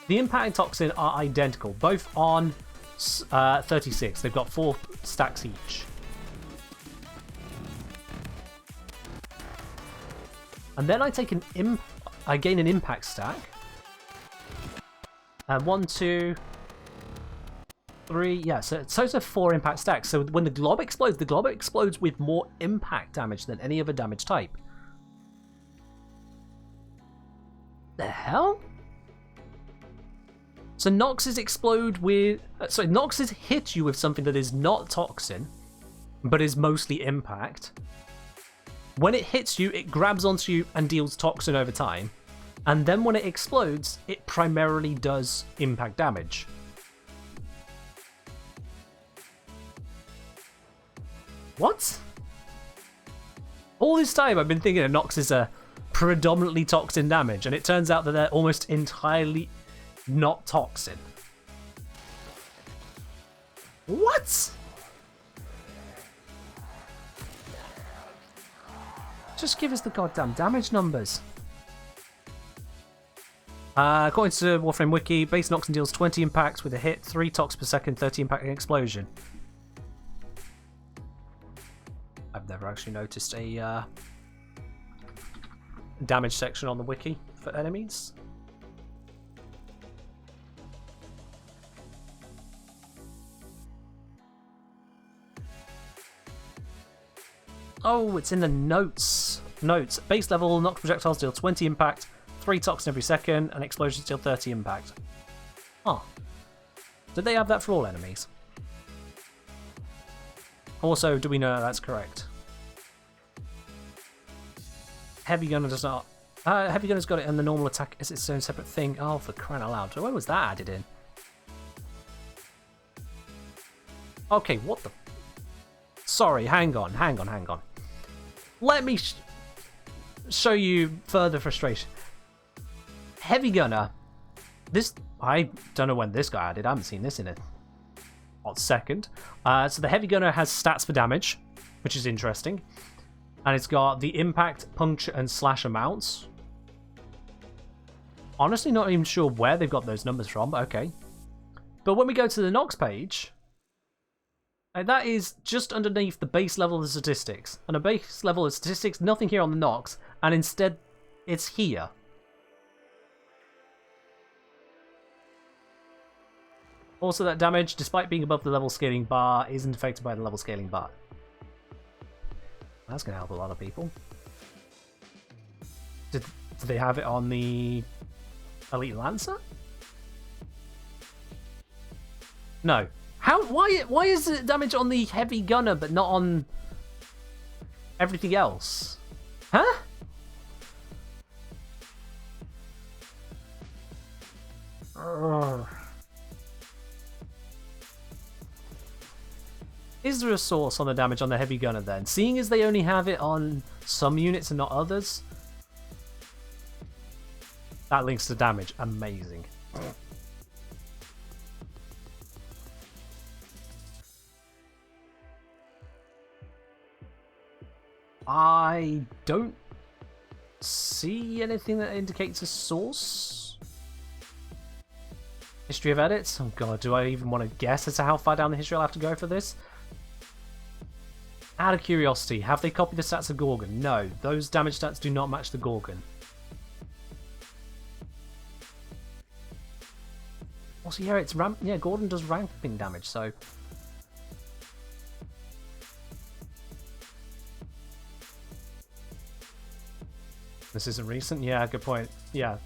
the impact and toxin are identical, both on 36. They've got 4 stacks each. And then I take I gain an impact stack. 1, 2, 3. Yeah, so it's a 4 impact stacks. So when the glob explodes with more impact damage than any other damage type. The hell? So Noxes explode with... sorry, Noxes hit you with something that is not toxin, but is mostly impact. When it hits you, it grabs onto you and deals toxin over time. And then when it explodes, it primarily does impact damage. What? All this time I've been thinking that Noxes are predominantly toxin damage, and it turns out that they're almost entirely not toxin. What? Just give us the goddamn damage numbers. According to Warframe Wiki, base Noxen deals 20 impacts with a hit, 3 tox per second, 30 impact and explosion. I've never actually noticed a damage section on the wiki for enemies. Oh, it's in the notes. Notes. Base level, Nox projectiles deal 20 impact, 3 toxin every second, and explosions deal 30 impact. Oh. Did they have that for all enemies? Also, do we know that's correct? Heavy Gunner does not. Heavy Gunner's got it, and the normal attack is its own separate thing. Oh, for crying out loud. When was that added in? Okay, what the... Sorry, hang on. Let me show you further frustration. Heavy Gunner. This... I don't know when this got added. I haven't seen this in a hot second. So the Heavy Gunner has stats for damage, which is interesting. And it's got the impact, puncture, and slash amounts. Honestly, not even sure where they've got those numbers from, but okay. But when we go to the Nox page, that is just underneath the base level of the statistics. And a base level of statistics, nothing here on the Nox, and instead, it's here. Also, that damage, despite being above the level scaling bar, isn't affected by the level scaling bar. That's going to help a lot of people. Did they have it on the Elite Lancer? No. How? Why is the damage on the Heavy Gunner but not on everything else? Huh? Ugh. Is there a source on the damage on the Heavy Gunner then? Seeing as they only have it on some units and not others. That links to damage. Amazing. I don't see anything that indicates a source. History of edits? Oh god, do I even want to guess as to how far down the history I'll have to go for this? Out of curiosity, have they copied the stats of Gorgon? No, those damage stats do not match the Gorgon. Also, yeah, it's Gordon does ramping damage, so... This isn't recent? Yeah, good point. Yeah,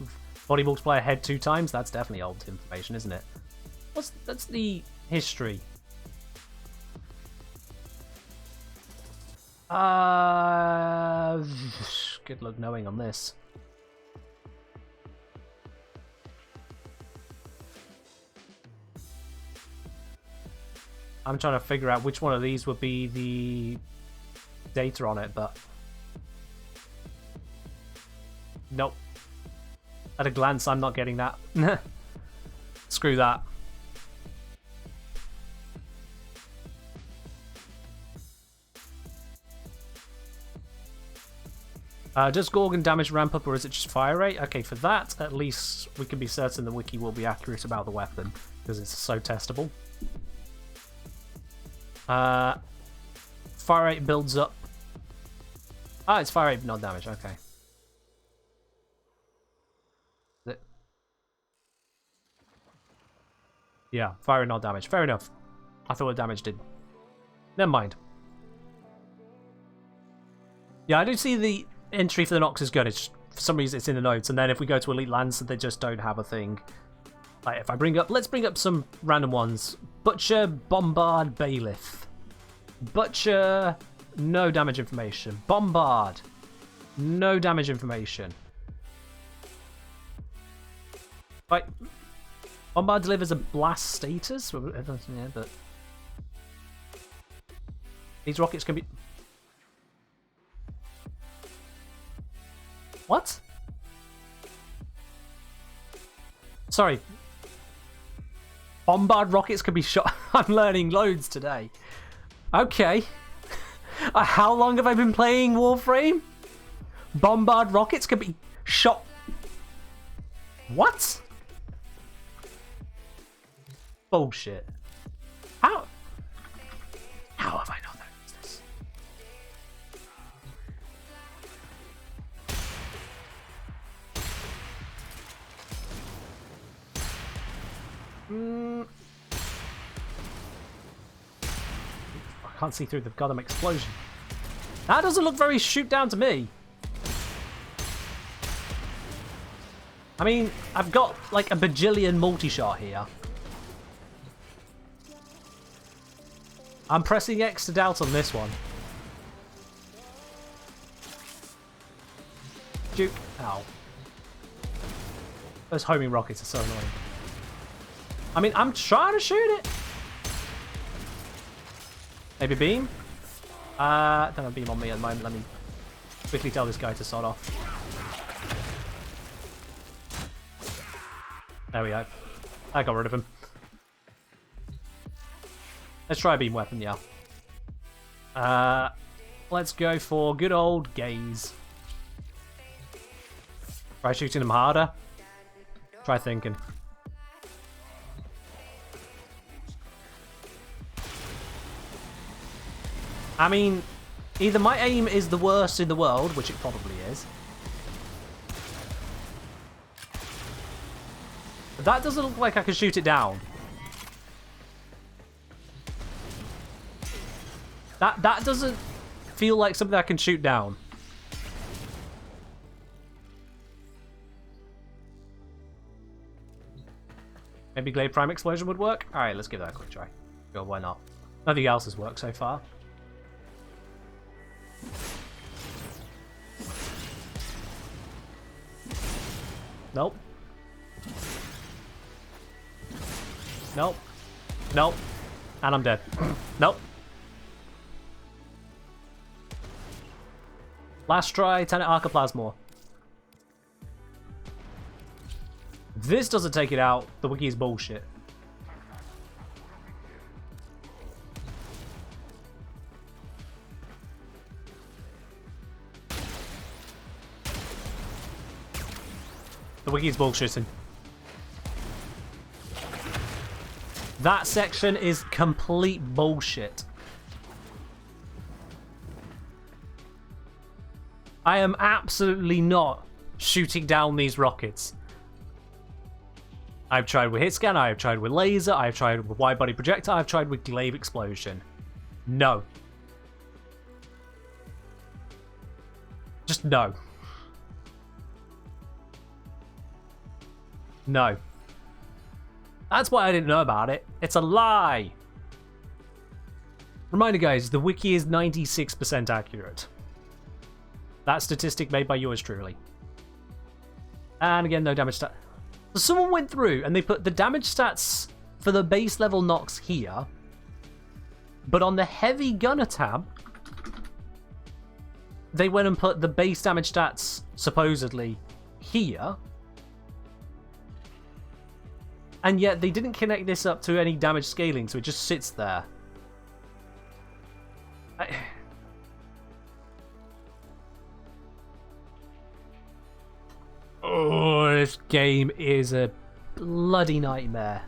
body multiplier head 2 times? That's definitely old information, isn't it? That's the history? Good luck knowing on this. I'm trying to figure out which one of these would be the data on it, but... Nope. At a glance, I'm not getting that. Screw that. Does Gorgon damage ramp up or is it just fire rate? Okay, for that, at least we can be certain the wiki will be accurate about the weapon, because it's so testable. Fire rate builds up. Ah, it's fire rate, not damage, okay. Yeah, fire rate, not damage. Fair enough. I thought what damage did. Never mind. Yeah, I do see the entry for the Nox is good. It's just, for some reason it's in the notes, and then if we go to Elite Lands, they just don't have a thing. Like if I bring up, let's bring up some random ones. Butcher, Bombard, Bailiff. Butcher, no damage information. Bombard, no damage information. Right. Bombard delivers a blast status. Yeah, but these rockets can be. What? Sorry. Bombard rockets can be shot. I'm learning loads today. Okay. How long have I been playing Warframe? Bombard rockets can be shot. What? Bullshit. How have I not noticed this? I can't see through the goddamn explosion. That doesn't look very shoot down to me. I mean, I've got like a bajillion multi-shot here. I'm pressing X to doubt on this one. Duke. Ow. Those homing rockets are so annoying. I mean, I'm trying to shoot it. Maybe beam? Don't have a beam on me at the moment. Let me quickly tell this guy to sod off. There we go. I got rid of him. Let's try a beam weapon, yeah. Let's go for good old gaze. Try shooting him harder. Try thinking. I mean, either my aim is the worst in the world, which it probably is. But that doesn't look like I can shoot it down. That doesn't feel like something I can shoot down. Maybe Glade Prime Explosion would work? Alright, let's give that a quick try. Sure, why not? Nothing else has worked so far. Nope. Nope. Nope. And I'm dead. Nope. Last try, Tenet Archoplasmor. If this doesn't take it out, the wiki is bullshit. The wiki is bullshitting. That section is complete bullshit. I am absolutely not shooting down these rockets. I've tried with hit scan, I've tried with laser, I've tried with wide body projectile, I've tried with glaive explosion. No. Just no. No. That's why I didn't know about it. It's a lie. Reminder guys, the wiki is 96% accurate. That statistic made by yours truly. And again, no damage stat. So someone went through and they put the damage stats for the base level Nox here, but on the heavy gunner tab, they went and put the base damage stats supposedly here, and yet they didn't connect this up to any damage scaling, so it just sits there. Oh, this game is a bloody nightmare.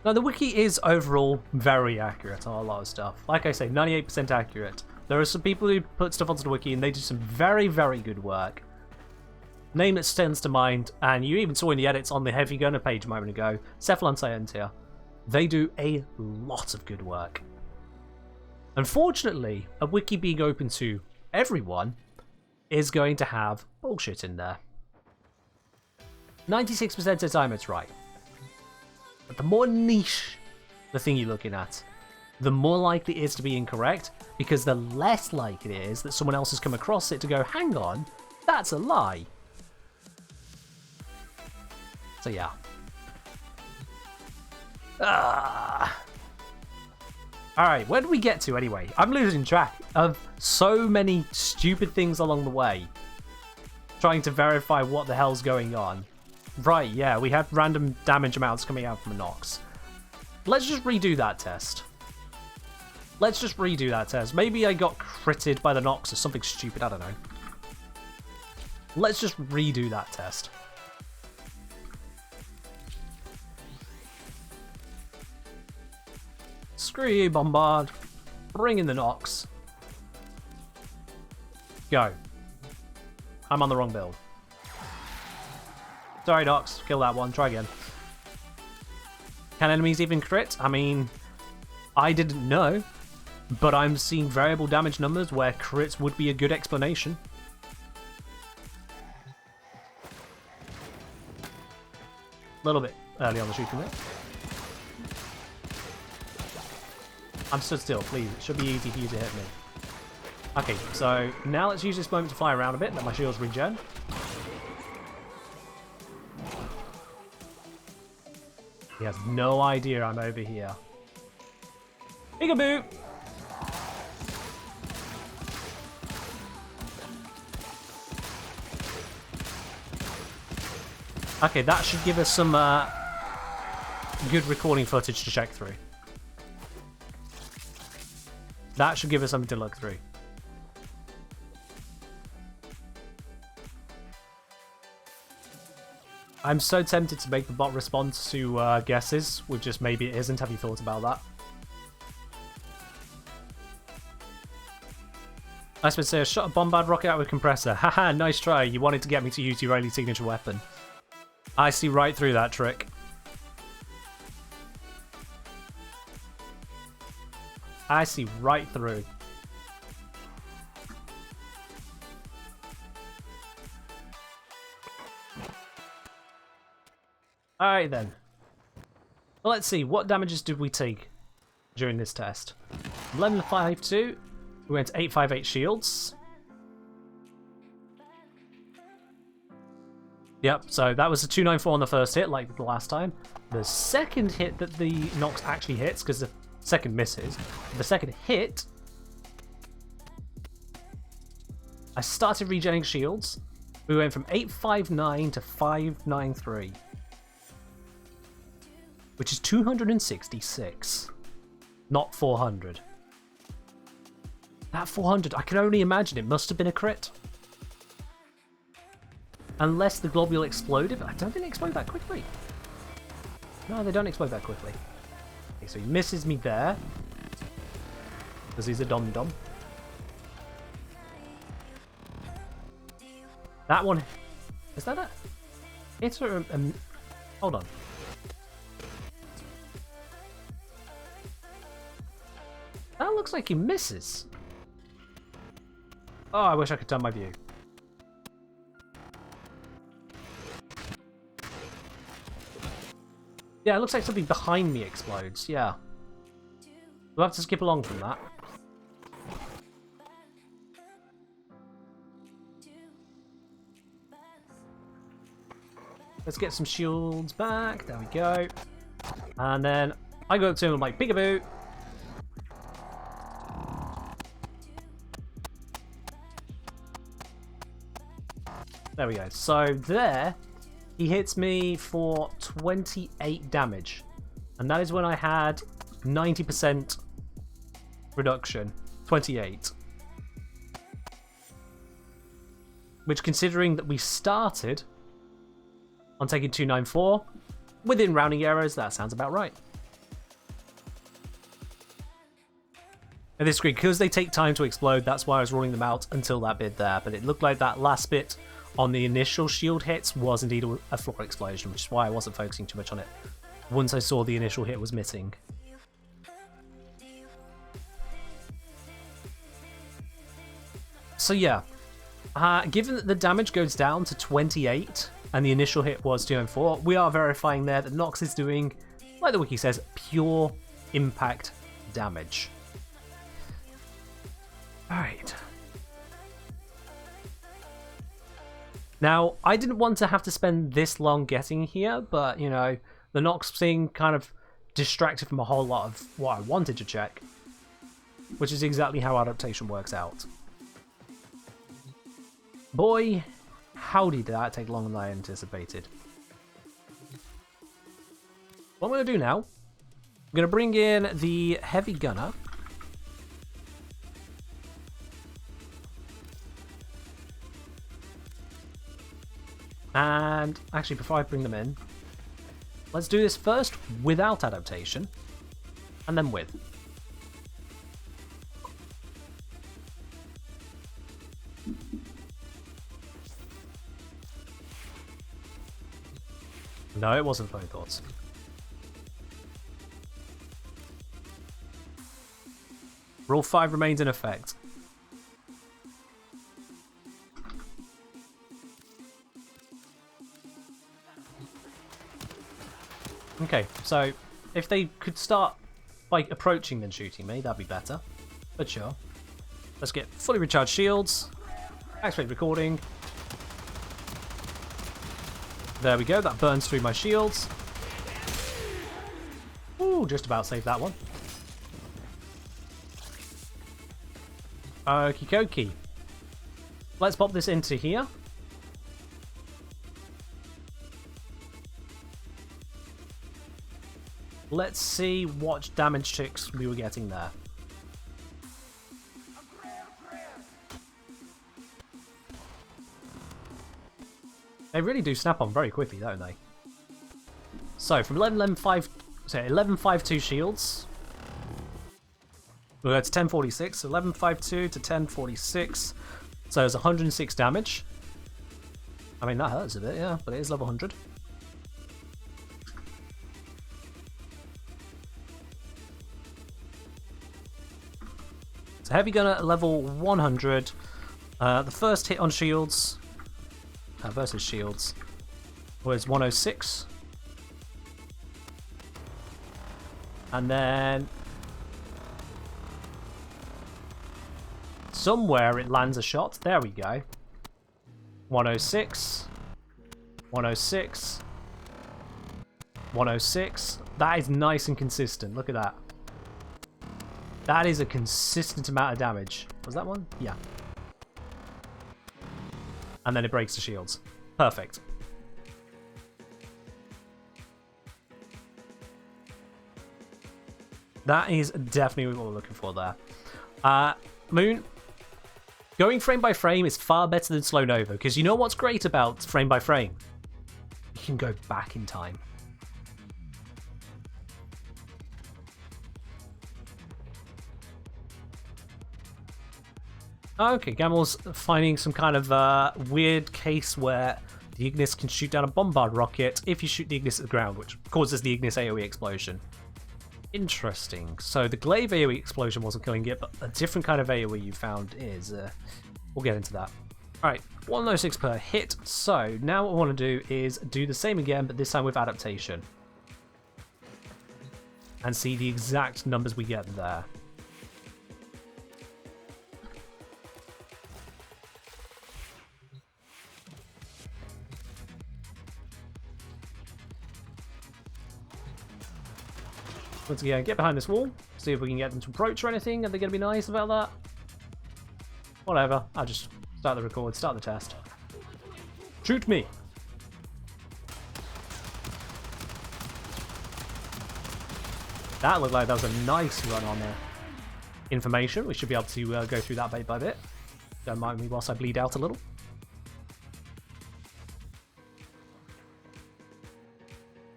Now, the wiki is overall very accurate on a lot of stuff. Like I say, 98% accurate. There are some people who put stuff onto the wiki and they do some very, very good work. Name that stands to mind, and you even saw in the edits on the Heavy Gunner page a moment ago, Cephalon Scientia. They do a lot of good work. Unfortunately, a wiki being open to everyone is going to have bullshit in there. 96% of the time it's right. But the more niche the thing you're looking at, the more likely it is to be incorrect, because the less likely it is that someone else has come across it to go, hang on, that's a lie. So yeah. Alright, where did we get to anyway? I'm losing track of so many stupid things along the way. Trying to verify what the hell's going on. Right, yeah, we have random damage amounts coming out from a Nox. Let's just redo that test. Maybe I got critted by the Nox or something stupid, I don't know. Let's just redo that test. Screw you, Bombard. Bring in the Nox. Go. I'm on the wrong build. Sorry, Nox. Kill that one. Try again. Can enemies even crit? I mean, I didn't know, but I'm seeing variable damage numbers where crits would be a good explanation. A little bit early on the shooting there. I'm stood still, please. It should be easy for you to hit me. Okay, so now let's use this moment to fly around a bit, let my shields regen. He has no idea I'm over here. Peekaboo! Okay, that should give us some good recording footage to check through. That should give us something to look through. I'm so tempted to make the bot respond to guesses with just maybe it isn't. Have you thought about that? I suppose say, shot a bombard rocket out with compressor. Haha, nice try. You wanted to get me to use your only signature weapon. I see right through that trick. I see right through. Alright then. Well, let's see, what damages did we take during this test? 1152, we went to 858 shields. Yep, so that was a 294 on the first hit, like the last time. The second hit that the Nox actually hits, because the second misses, the second hit, I started regenerating shields. We went from 859 to 593. Which is 266, not 400. That 400, I can only imagine it must have been a crit. Unless the globule exploded, but I don't think they explode that quickly. No, they don't explode that quickly. Okay, so he misses me there. Because he's a dom-dom. That one... Is that a... It's a... Hold on. That looks like he misses. Oh, I wish I could turn my view. Yeah, it looks like something behind me explodes, yeah. We'll have to skip along from that. Let's get some shields back. There we go. And then I go up to him and I'm like, peekaboo. There we go. So there, he hits me for 28 damage. And that is when I had 90% reduction. 28. Which, considering that we started on taking 294, within rounding errors, that sounds about right. And this screen, because they take time to explode, that's why I was ruling them out until that bit there. But it looked like that last bit on the initial shield hits was indeed a floor explosion, which is why I wasn't focusing too much on it once I saw the initial hit was missing. So yeah, given that the damage goes down to 28 and the initial hit was 204, we are verifying there that Nox is doing, like the wiki says, pure impact damage. Alright. Now, I didn't want to have to spend this long getting here, but, you know, the Nox thing kind of distracted from a whole lot of what I wanted to check, which is exactly how adaptation works out. Boy, howdy did that take longer than I anticipated. What I'm going to do now, I'm going to bring in the heavy gunner. And actually, before I bring them in, let's do this first without adaptation, and then with. No, it wasn't phone thoughts. Rule 5 remains in effect. Okay, so if they could start by approaching then shooting me, that'd be better. But sure. Let's get fully recharged shields. Activate recording. There we go, that burns through my shields. Ooh, just about saved that one. Okie dokie. Let's pop this into here. Let's see what damage checks we were getting there. They really do snap on very quickly, don't they? So, from 1152 shields, we'll go to 1046. 1152 to 1046. So it's 106 damage. I mean, that hurts a bit, yeah, but it is level 100. So heavy gunner at level 100. The first hit on shields versus shields was 106. And then somewhere it lands a shot. There we go. 106. 106. 106. That is nice and consistent. Look at that. That is a consistent amount of damage. Was that one? Yeah. And then it breaks the shields. Perfect. That is definitely what we're looking for there. Moon, going frame by frame is far better than slow Nova, because you know what's great about frame by frame? You can go back in time. Okay, Gamel's finding some kind of weird case where the Ignis can shoot down a bombard rocket if you shoot the Ignis at the ground, which causes the Ignis AoE explosion. Interesting. So the Glaive AoE explosion wasn't killing it, but a different kind of AoE you found is. We'll get into that. Alright, 106 per hit. So now what I want to do is do the same again, but this time with adaptation. And see the exact numbers we get there. Once again, get behind this wall, see if we can get them to approach or anything. Are they going to be nice about that? Whatever, I'll just start the record, start the test. Shoot me! That looked like that was a nice run on information. We should be able to go through that bit by bit. Don't mind me whilst I bleed out a little.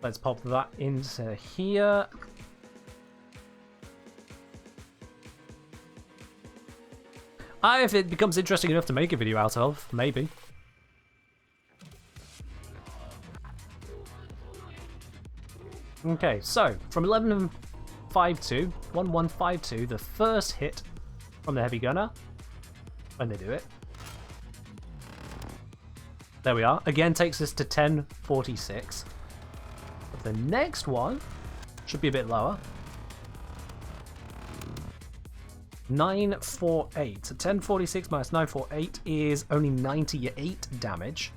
Let's pop that into here. If it becomes interesting enough to make a video out of, maybe. Okay, so from 1152, the first hit from the heavy gunner, when they do it. There we are. Again, takes us to 1046. But the next one should be a bit lower. 948. So 1046 minus 948 is only 98 damage.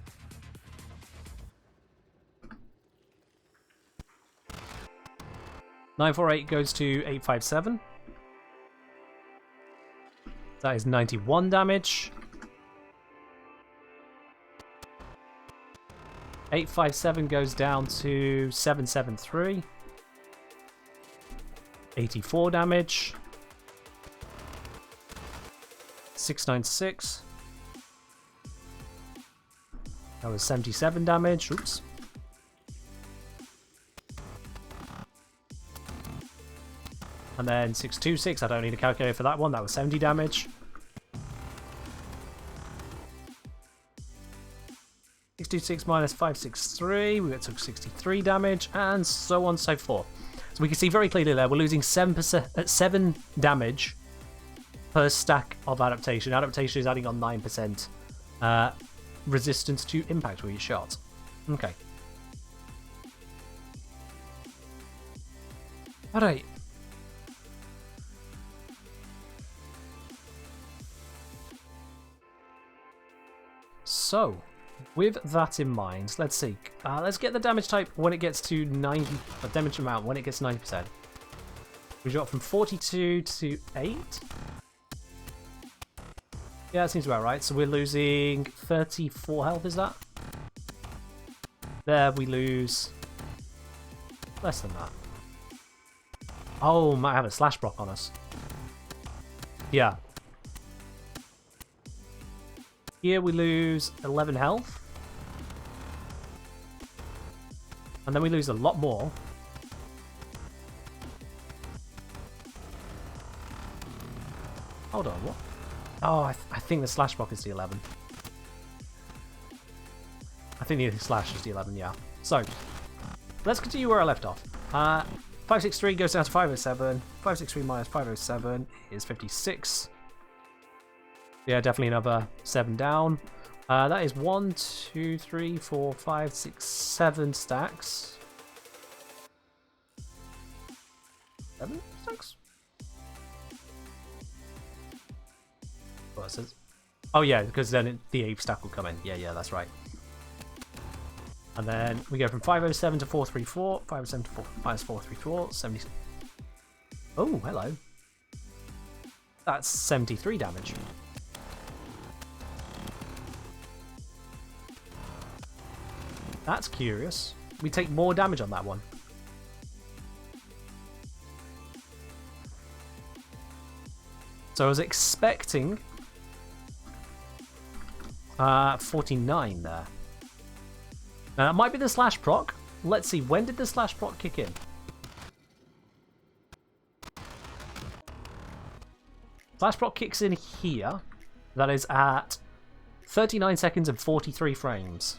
.948 goes to 857. That is 91 damage. 857 goes down to 773. 84 damage. 696. That was 77 damage. Oops. And then 626, I don't need a calculator for that one, that was 70 damage. 626 minus 563, we took 63 damage, and so on and so forth. So we can see very clearly there, we're losing 7 damage per stack of adaptation. Adaptation is adding on 9% resistance to impact with each shot. Okay. Alright. So, with that in mind, let's see. Let's get the damage type when it gets to 90. The damage amount when it gets 90%. We got from 42 to 8. Yeah, that seems about right. So we're losing 34 health, is that? There we lose less than that. Oh, might have a slash block on us. Yeah. Here we lose 11 health. And then we lose a lot more. Hold on, what? Oh, I think the slash block is the 11. I think the slash is the 11, yeah. So, let's continue where I left off. 563 goes down to 507. 563 minus 507 is 56. Yeah, definitely another 7 down. That is 1, 2, 3, 4, 5, 6, 7 stacks. 7 stacks? What is it? Oh yeah, because then the 8th stack will come in. Yeah, that's right. And then we go from 507 to 434. 507 to 4 minus 434. 70. Oh, hello. That's 73 damage. That's curious. We take more damage on that one. So I was expecting 49 there. Now that might be the slash proc. Let's see, when did the slash proc kick in? Slash proc kicks in here. That is at 39 seconds and 43 frames.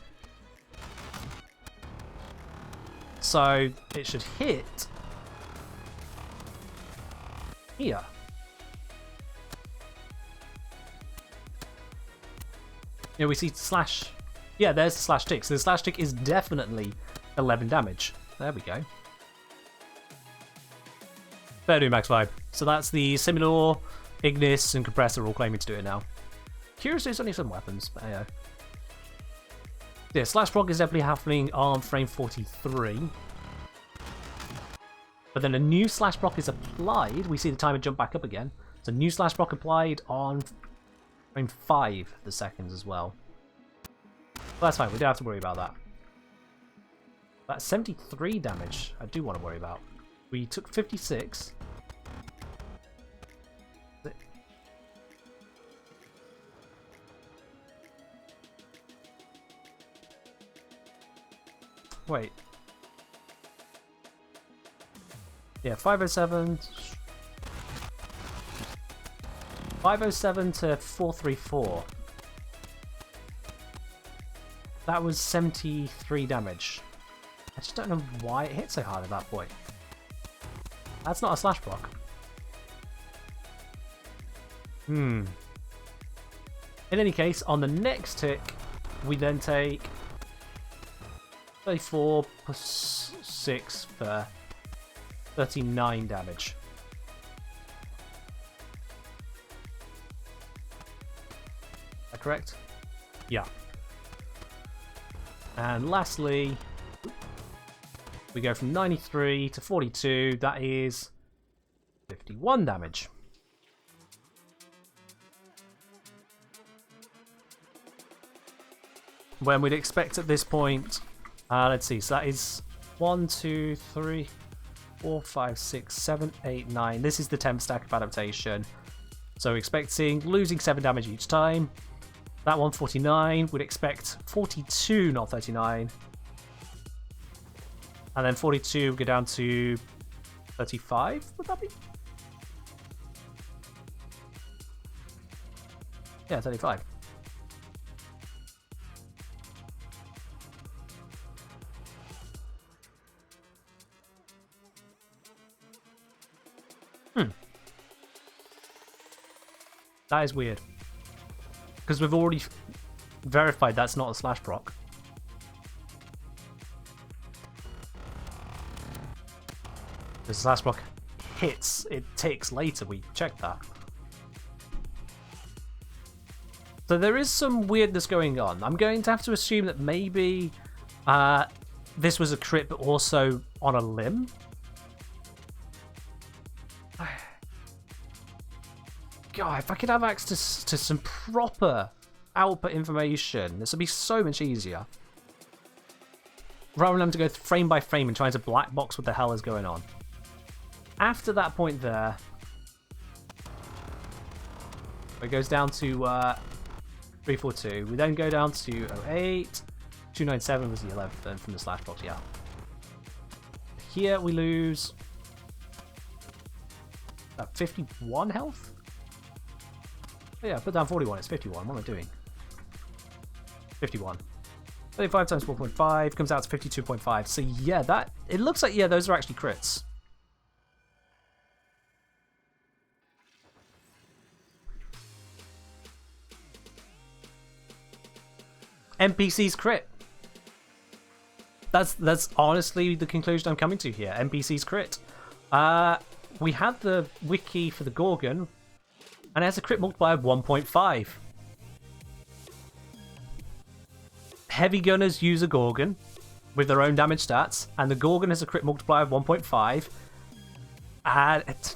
So it should hit here. Yeah, we see slash. Yeah, there's the slash tick. So the slash tick is definitely 11 damage. There we go. Fair do, max vibe. So that's the Simulator, Ignis, and Compressor all claiming to do it now. Curiously, it's only some weapons, but yeah. Yeah, slash proc is definitely happening on frame 43. But then a new slash proc is applied. We see the timer jump back up again. So new slash proc applied on frame 5 the seconds as well. But that's fine, we don't have to worry about that. That's 73 damage I do want to worry about. We took 56. Wait. Yeah, 507. 507 to 434. That was 73 damage. I just don't know why it hit so hard at that point. That's not a slash proc. In any case, on the next tick, we then take 34 plus 6 for 39 damage. Is that correct? Yeah. And lastly, we go from 93 to 42. That is 51 damage. When we'd expect at this point, let's see, so that is 1, 2, 3, 4, 5, 6, 7, 8, 9. This is the 10th stack of adaptation. So expecting losing 7 damage each time. That one 49, we'd expect 42, not 39. And then 42 would go down to 35, would that be? Yeah, 35. That is weird. Because we've already verified that's not a slash proc. The slash proc hits, it ticks later, we checked that. So there is some weirdness going on. I'm going to have to assume that maybe this was a crit but also on a limb. God, if I could have access to some proper output information, this would be so much easier. Rather than having to go frame by frame and trying to black box what the hell is going on. After that point there, it goes down to 342. We then go down to 08. 297 was the 11th from the slash box, yeah. Here we lose 51 health? Oh yeah, put down 41, it's 51. What am I doing? 51. 35 times 4.5 comes out to 52.5. So yeah, that it looks like, yeah, those are actually crits. NPC's crit. That's honestly the conclusion I'm coming to here. NPC's crit. We had the wiki for the Gorgon, and it has a crit multiplier of 1.5. Heavy gunners use a Gorgon with their own damage stats, and the Gorgon has a crit multiplier of 1.5. And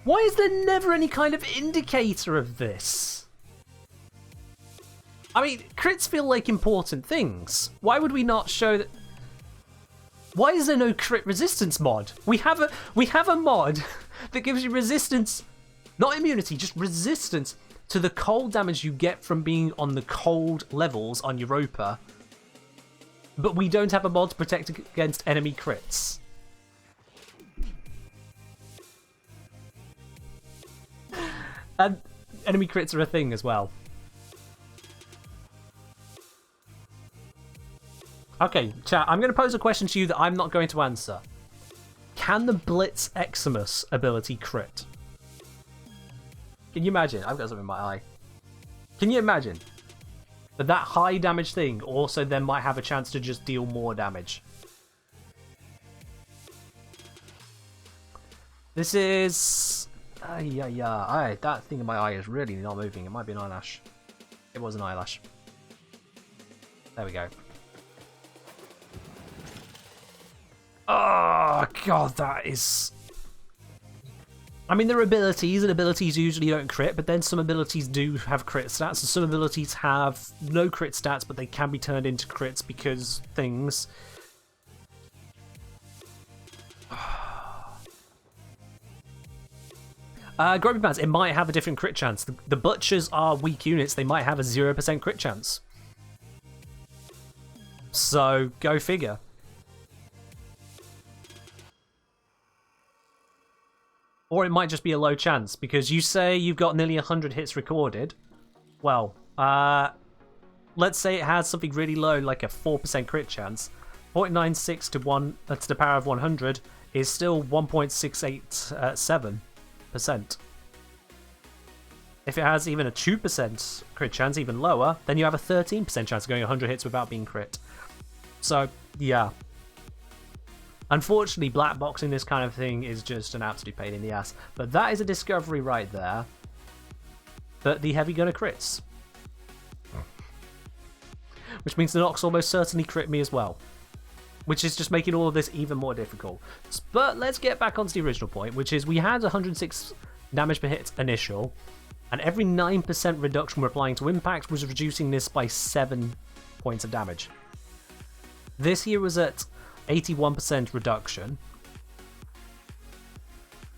why is there never any kind of indicator of this? I mean, crits feel like important things. Why would we not show that? Why is there no crit resistance mod? We have a mod that gives you resistance, not immunity, just resistance to the cold damage you get from being on the cold levels on Europa. But we don't have a mod to protect against enemy crits. And enemy crits are a thing as well. Okay, chat, I'm going to pose a question to you that I'm not going to answer. Can the Blitz Eximus ability crit? Can you imagine? I've got something in my eye. Can you imagine that high damage thing also then might have a chance to just deal more damage? This is... that thing in my eye is really not moving. It might be an eyelash. It was an eyelash. There we go. Oh, God, that is... I mean, there are abilities, and abilities usually don't crit, but then some abilities do have crit stats, and some abilities have no crit stats, but they can be turned into crits because things... Grumpy Pants, it might have a different crit chance. The Butchers are weak units, they might have a 0% crit chance. So, go figure. Or it might just be a low chance, because you say you've got nearly 100 hits recorded. Well, let's say it has something really low, like a 4% crit chance. 0.96 to the power of 100 is still 1.687%. If it has even a 2% crit chance, even lower, then you have a 13% chance of going 100 hits without being crit. So, yeah. Unfortunately, black boxing this kind of thing is just an absolute pain in the ass. But that is a discovery right there. That the heavy gunner crits. Which means the Nox almost certainly crit me as well. Which is just making all of this even more difficult. But let's get back onto the original point, which is we had 106 damage per hit initial. And every 9% reduction we're applying to impact was reducing this by 7 points of damage. This here was at 81% reduction.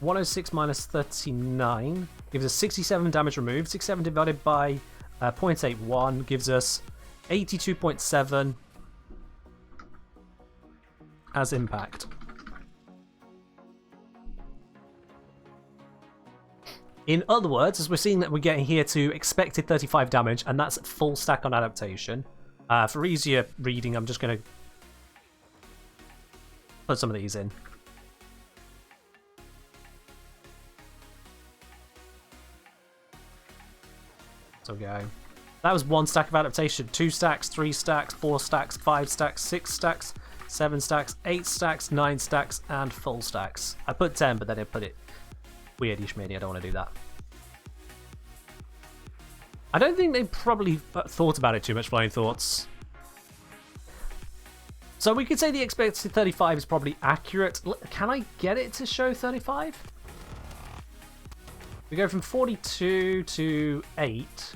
106 minus 39 gives us 67 damage removed. 67 divided by 0.81 gives us 82.7 as impact. In other words, as we're seeing that we're getting here to expected 35 damage, and that's full stack on adaptation. For easier reading, I'm just going to put some of these in. So we go. That was 1 stack of adaptation, 2 stacks, 3 stacks, 4 stacks, 5 stacks, 6 stacks, 7 stacks, 8 stacks, 9 stacks, and full stacks. I put 10, but then I put it weirdy schmeedy. I don't want to do that. I don't think they probably thought about it too much, Flying Thoughts. So we could say the expected 35 is probably accurate. Can I get it to show 35? We go from 42 to 8.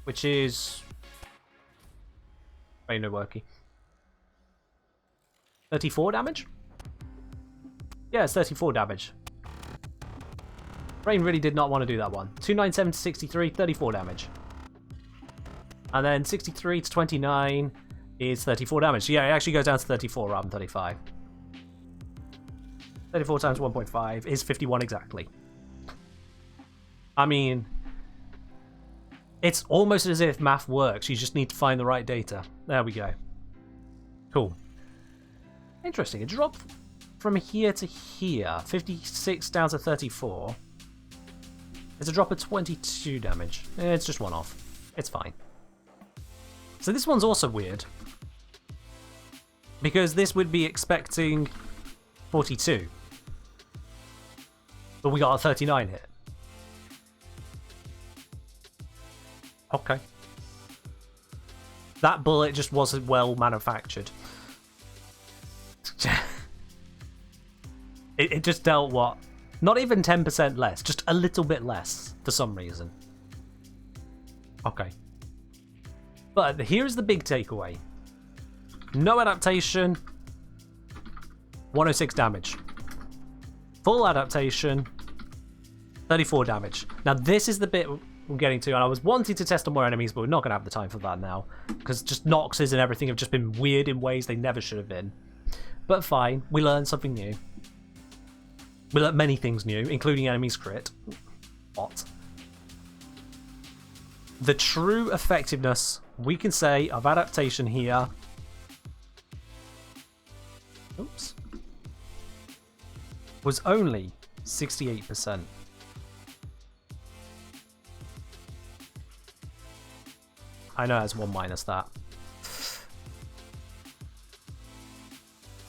Which is... Wait, no worky. 34 damage? Yeah, it's 34 damage. Brain really did not want to do that one. 297 to 63, 34 damage. And then 63 to 29 is 34 damage. So yeah, it actually goes down to 34 rather than 35. 34 times 1.5 is 51 exactly. I mean, it's almost as if math works. You just need to find the right data. There we go. Cool. Interesting. A drop from here to here. 56 down to 34. It's a drop of 22 damage. It's just one off. It's fine. So this one's also weird. Because this would be expecting 42. But we got a 39 hit. Okay. That bullet just wasn't well manufactured. It just dealt what? Not even 10% less, just a little bit less for some reason. Okay. But here's the big takeaway. No adaptation, 106 damage. Full adaptation, 34 damage. Now this is the bit we're getting to, and I was wanting to test on more enemies, but we're not going to have the time for that now, because just Noxes and everything have just been weird in ways they never should have been. But fine, we learned something new. We learned many things new, including enemies crit. What? The true effectiveness, we can say, of adaptation here... Oops. Was only 68%. I know it's 1 minus that.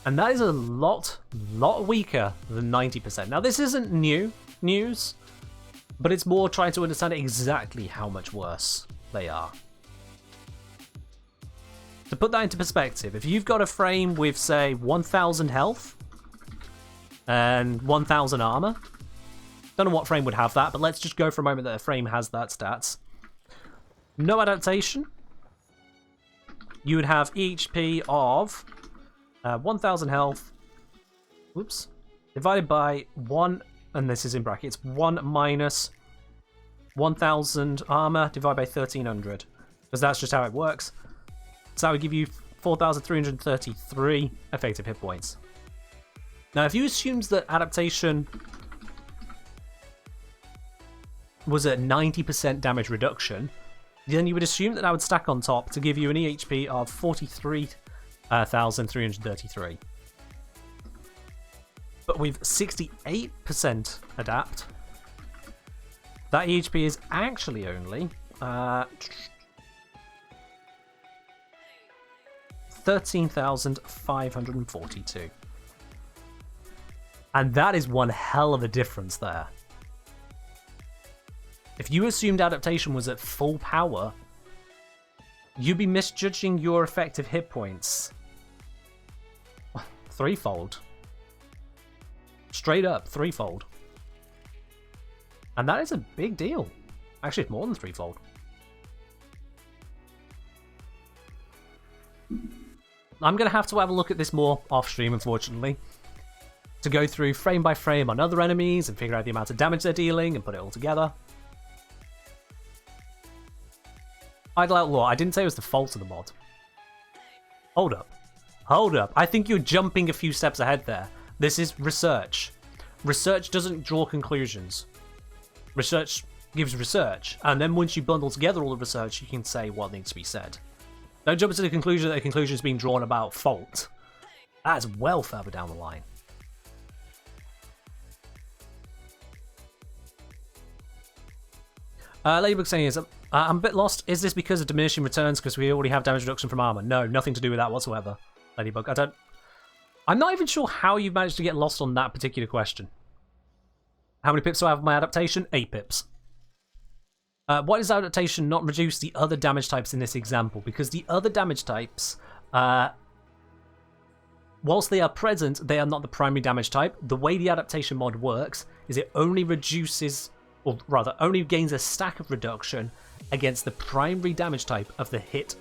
And that is a lot weaker than 90%. Now this isn't news, but it's more trying to understand exactly how much worse they are. To put that into perspective, if you've got a frame with, say, 1000 health and 1000 armor, don't know what frame would have that, but let's just go for a moment that a frame has that stats. No adaptation, you would have EHP of 1000 health, whoops, divided by 1, and this is in brackets, 1 minus 1000 armor divided by 1300, because that's just how it works. So that would give you 4,333 effective hit points. Now, if you assumed that adaptation was at 90% damage reduction, then you would assume that would stack on top to give you an EHP of 43,333. But with 68% adapt, that EHP is actually only 13,542. And that is one hell of a difference there. If you assumed adaptation was at full power, you'd be misjudging your effective hit points. Threefold. Straight up, threefold. And that is a big deal. Actually, it's more than threefold. I'm going to have a look at this more off-stream, unfortunately, to go through frame by frame on other enemies and figure out the amount of damage they're dealing and put it all together. Idle Outlaw, I didn't say it was the fault of the mod. Hold up. Hold up. I think you're jumping a few steps ahead there. This is research. Research doesn't draw conclusions. Research gives research, and then once you bundle together all the research, you can say what needs to be said. Don't jump to the conclusion that a conclusion is being drawn about fault. That's well further down the line. Ladybug saying is, I'm a bit lost. Is this because of diminishing returns because we already have damage reduction from armor? No, nothing to do with that whatsoever, Ladybug. I'm not even sure how you've managed to get lost on that particular question. How many pips do I have of my adaptation? 8 pips. Why does adaptation not reduce the other damage types in this example? Because the other damage types, whilst they are present, they are not the primary damage type. The way the adaptation mod works is it only reduces, or rather, only gains a stack of reduction against the primary damage type of the hit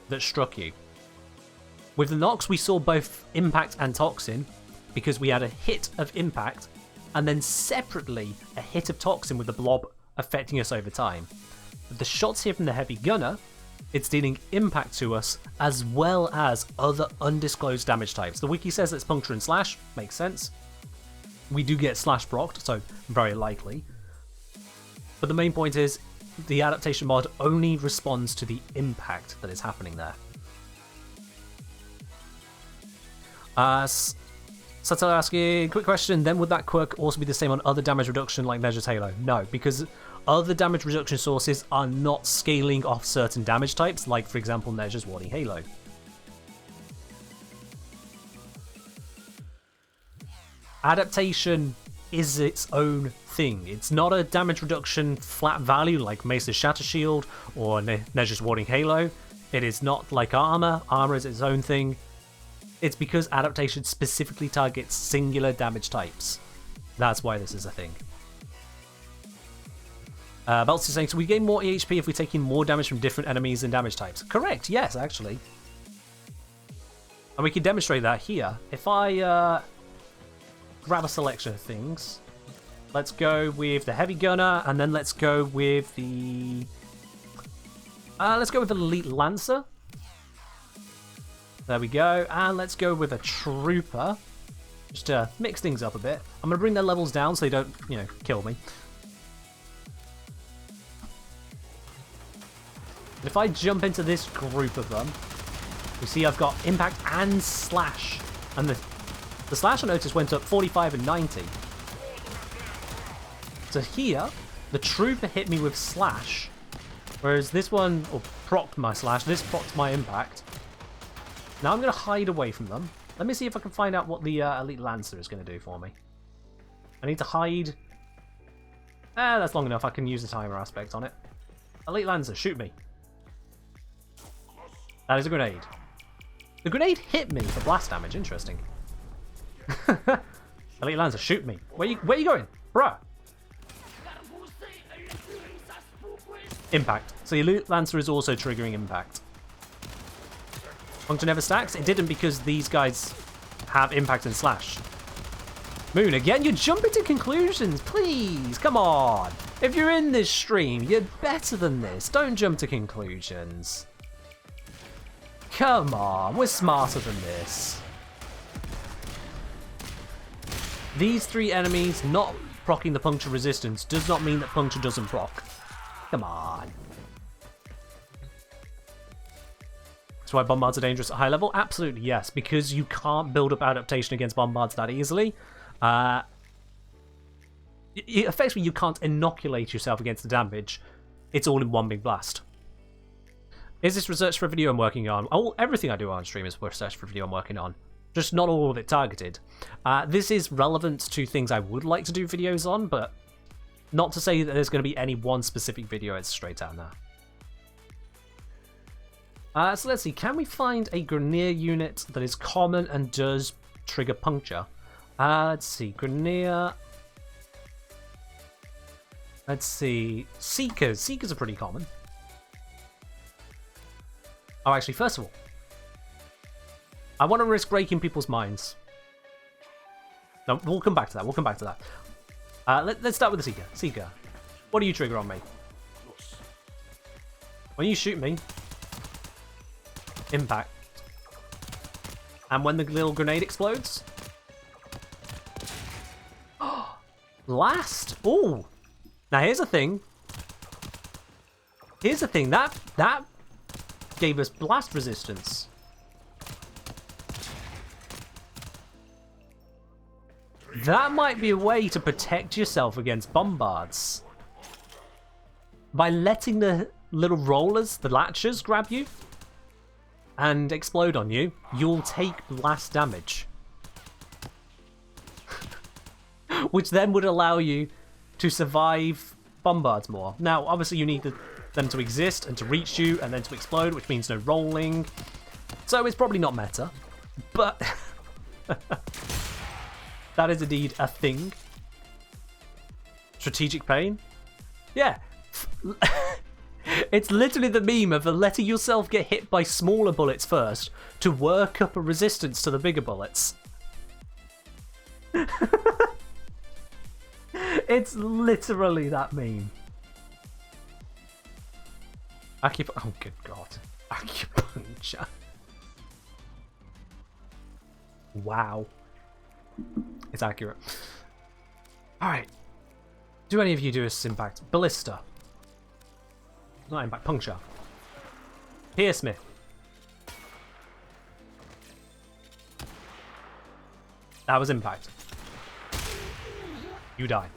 that struck you. With the Nox, we saw both impact and toxin, because we had a hit of impact, and then separately a hit of toxin with the blob affecting us over time. With the shots here from the heavy gunner, it's dealing impact to us as well as other undisclosed damage types. The wiki says it's puncture and slash, makes sense. We do get slash procced, so very likely. But the main point is the adaptation mod only responds to the impact that is happening there. Satel asking, quick question, then would that quirk also be the same on other damage reduction like Measure's Halo? No, because other damage reduction sources are not scaling off certain damage types, like for example Measure's Warding Halo. Adaptation is its own thing. It's not a damage reduction flat value like Mace's Shatter Shield or Measure's Warding Halo. It is not like armor. Armor is its own thing. It's because adaptation specifically targets singular damage types. That's why this is a thing. Belts is saying, so we gain more EHP if we take in more damage from different enemies and damage types. Correct, yes, actually. And we can demonstrate that here. If I grab a selection of things, let's go with the heavy gunner, and then let's go with the elite lancer. There we go, and let's go with a trooper, just to mix things up a bit. I'm gonna bring their levels down so they don't, you know, kill me. If I jump into this group of them, you see I've got impact and slash, and the slash I noticed went up 45 and 90. So here, the trooper hit me with slash, whereas this one, or procced my slash, this procced my impact. Now I'm going to hide away from them. Let me see if I can find out what the elite lancer is going to do for me. I need to hide. That's long enough. I can use the timer aspect on it. Elite lancer, shoot me. That is a grenade. The grenade hit me for blast damage. Interesting. Elite lancer, shoot me. Where you going, bruh? Impact. So the elite lancer is also triggering impact. Puncture never stacks. It didn't because these guys have impact and slash. Moon, again, you're jumping to conclusions. Please, come on. If you're in this stream, you're better than this. Don't jump to conclusions. Come on, we're smarter than this. These three enemies not proccing the puncture resistance does not mean that puncture doesn't proc. Come on. That's why bombards are dangerous at high level? Absolutely, yes, because you can't build up adaptation against bombards that easily. Effectively, you can't inoculate yourself against the damage. It's all in one big blast. Is this research for a video I'm working on? Oh, everything I do on stream is research for a video I'm working on. Just not all of it targeted. This is relevant to things I would like to do videos on, but not to say that there's going to be any one specific video. It's straight out now. So let's see. Can we find a Grineer unit that is common and does trigger puncture? Let's see. Grineer. Let's see. Seekers. Seekers are pretty common. Oh, actually, first of all, I want to risk breaking people's minds. No, we'll come back to that. We'll come back to that. Let's start with the Seeker. Seeker, what do you trigger on me? When you shoot me, impact. And when the little grenade explodes? Last? Ooh. Now here's the thing. Here's the thing. That gave us blast resistance. That might be a way to protect yourself against bombards. By letting the little rollers, the latchers, grab you and explode on you, you'll take blast damage. Which then would allow you to survive bombards more. Now, obviously you need them to exist and to reach you and then to explode, which means no rolling. So it's probably not meta, but that is indeed a thing. Strategic pain? Yeah. It's literally the meme of letting yourself get hit by smaller bullets first to work up a resistance to the bigger bullets. It's literally that meme. Oh, good God. Acupuncture. Wow. It's accurate. Alright. Do any of you do a impact? Ballista. Not impact, puncture. Pierce me. That was impact. You die.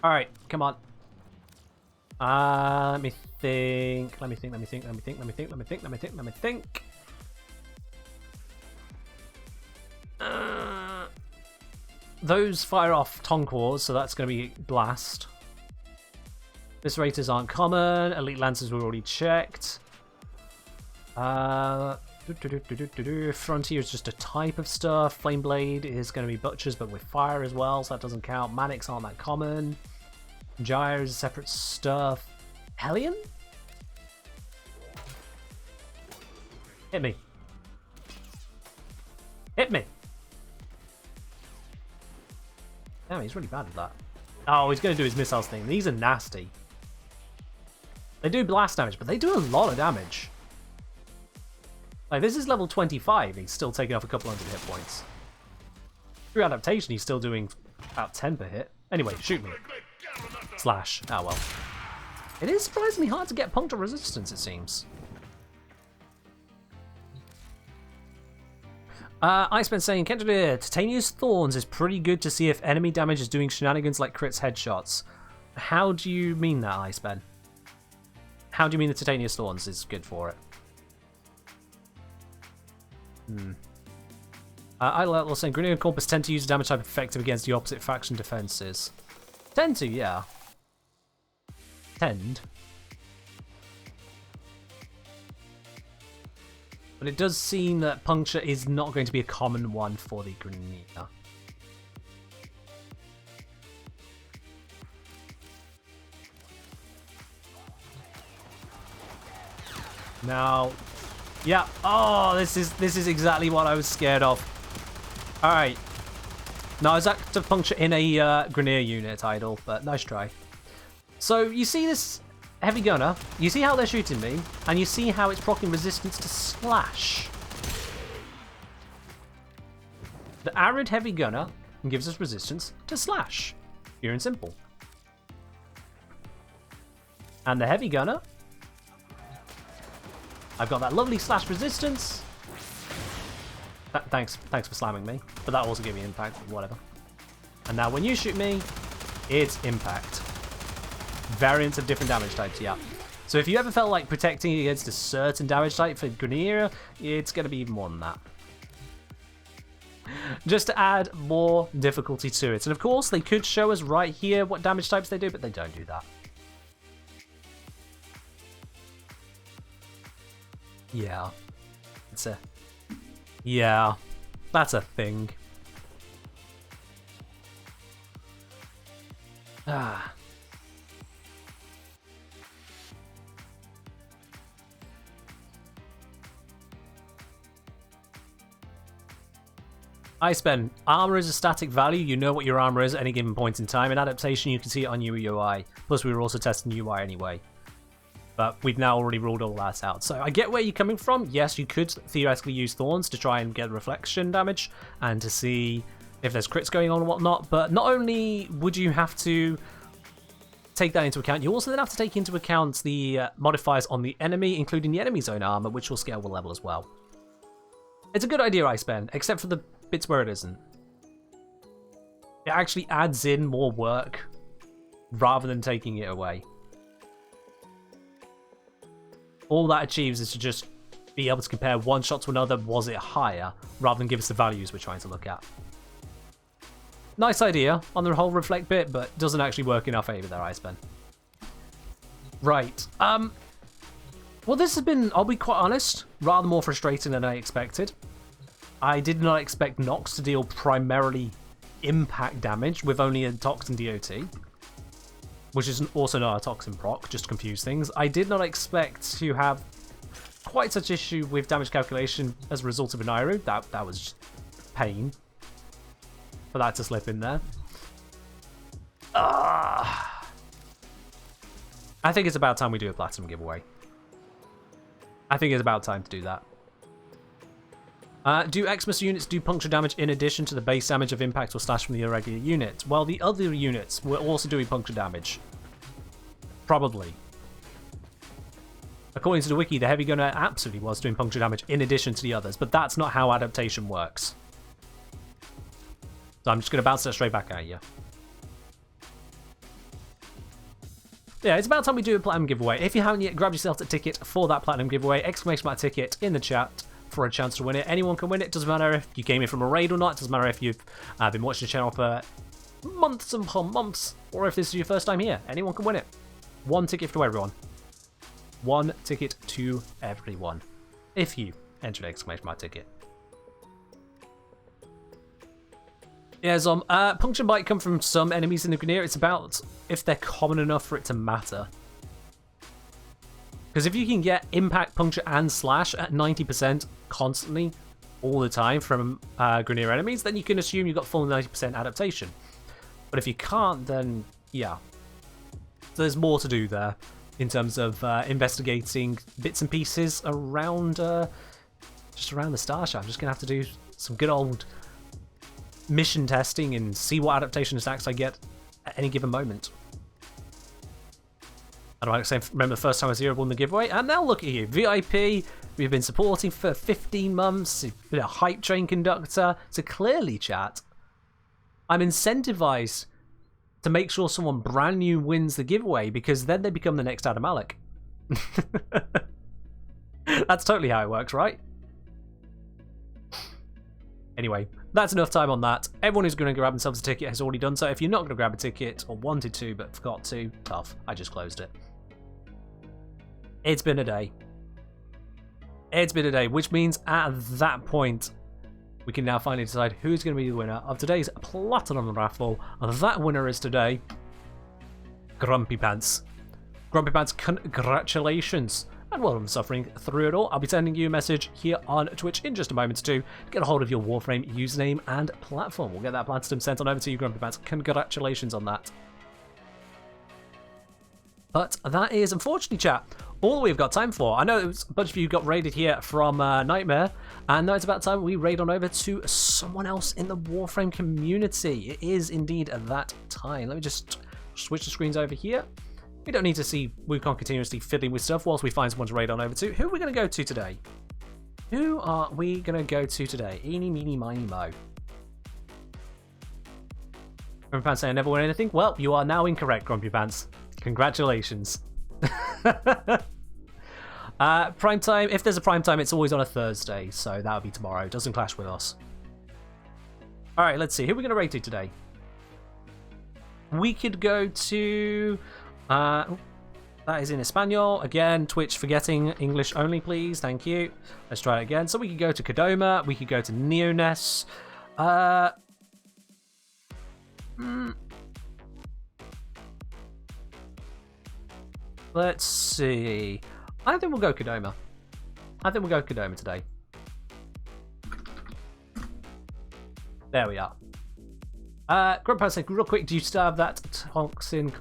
Alright, come on. Let me think. Those fire off Tonkwars, so that's going to be blast. Viscerators aren't common. Elite Lancers were already checked. Frontier is just a type of stuff. Flame Blade is going to be Butchers, but with fire as well, so that doesn't count. Manics aren't that common. Gyre is separate stuff. Hellion? Hit me. Hit me. Damn, he's really bad at that. Oh, he's going to do his missiles thing. These are nasty. They do blast damage, but they do a lot of damage. Like, this is level 25. He's still taking off a couple hundred hit points. Through adaptation, he's still doing about 10 per hit. Anyway, shoot me. Slash. Ah, well. It is surprisingly hard to get puncture resistance, it seems. Iceman saying, Kentridir, Titania's Thorns is pretty good to see if enemy damage is doing shenanigans like crits headshots. How do you mean that, Iceman? How do you mean the Titania's Thorns is good for it? I was saying, Grenadier Corpus tend to use a damage type effective against the opposite faction defenses. Tend to, yeah. Tend. But it does seem that puncture is not going to be a common one for the Grenadier. Now, yeah. Oh, this is exactly what I was scared of. All right. Now, I was active puncture in a Grenadier unit idle, but nice try. So you see this heavy gunner. You see how they're shooting me, and you see how it's proccing resistance to slash. The arid heavy gunner gives us resistance to slash. Pure and simple. And the heavy gunner, I've got that lovely slash resistance. Thanks for slamming me, but that also gave me impact, whatever. And now when you shoot me, it's impact. Variants of different damage types, yeah. So if you ever felt like protecting against a certain damage type for Grenadier, it's going to be even more than that. Just to add more difficulty to it. And of course, they could show us right here what damage types they do, but they don't do that. Yeah. It's a... Yeah. That's a thing. Ah. Iceman, armor is a static value. You know what your armor is at any given point in time. In adaptation, you can see it on your UI. Plus, we were also testing UI anyway. But we've now already ruled all that out. So I get where you're coming from. Yes, you could theoretically use Thorns to try and get reflection damage and to see if there's crits going on and whatnot. But not only would you have to take that into account, you also then have to take into account the modifiers on the enemy, including the enemy's own armor, which will scale with level as well. It's a good idea, Iceman, except for the bits where it isn't. It actually adds in more work rather than taking it away. All that achieves is to just be able to compare one shot to another, was it higher, rather than give us the values we're trying to look at. Nice idea on the whole reflect bit, but doesn't actually work in our favour there, Iceman. Right. Well, this has been, I'll be quite honest, rather more frustrating than I expected. I did not expect Nox to deal primarily impact damage with only a Toxin DOT, which is also not a Toxin proc, just to confuse things. I did not expect to have quite such issue with damage calculation as a result of an Iru. That was just pain for that to slip in there. I think it's about time we do a Platinum giveaway. I think it's about time to do that. Do Xmas units do puncture damage in addition to the base damage of impact or slash from the irregular unit? Well, the other units were also doing puncture damage. Probably. According to the wiki, the heavy gunner absolutely was doing puncture damage in addition to the others, but that's not how adaptation works. So I'm just going to bounce that straight back at you. Yeah, it's about time we do a Platinum giveaway. If you haven't yet, grab yourself a ticket for that Platinum giveaway. Exclamation mark ticket in the chat for a chance to win it. Anyone can win it. Doesn't matter if you came in from a raid or not. Doesn't matter if you've been watching the channel for months and months, or if this is your first time here. Anyone can win it. One ticket to everyone. One ticket to everyone. If you enter an exclamation mark ticket. Yeah, Zom. Puncture might come from some enemies in the Grenadier. It's about if they're common enough for it to matter. Because if you can get impact, puncture, and slash at 90% constantly, all the time from Grineer enemies, then you can assume you've got full 90% adaptation. But if you can't, then yeah. So there's more to do there in terms of investigating bits and pieces around, just around the Star Shaft. I'm just gonna have to do some good old mission testing and see what adaptation stacks I get at any given moment. I don't know, remember the first time I was here, I won the giveaway, and now look at you, VIP. We've been supporting for 15 months. You've been a hype train conductor. So clearly, chat, I'm incentivized to make sure someone brand new wins the giveaway, because then they become the next Adam Alec. That's totally how it works, right? Anyway, that's enough time on that. Everyone who's going to grab themselves a ticket has already done so. If you're not going to grab a ticket, or wanted to but forgot to, tough. I just closed it. It's been a day. It's been a day, which means at that point, we can now finally decide who's going to be the winner of today's Platinum Raffle. That winner is today, Grumpy Pants. Grumpy Pants, congratulations. And while I'm suffering through it all, I'll be sending you a message here on Twitch in just a moment to get a hold of your Warframe username and platform. We'll get that platinum sent on over to you, Grumpy Pants. Congratulations on that. But that is, unfortunately, chat, all we've got time for. I know a bunch of you got raided here from Nightmare, and now it's about time we raid on over to someone else in the Warframe community. It is indeed that time. Let me just switch the screens over here. We don't need to see Wukong continuously fiddling with stuff whilst we find someone to raid on over to. Who are we going to go to today? Who are we going to go to today? Eeny, meeny, miny, mo. Grumpy Pants saying I never won anything? Well, you are now incorrect, Grumpy Pants. Congratulations. Prime time, if there's a prime time, it's always on a Thursday, so that would be tomorrow. It doesn't clash with us. Alright, let's see. Who are we going to rate to today? We could go to... that is in Espanol. Again, Twitch forgetting English only, please. Thank you. Let's try it again. So we could go to Kodoma. We could go to Neoness. Let's see. I think we'll go Kodoma. I think we'll go Kodoma today. There we are. Grumpy Pants, real quick, do you still have that Toxin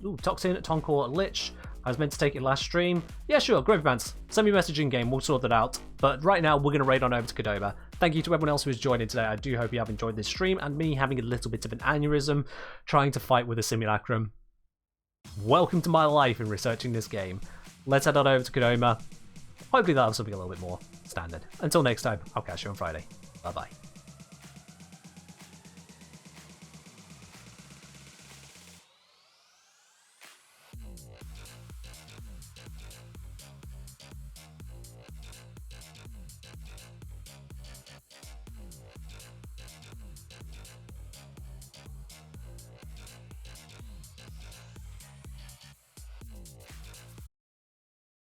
Tonkor Lich? I was meant to take it last stream. Yeah, sure, Grumpy Pants. Send me a message in game, we'll sort that out. But right now, we're going to raid on over to Kodoma. Thank you to everyone else who has joined in today. I do hope you have enjoyed this stream and me having a little bit of an aneurysm trying to fight with a simulacrum. Welcome to my life in researching this game. Let's head on over to Kodoma. Hopefully that'll have something a little bit more standard. Until next time, I'll catch you on Friday. Bye-bye.